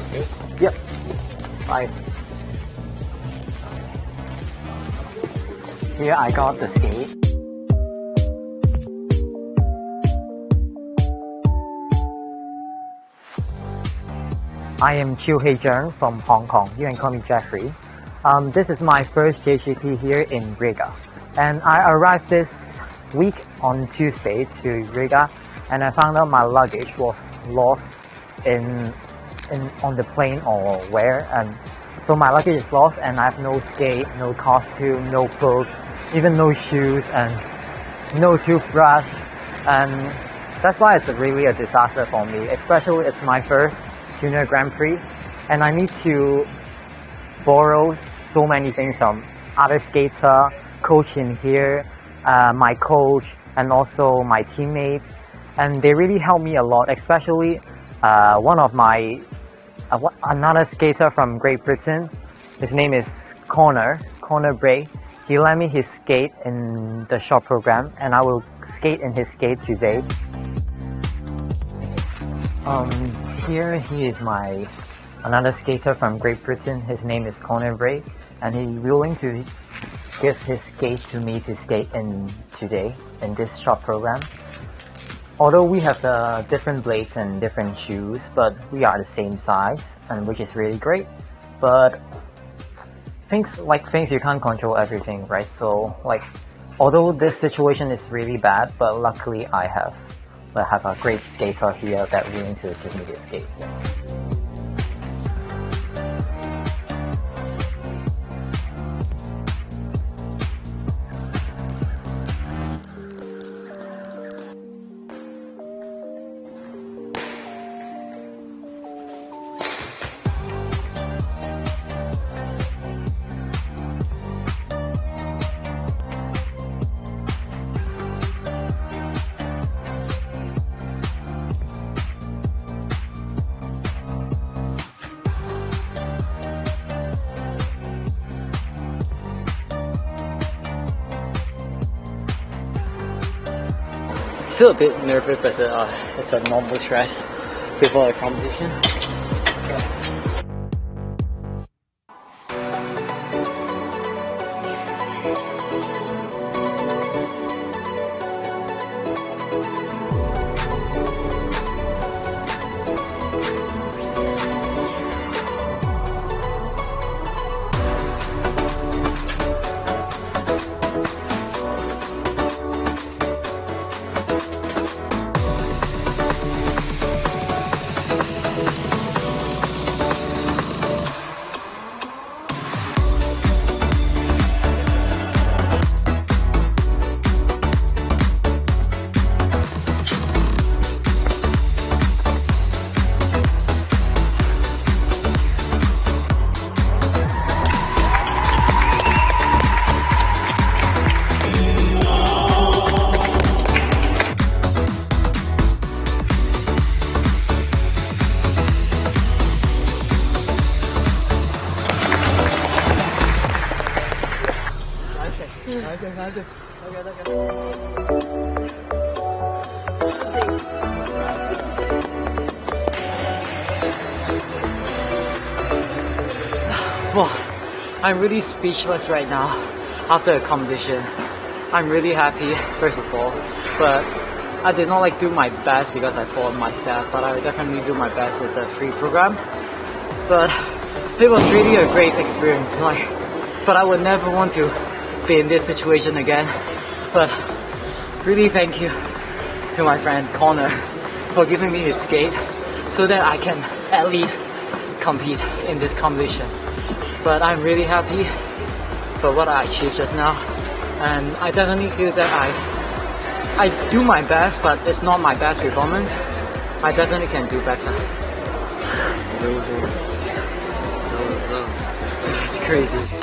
Okay. Yep. Bye. Here I got the skate. I am Chiu Hei Jung from Hong Kong. You can call me Jeffrey. This is my first JGP here in Riga, and I arrived this week on Tuesday to Riga, and I found out my luggage was lost on the plane or where, and so my luggage is lost, and I have no skate, no costume, no clothes, even no shoes, and no toothbrush, and that's why it's really a disaster for me. Especially it's my first Junior Grand Prix, and I need to borrow so many things from other skater, coach in here, my coach, and also my teammates, and they really helped me a lot. Especially one of my another skater from Great Britain. His name is Connor Bray. He lent me his skate in the short program, and I will skate in his skate today. Here he is another skater from Great Britain. His name is Connor Bray, and he's willing to give his skate to me to skate in today in this short program. Although we have the different blades and different shoes, but we are the same size, and which is really great. But things you can't control everything, right? So although this situation is really bad, but luckily I have a great skater here that willing to give me this skate. Yeah. still a bit nervous, but it's a normal stress before a competition. Well, I'm really speechless right now after a competition. I'm really happy, first of all, but I did not do my best because I followed my step, but I definitely do my best with the free program. But it was really a great experience, but I would never want to be in this situation again. But really thank you to my friend Connor for giving me his skate so that I can at least compete in this competition. but I'm really happy for what I achieved just now, and I definitely feel that I do my best, but it's not my best performance. I definitely can do better. It's crazy.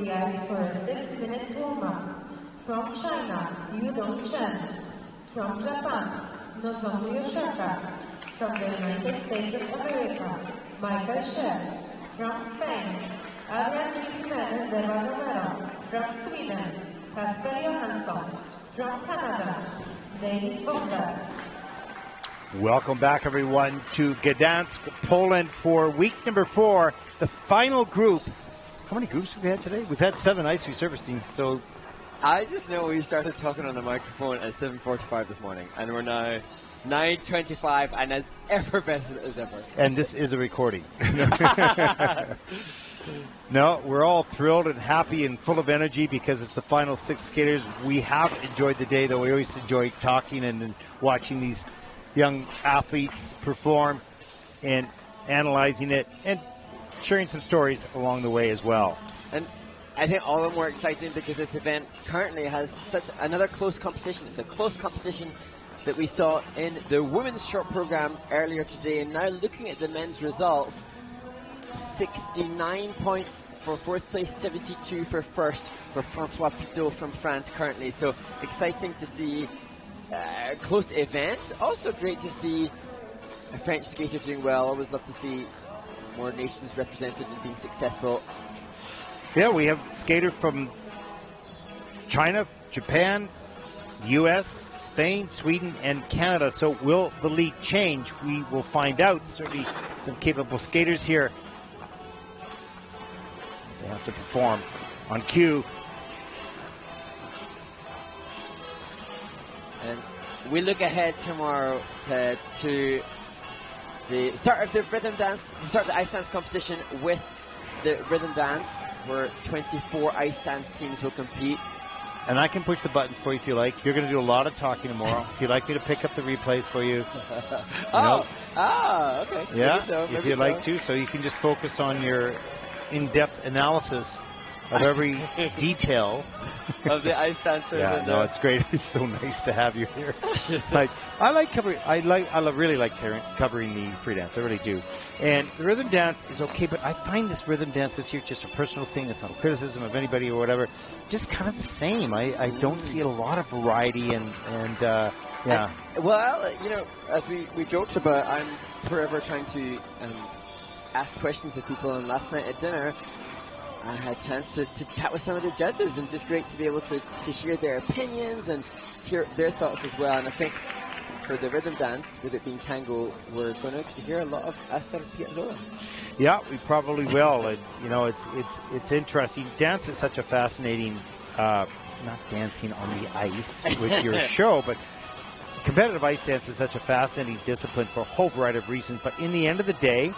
the ice for a 6 minutes warm-up. From China, Yudong Chen. From Japan, Nozomu Yoshaka. From the United States of America, Michael Scher. From Spain, Adrian Jimenez de Romero. From Sweden, Kasper Johansson. From Canada, David Bogdan. Welcome back, everyone, to Gdansk, Poland for week number 4, the final group. How many groups have we had today? We've had 7 ice resurfacing, so... I just know we started talking on the microphone at 7:45 this morning, and we're now 9:25, and as effervescent as ever. And this is a recording. No, we're all thrilled and happy and full of energy because it's the final 6 skaters. We have enjoyed the day, though. We always enjoy talking and watching these young athletes perform and analyzing it and sharing some stories along the way as well. And I think all the more exciting because this event currently has such another close competition. It's a close competition that we saw in the women's short program earlier today. And now looking at the men's results, 69 points for 4th place, 72 for 1st for François Pitot from France currently. So exciting to see a close event. Also great to see a French skater doing well. Always love to see more nations represented and being successful. Yeah, we have skaters from China, Japan, U.S., Spain, Sweden, and Canada. So will the lead change? We will find out. Certainly some capable skaters here. They have to perform on cue. And we look ahead tomorrow, Ted, to the start of the rhythm dance, the start of the ice dance competition with the rhythm dance, where 24 ice dance teams will compete. And I can push the buttons for you if you like. You're going to do a lot of talking tomorrow. If you'd like me to pick up the replays for you. Okay. Yeah, maybe so, if you'd like to. So you can just focus on your in-depth analysis of every detail of the ice dancers. Yeah, no, it's great. It's so nice to have you here. I really like covering the free dance. I really do. And the rhythm dance is okay, but I find this rhythm dance this year just a personal thing. It's not a criticism of anybody or whatever. Just kind of the same. I don't see a lot of variety and yeah. Well, you know, as we joked about, I'm forever trying to ask questions of people. And last night at dinner, I had a chance to chat with some of the judges, and just great to be able to hear their opinions and hear their thoughts as well. And I think for the rhythm dance, with it being tango, we're going to hear a lot of Astor Piazzolla. Yeah, we probably will. And, you know, it's interesting. Dance is such a fascinating, not dancing on the ice with your show, but competitive ice dance is such a fascinating discipline for a whole variety of reasons. But in the end of the day,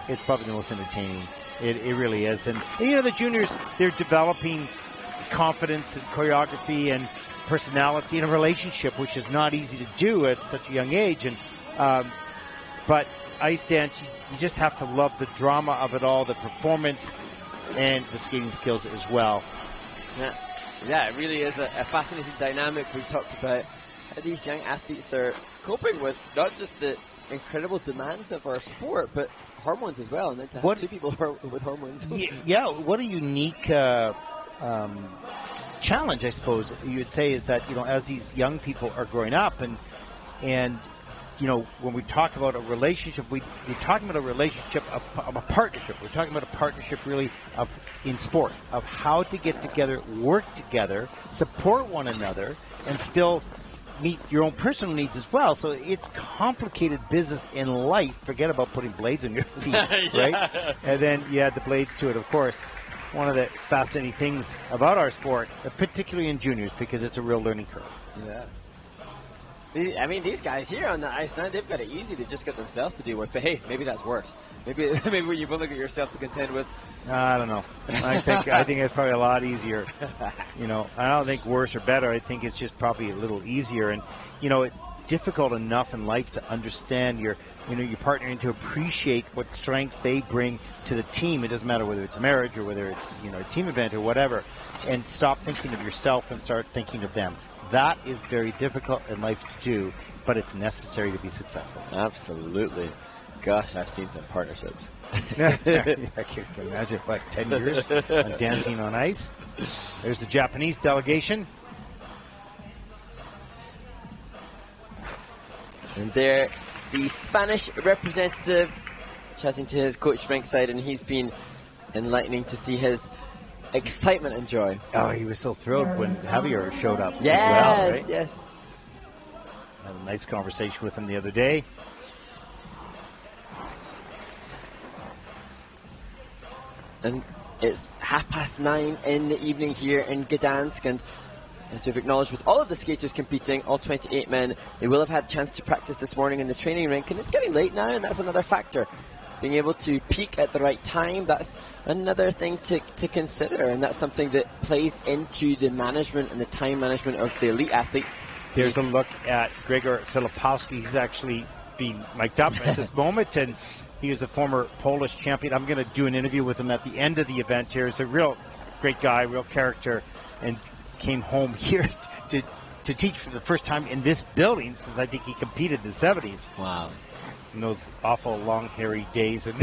it's probably the most entertaining. It really is. And, you know, the juniors, they're developing confidence and choreography and personality in a relationship, which is not easy to do at such a young age. And but ice dance, you just have to love the drama of it all, the performance, and the skating skills as well. Yeah, it really is a fascinating dynamic. We've talked about how these young athletes are coping with not just the incredible demands of our sport, but hormones as well. And then to have two people with hormones. Yeah, what a unique challenge, I suppose you would say, is that, you know, as these young people are growing up and you know, when we talk about a relationship, we're talking about a relationship of a partnership. We're talking about a partnership really in sport, of how to get together, work together, support one another, and still meet your own personal needs as well. So it's complicated business in life. Forget about putting blades on your feet, right? And then you add the blades to it, of course. One of the fascinating things about our sport, particularly in juniors, because it's a real learning curve. Yeah. I mean, these guys here on the ice now, they've got it easy. They've just got themselves to deal with. But hey, maybe that's worse. Maybe when you've only got yourself to contend with. I don't know. I think it's probably a lot easier. You know, I don't think worse or better. I think it's just probably a little easier. And, you know, it's difficult enough in life to understand your partner and to appreciate what strengths they bring to the team. It doesn't matter whether it's a marriage or whether it's, you know, a team event or whatever. And stop thinking of yourself and start thinking of them. That is very difficult in life to do, but it's necessary to be successful. Absolutely. gosh, I've seen some partnerships. I can imagine, what, 10 years on dancing on ice. There's the Japanese delegation. And there, the Spanish representative chatting to his coach ringside, and he's been enlightening to see his excitement and joy. Oh, he was so thrilled when Javier showed up yes, as well, right? Yes. Had a nice conversation with him the other day. And it's 9:30 in the evening here in Gdansk, and as we've acknowledged, with all of the skaters competing, all 28 men, they will have had a chance to practice this morning in the training rink, and it's getting late now, and that's another factor. Being able to peak at the right time, that's another thing to consider, and that's something that plays into the management and the time management of the elite athletes. There's a look at Gregor Filipowski. He's actually being mic'd up at this moment, and he is a former Polish champion. I'm going to do an interview with him at the end of the event here. He's a real great guy, real character, and came home here to teach for the first time in this building since I think he competed in the 70s. Wow. In those awful long, hairy days and,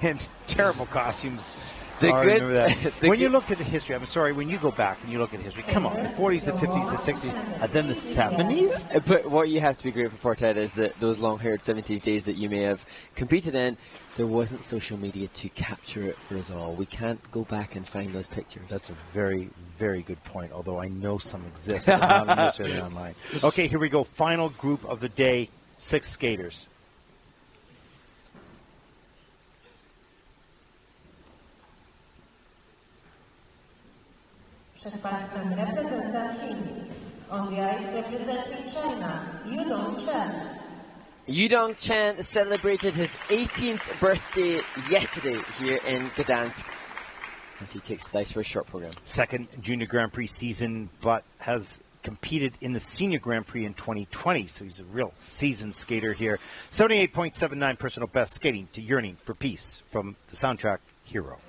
and terrible costumes. When you look at the history, I'm sorry, when you go back and you look at history, come on, the 40s, the 50s, the 60s, and then the 70s? But what you have to be grateful for, Ted, is that those long-haired 70s days that you may have competed in, there wasn't social media to capture it for us all. We can't go back and find those pictures. That's a very, very good point, although I know some exist, but not necessarily online. Okay, here we go. Final group of the day, 6 skaters. Przed Państwem reprezentant Chin. On the ice representing China, Yudong Chen. Yudong Chen celebrated his 18th birthday yesterday here in Gdansk as he takes the ice for a short program. Second Junior Grand Prix season, but has competed in the Senior Grand Prix in 2020, so he's a real seasoned skater here. 78.79 personal best, skating to Yearning for Peace from the soundtrack Hero.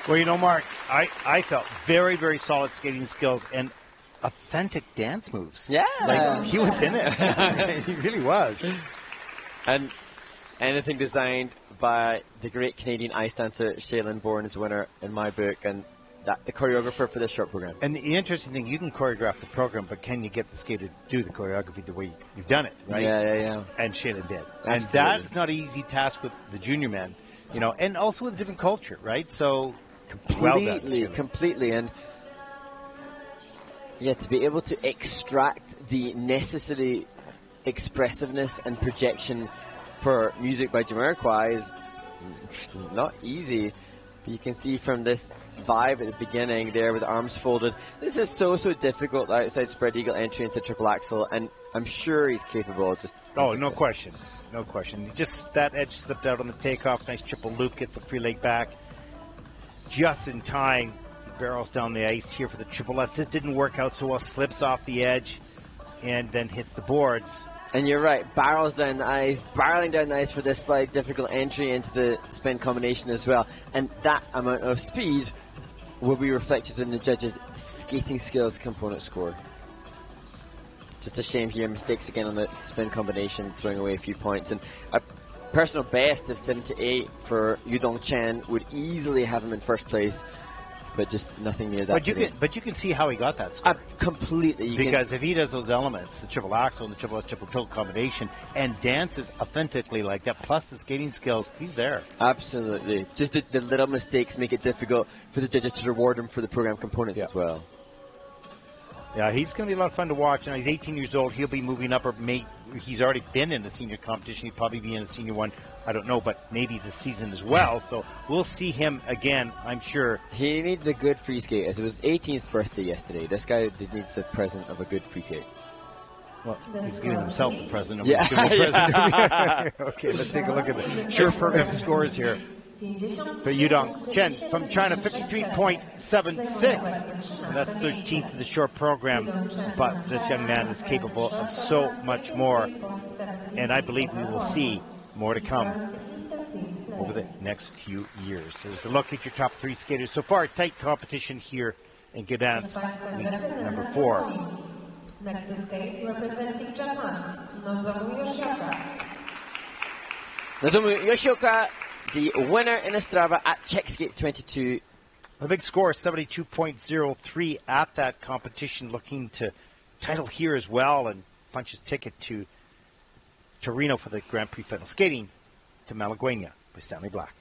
Well, you know, Mark, I felt very, very solid skating skills and authentic dance moves. Yeah. Like, he was in it. He really was. And anything designed by the great Canadian ice dancer Shaylin Bourne is winner in my book, and the choreographer for this short program. And the interesting thing, you can choreograph the program, but can you get the skater to do the choreography the way you've done it, right? Yeah. And Shaylin did. Absolutely. And that's not an easy task with the junior men, you know, and also with a different culture, right? So, completely. And yeah, to be able to extract the necessary expressiveness and projection for music by Jamiroquai is not easy. But you can see from this vibe at the beginning there with arms folded, this is so difficult outside spread eagle entry into triple axel, and I'm sure he's capable of just... Oh, no question. No question. Just that edge slipped out on the takeoff, nice triple loop, gets a free leg back. Just in time, he barrels down the ice here for the triple S. This didn't work out so well, slips off the edge, and then hits the boards. And you're right, barrels down the ice, barreling down the ice for this slight difficult entry into the spin combination as well. And that amount of speed will be reflected in the judges' skating skills component score. Just a shame here, mistakes again on the spin combination, throwing away a few points. And a personal best of 78 for Yudong Chen would easily have him in first place, but just nothing near that. But you can see how he got that score. Completely. Because if he does those elements, the triple axel and the triple tilt combination, and dances authentically like that, plus the skating skills, he's there. Absolutely. Just the little mistakes make it difficult for the judges to reward him for the program components as well. Yeah, he's going to be a lot of fun to watch. Now, he's 18 years old. He'll be moving up, or he's already been in the senior competition. He'll probably be in a senior one. I don't know, but maybe this season as well. So we'll see him again, I'm sure. He needs a good free skate. As it was 18th birthday yesterday. This guy needs a present of a good free skate. Well, he's giving himself a present. Yeah. Okay, let's take a look at the short program scores here. For Yudong Chen from China, 53.76. And that's 13th in the short program. But this young man is capable of so much more. And I believe we will see more to come over the next few years. There's a look at your top three skaters. So far, tight competition here in Gdansk, week number 4. Next to skate, representing Japan, Nozomu Yoshioka. Nozomu Yoshioka, the winner in Ostrava at Czech Skate 22. The big score, 72.03 at that competition, looking to title here as well and punch his ticket to Torino for the Grand Prix final. Skating to Malaguena by Stanley Black.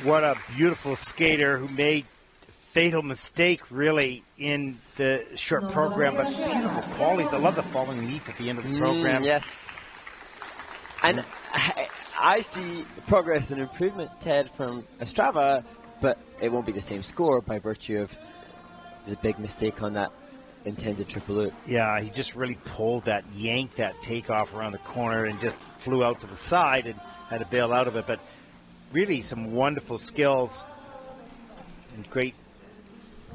What a beautiful skater who made a fatal mistake, really, in the short program, but beautiful qualities. I love the falling leaf at the end of the program. Yes. And I see progress and improvement, Ted, from Ostrava, but it won't be the same score by virtue of the big mistake on that intended triple loop. Yeah, he just really pulled that, yanked that takeoff around the corner and just flew out to the side and had to bail out of it. But really some wonderful skills and great.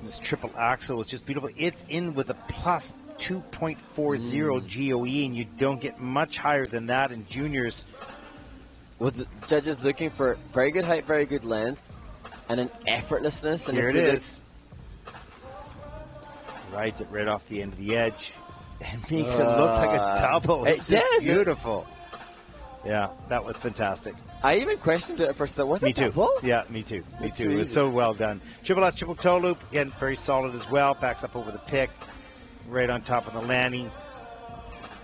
This triple axel is just beautiful. It's in with a plus 2.40 GOE, and you don't get much higher than that in juniors. With the judges looking for very good height, very good length, and an effortlessness. And here it is. Rides it right off the end of the edge and makes it look like a double. It's just beautiful. Yeah, that was fantastic. I even questioned it at first. Was me it too. double? Yeah, me too. Me too. It was so well done. Triple X, triple toe loop. Again, very solid as well. Backs up over the pick. Right on top of the landing.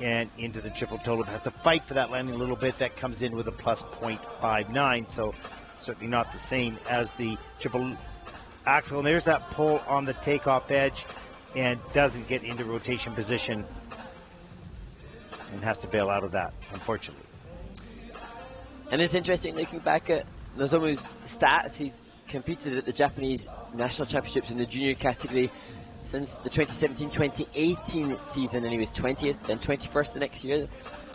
And into the triple toe loop. Has to fight for that landing a little bit. That comes in with a plus 0.59. So certainly not the same as the triple axel. And there's that pull on the takeoff edge. And doesn't get into rotation position. And has to bail out of that, unfortunately. And it's interesting looking back at Nozomu's stats. He's competed at the Japanese National Championships in the junior category since the 2017-2018 season, and he was 20th, then 21st the next year,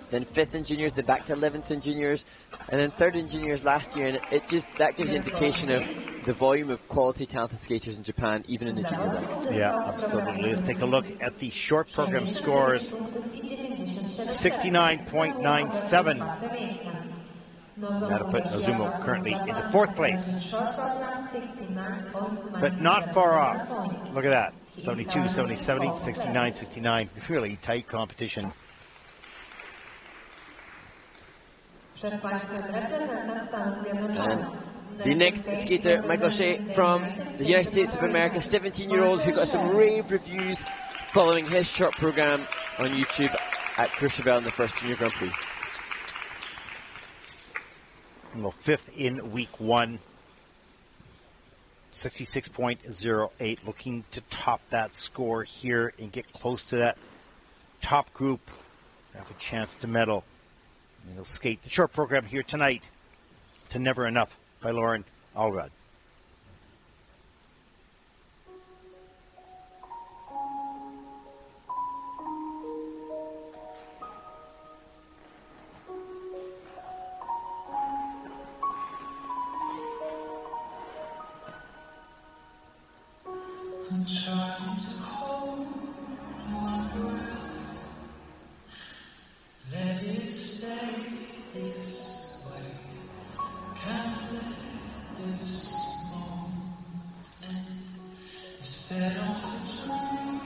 then 5th in juniors, then back to 11th in juniors, and then 3rd in juniors last year. And it just, that gives you indication of the volume of quality, talented skaters in Japan, even in the junior ranks. Yeah, absolutely. Let's take a look at the short program scores. 69.97. That'll put Nozomu currently into 4th place. But not far off. Look at that. 72, 70, 70, 69, 69. Really tight competition. And the next skater, Michael Shea from the United States of America, 17-year-old who got some rave reviews following his short program on YouTube at Courchevel in the first Junior Grand Prix. Well, 5th in week 1. 66.08, looking to top that score here and get close to that top group. Have a chance to medal. And he'll skate the short program here tonight to Never Enough by Lauren Allred. I'm trying to hold my breath. Let it stay this way. Can't let this moment end. Instead of a dream,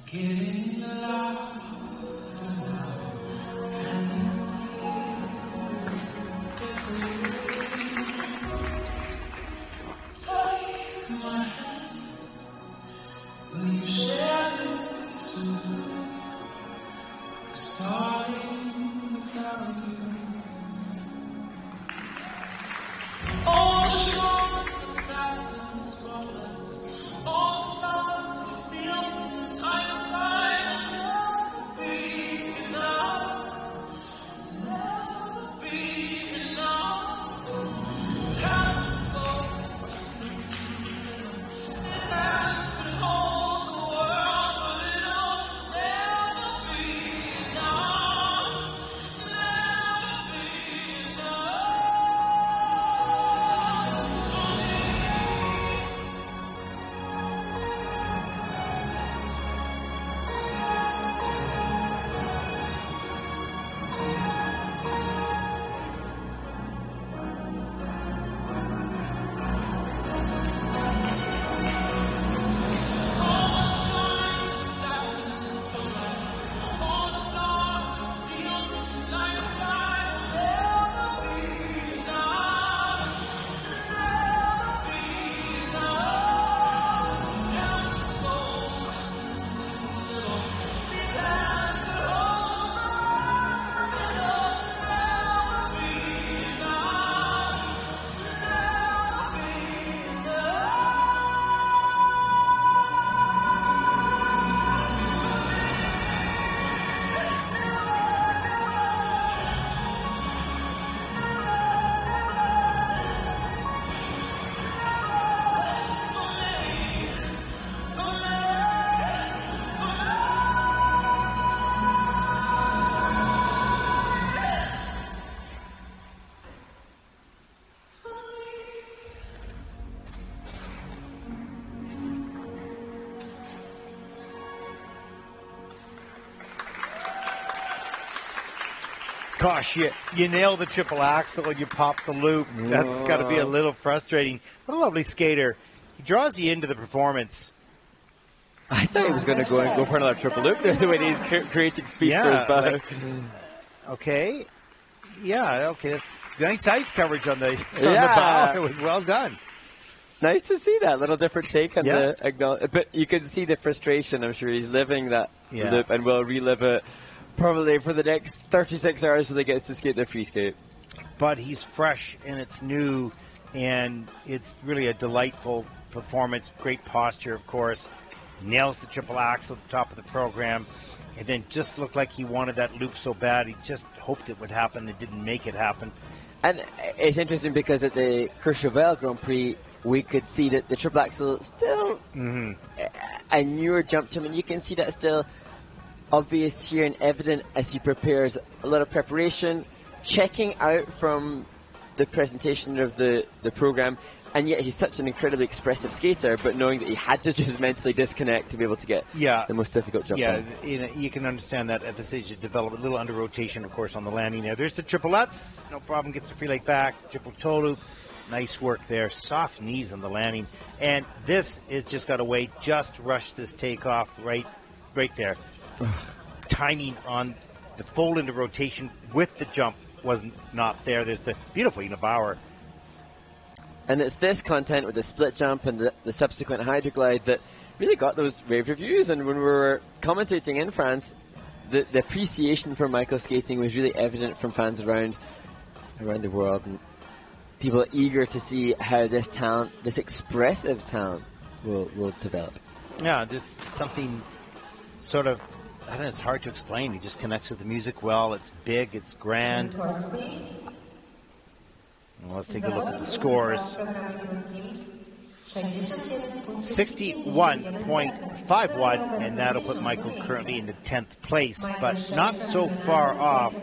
getting louder now. Can you hear it? Take my hand. Will you share this with me? 'Cause starting without you, all short, 1,000 spotless, all stars we steal from Einstein. Never be enough, never be enough. Time to go, sleep to his hands could hold the world, but it'll never be enough, never Gosh, you nail the triple axel and you pop the loop. That's got to be a little frustrating. What a lovely skater. He draws you into the performance. I thought he was going to go for another triple loop there, the way he's creating speed for his bow. Okay. Yeah, okay. That's nice ice coverage on the bow. It was well done. Nice to see that little different take on the Egna. But you can see the frustration. I'm sure he's living that loop and will relive it probably for the next 36 hours till he gets to skate the free skate. But he's fresh and it's new, and it's really a delightful performance. Great posture, of course. Nails the triple axel at the top of the program, and then just looked like he wanted that loop so bad. He just hoped it would happen. It didn't make it happen. And it's interesting because at the Courchevel Grand Prix, we could see that the triple axel is still a newer jump to him, and you can see that still obvious here and evident as he prepares a lot of preparation, checking out from the presentation of the program. And yet he's such an incredibly expressive skater, but knowing that he had to just mentally disconnect to be able to get the most difficult jump. Yeah, you can understand that at the stage of development. A little under rotation, of course, on the landing there. There's the triplettes. No problem. Gets the free leg back. Triple toe loop. Nice work there. Soft knees on the landing. And this is just got to wait. Just rush this takeoff right there. Timing on the fold into rotation with the jump was not there. There's the beautiful Ina Bauer. And it's this content with the split jump and the subsequent hydroglide that really got those rave reviews. And when we were commentating in France, the appreciation for Michael skating was really evident from fans around the world. And people are eager to see how this talent, this expressive talent, will develop. Yeah, there's something sort of, I don't know, it's hard to explain. He just connects with the music well. It's big, it's grand. Well, let's take a look at the scores. 61.51, and that'll put Michael currently into 10th place, but not so far off.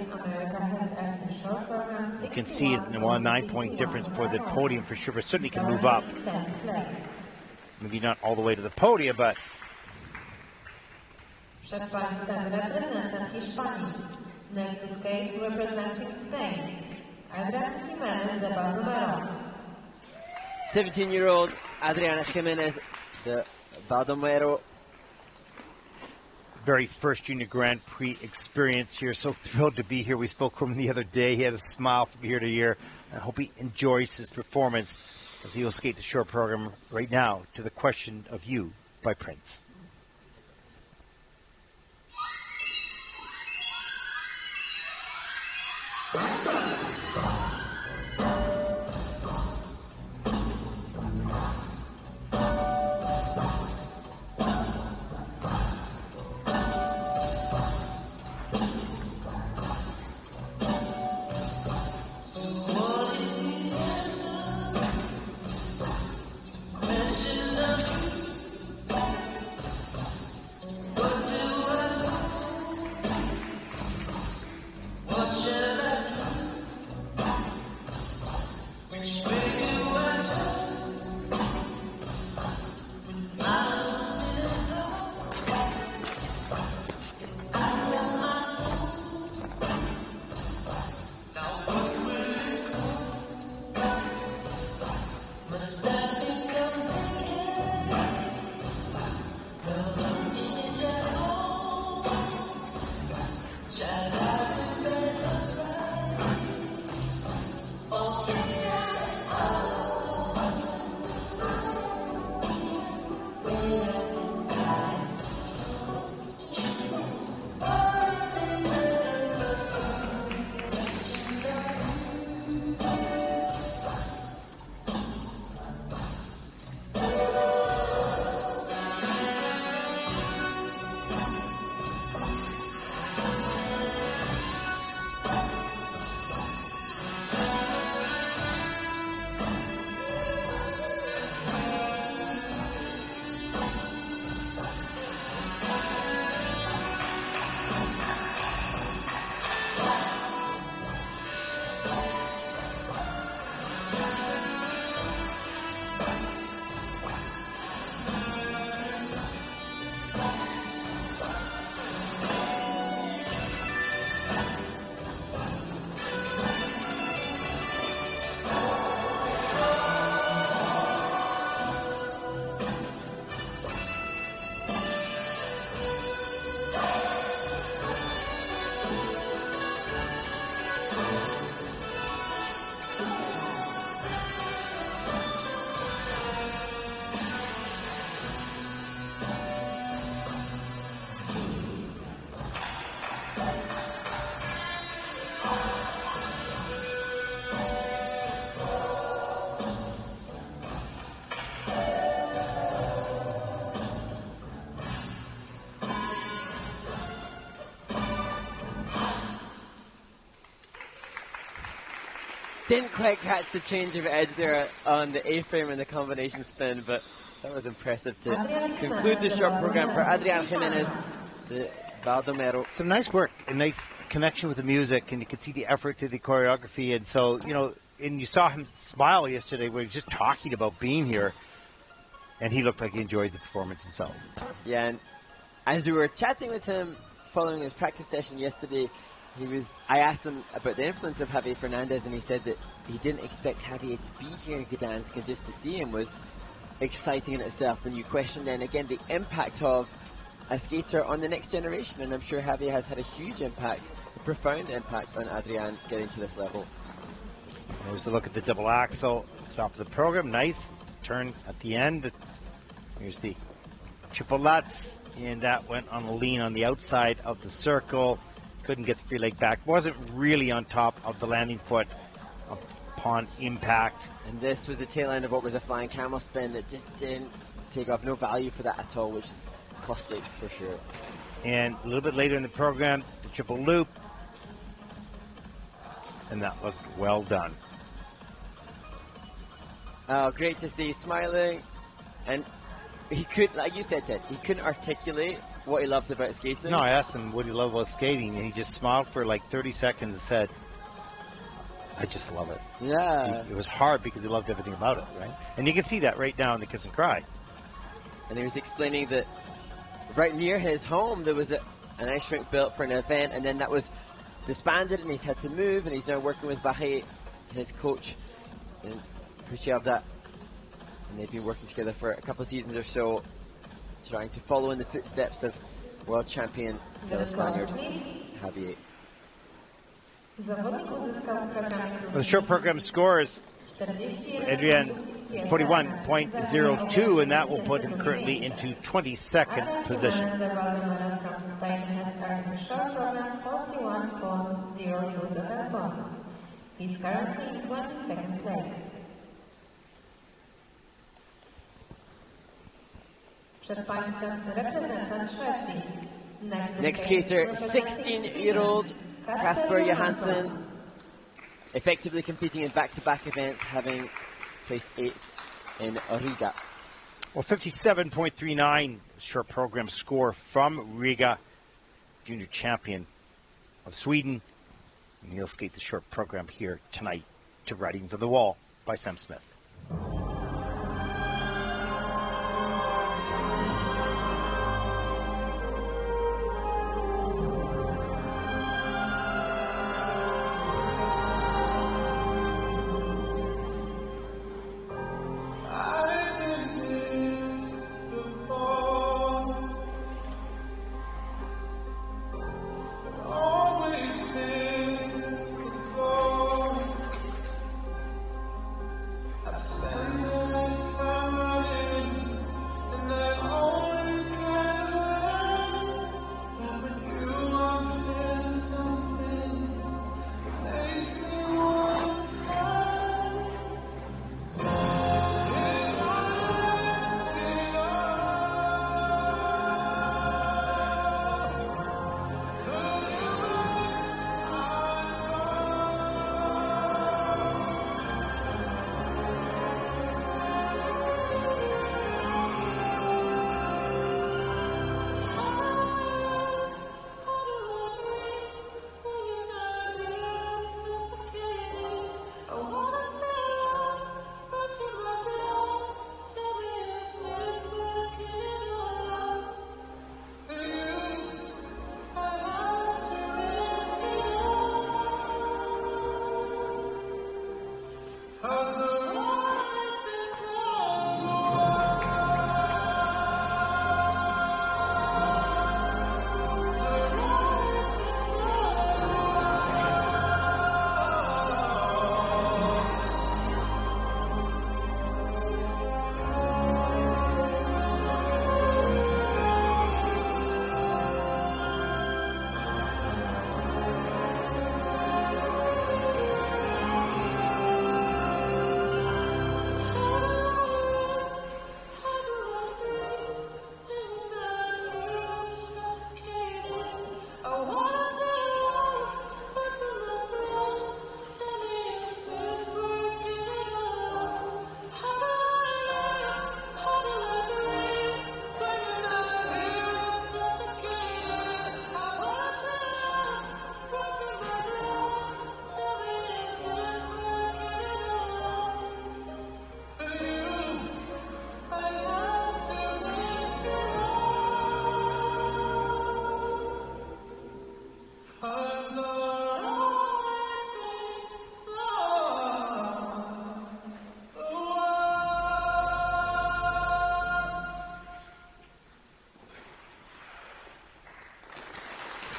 You can see it's a 9-point difference for the podium for sure, but certainly can move up. Maybe not all the way to the podium, but... Next skate representing Spain. 17-year-old Adriana Jimenez, the Baldomero. Very first Junior Grand Prix experience here. So thrilled to be here. We spoke to him the other day. He had a smile from ear to ear. I hope he enjoys his performance as he will skate the short program right now to the question of you by Prince. Didn't quite catch the change of edge there on the A-frame and the combination spin, but that was impressive to conclude the short program for Adrian Jimenez, the Baldomero. Some nice work, a nice connection with the music, and you could see the effort to the choreography. And so, you know, and you saw him smile yesterday when he was just talking about being here, and he looked like he enjoyed the performance himself. Yeah, and as we were chatting with him following his practice session yesterday, I asked him about the influence of Javier Fernandez, and he said that he didn't expect Javier to be here in Gdansk, and just to see him was exciting in itself. And you question then again the impact of a skater on the next generation, and I'm sure Javier has had a huge impact, a profound impact on Adrian getting to this level. There's a look at the double axel, top of the program, nice turn at the end. Here's the triple lutz, and that went on a lean on the outside of the circle. Couldn't get the free leg back. Wasn't really on top of the landing foot upon impact. And this was the tail end of what was a flying camel spin that just didn't take off. No value for that at all, which is costly for sure. And a little bit later in the program, the triple loop. And that looked well done. Oh, great to see, smiling. And he could, like you said, Ted, he couldn't articulate what he loved about skating. No, I asked him what he loved about skating, and he just smiled for like 30 seconds and said, I just love it. Yeah. It was hard because he loved everything about it, right? And you can see that right now in the Kiss and Cry. And he was explaining that right near his home there was an ice rink built for an event, and then that was disbanded, and he's had to move, and he's now working with Barré, his coach in Courchevel. And they've been working together for a couple of seasons or so, trying to follow in the footsteps of world champion fellow Spaniard Javier. The short program scores Adrian 41.02, and that will put him currently into 22nd position. From Spain has earned a short program 41.02 points. He's currently in 22nd place. Next skater, 16-year-old Kasper Johansson, effectively competing in back-to-back events, having placed 8th in Riga. Well, 57.39 short program score from Riga, junior champion of Sweden. And he'll skate the short program here tonight to Writings on the Wall by Sam Smith.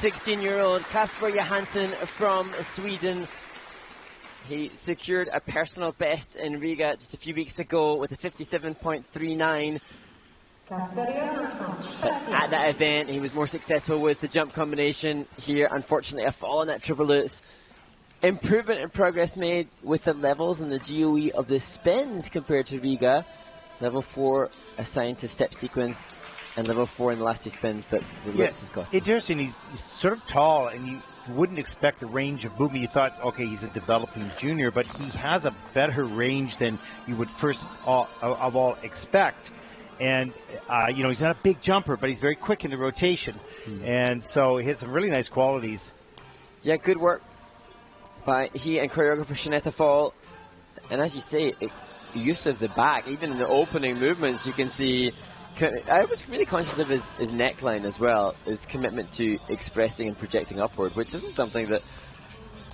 16-year-old Kasper Johansson from Sweden. He secured a personal best in Riga just a few weeks ago with a 57.39. But at that event, he was more successful with the jump combination. Here, unfortunately, a fall on that triple lutz. Improvement and progress made with the levels and the GOE of the spins compared to Riga. Level 4 assigned to step sequence, and level 4 in the last two spins, but the lutz is costing. Interesting. He's sort of tall, and you wouldn't expect the range of movement. You thought, okay, he's a developing junior, but he has a better range than you would first of all expect. And, you know, he's not a big jumper, but he's very quick in the rotation. And so he has some really nice qualities. Yeah, good work by he and choreographer Shanetta Fall. And as you say, use of the back, even in the opening movements, you can see. I was really conscious of his neckline as well, his commitment to expressing and projecting upward, which isn't something that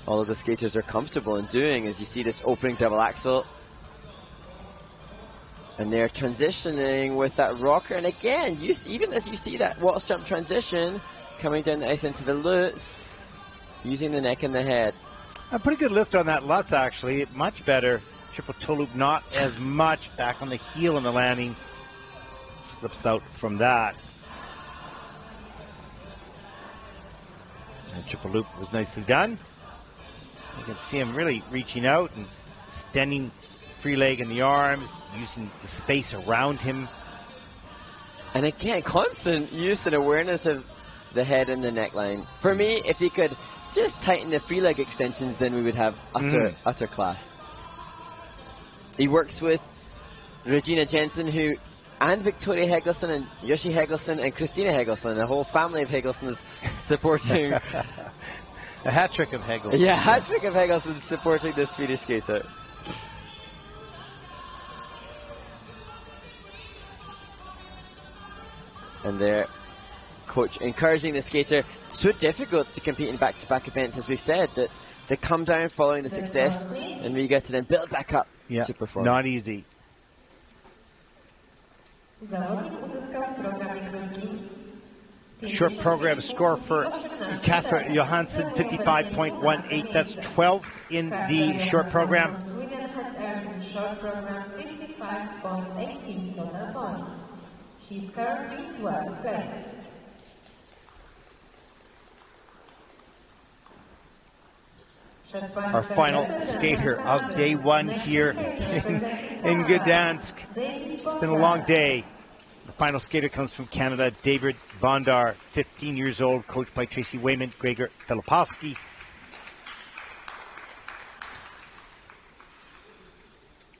all of the skaters are comfortable in doing. As you see this opening double axel, and they're transitioning with that rocker, and again, even as you see that waltz jump transition coming down the ice into the lutz, using the neck and the head. A pretty good lift on that lutz, actually. Much better. Triple toe loop, not as much. Back on the heel in the landing. Slips out from that. And triple loop was nicely done. You can see him really reaching out and extending free leg in the arms, using the space around him. And again, constant use and awareness of the head and the neckline. For me, if he could just tighten the free leg extensions, then we would have utter class. He works with Regina Jensen, and Victoria Hegelson and Yoshi Hegelson and Christina Hegelson, a whole family of Hegelsons supporting. A hat trick of Hegelsons. Yeah, hat trick of Hegelsons supporting the Swedish skater. And their coach encouraging the skater. It's so difficult to compete in back-to-back events, as we've said, that they come down following the success and we get to then build back up to perform. Not easy. Short program score for Kasper Johansson, 55.18. That's 12th in the short program. Sweden has earned short program 55.18 total points. He's currently 12th place. Our final skater of day one here in Gdansk. It's been a long day. The final skater comes from Canada, David Bondar, 15 years old, coached by Tracy Wayman, Gregor Filipowski.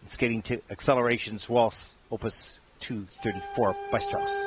Skating to Accelerations Waltz, Opus 234 by Strauss.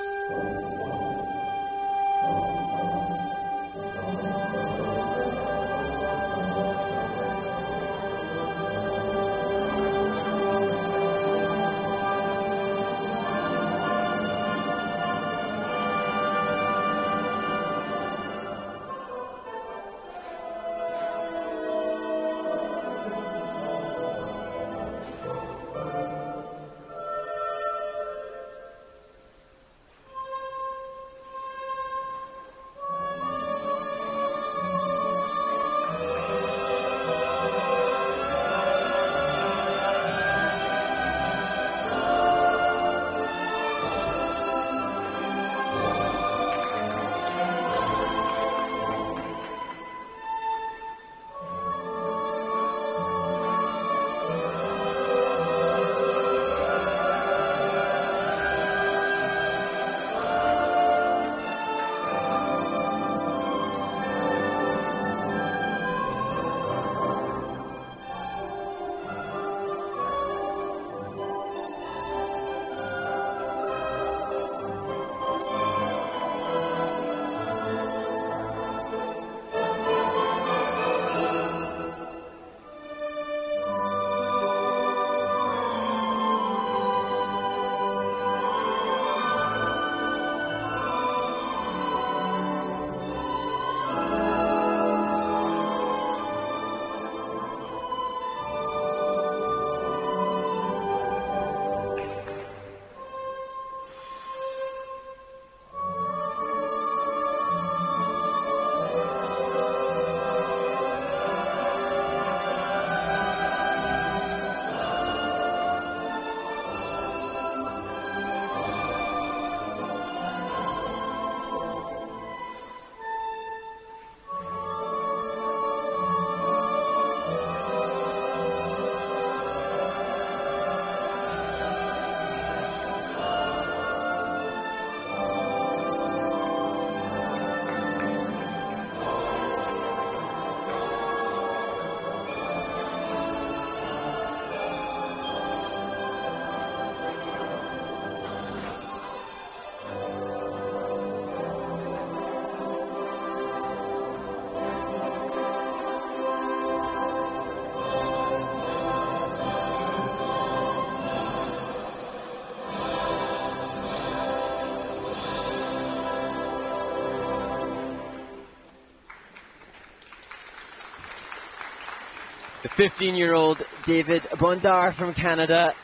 the 15-year-old David Bondar from Canada.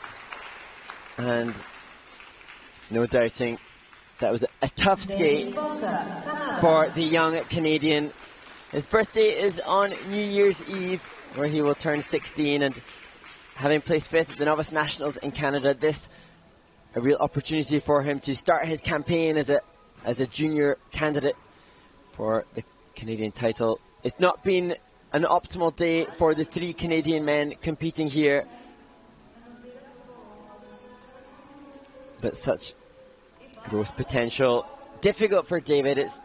And no doubting that was a tough skate for the young Canadian. His birthday is on New Year's Eve, where he will turn 16, and having placed 5th at the Novice Nationals in Canada, this a real opportunity for him to start his campaign as a junior candidate for the Canadian title. It's not been an optimal day for the 3 Canadian men competing here, but such growth potential. Difficult for David. It's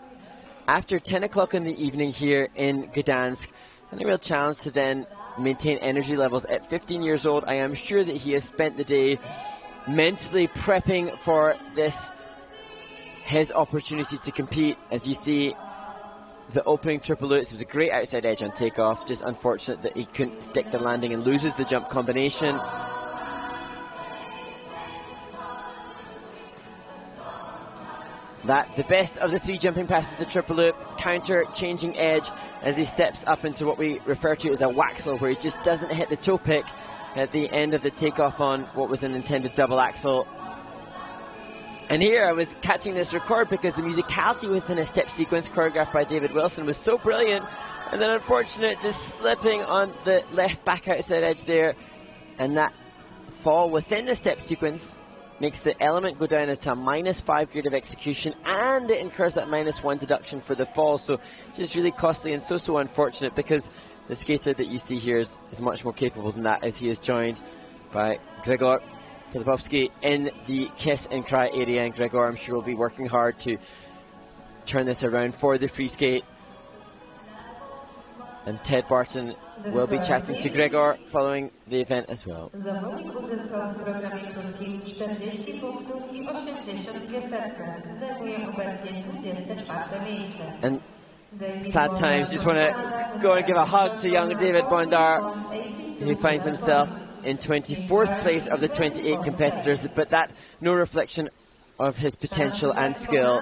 after 10 o'clock in the evening here in Gdansk, and a real challenge to then maintain energy levels at 15 years old. I am sure that he has spent the day mentally prepping for this, his opportunity to compete. As you see, the opening triple lutz, it was a great outside edge on takeoff, just unfortunate that he couldn't stick the landing and loses the jump combination. That the best of the 3 jumping passes the triple loop, counter changing edge as he steps up into what we refer to as a waxel, where he just doesn't hit the toe pick at the end of the takeoff on what was an intended double axel. And here I was catching this record because the musicality within a step sequence choreographed by David Wilson was so brilliant, and then unfortunate just slipping on the left back outside edge there, and that fall within the step sequence makes the element go down as to a -5 grade of execution, and it incurs that -1 deduction for the fall. So just really costly and so unfortunate, because the skater that you see here is much more capable than that, as he is joined by Gregor Filipowski in the kiss and cry area. And Gregor, I'm sure, will be working hard to turn this around for the free skate. And Ted Barton will be chatting to Gregor following the event as well. Zawodnik uzyskał w programie krótkim 40 punktów i 82 setne. Zajmuje obecnie 24 miejsce. And sad times, just want to go and give a hug to young David Bondar, who finds himself in 24th place of the 28 competitors, but that no reflection of his potential and skill.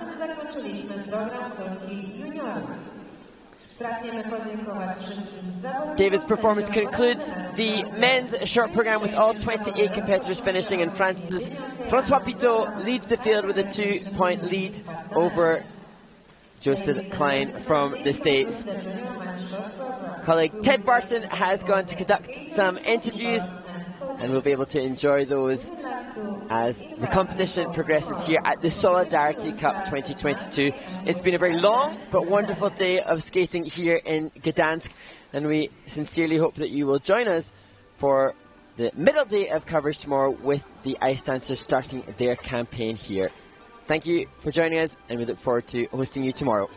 David's performance concludes the men's short program with all 28 competitors finishing, and Francois Pitot leads the field with a 2-point lead over Joseph Klein from the States. Colleague Ted Barton has gone to conduct some interviews, and we'll be able to enjoy those as the competition progresses here at the Solidarity Cup 2022. It's been a very long but wonderful day of skating here in Gdansk, and we sincerely hope that you will join us for the middle day of coverage tomorrow with the ice dancers starting their campaign here. Thank you for joining us, and we look forward to hosting you tomorrow.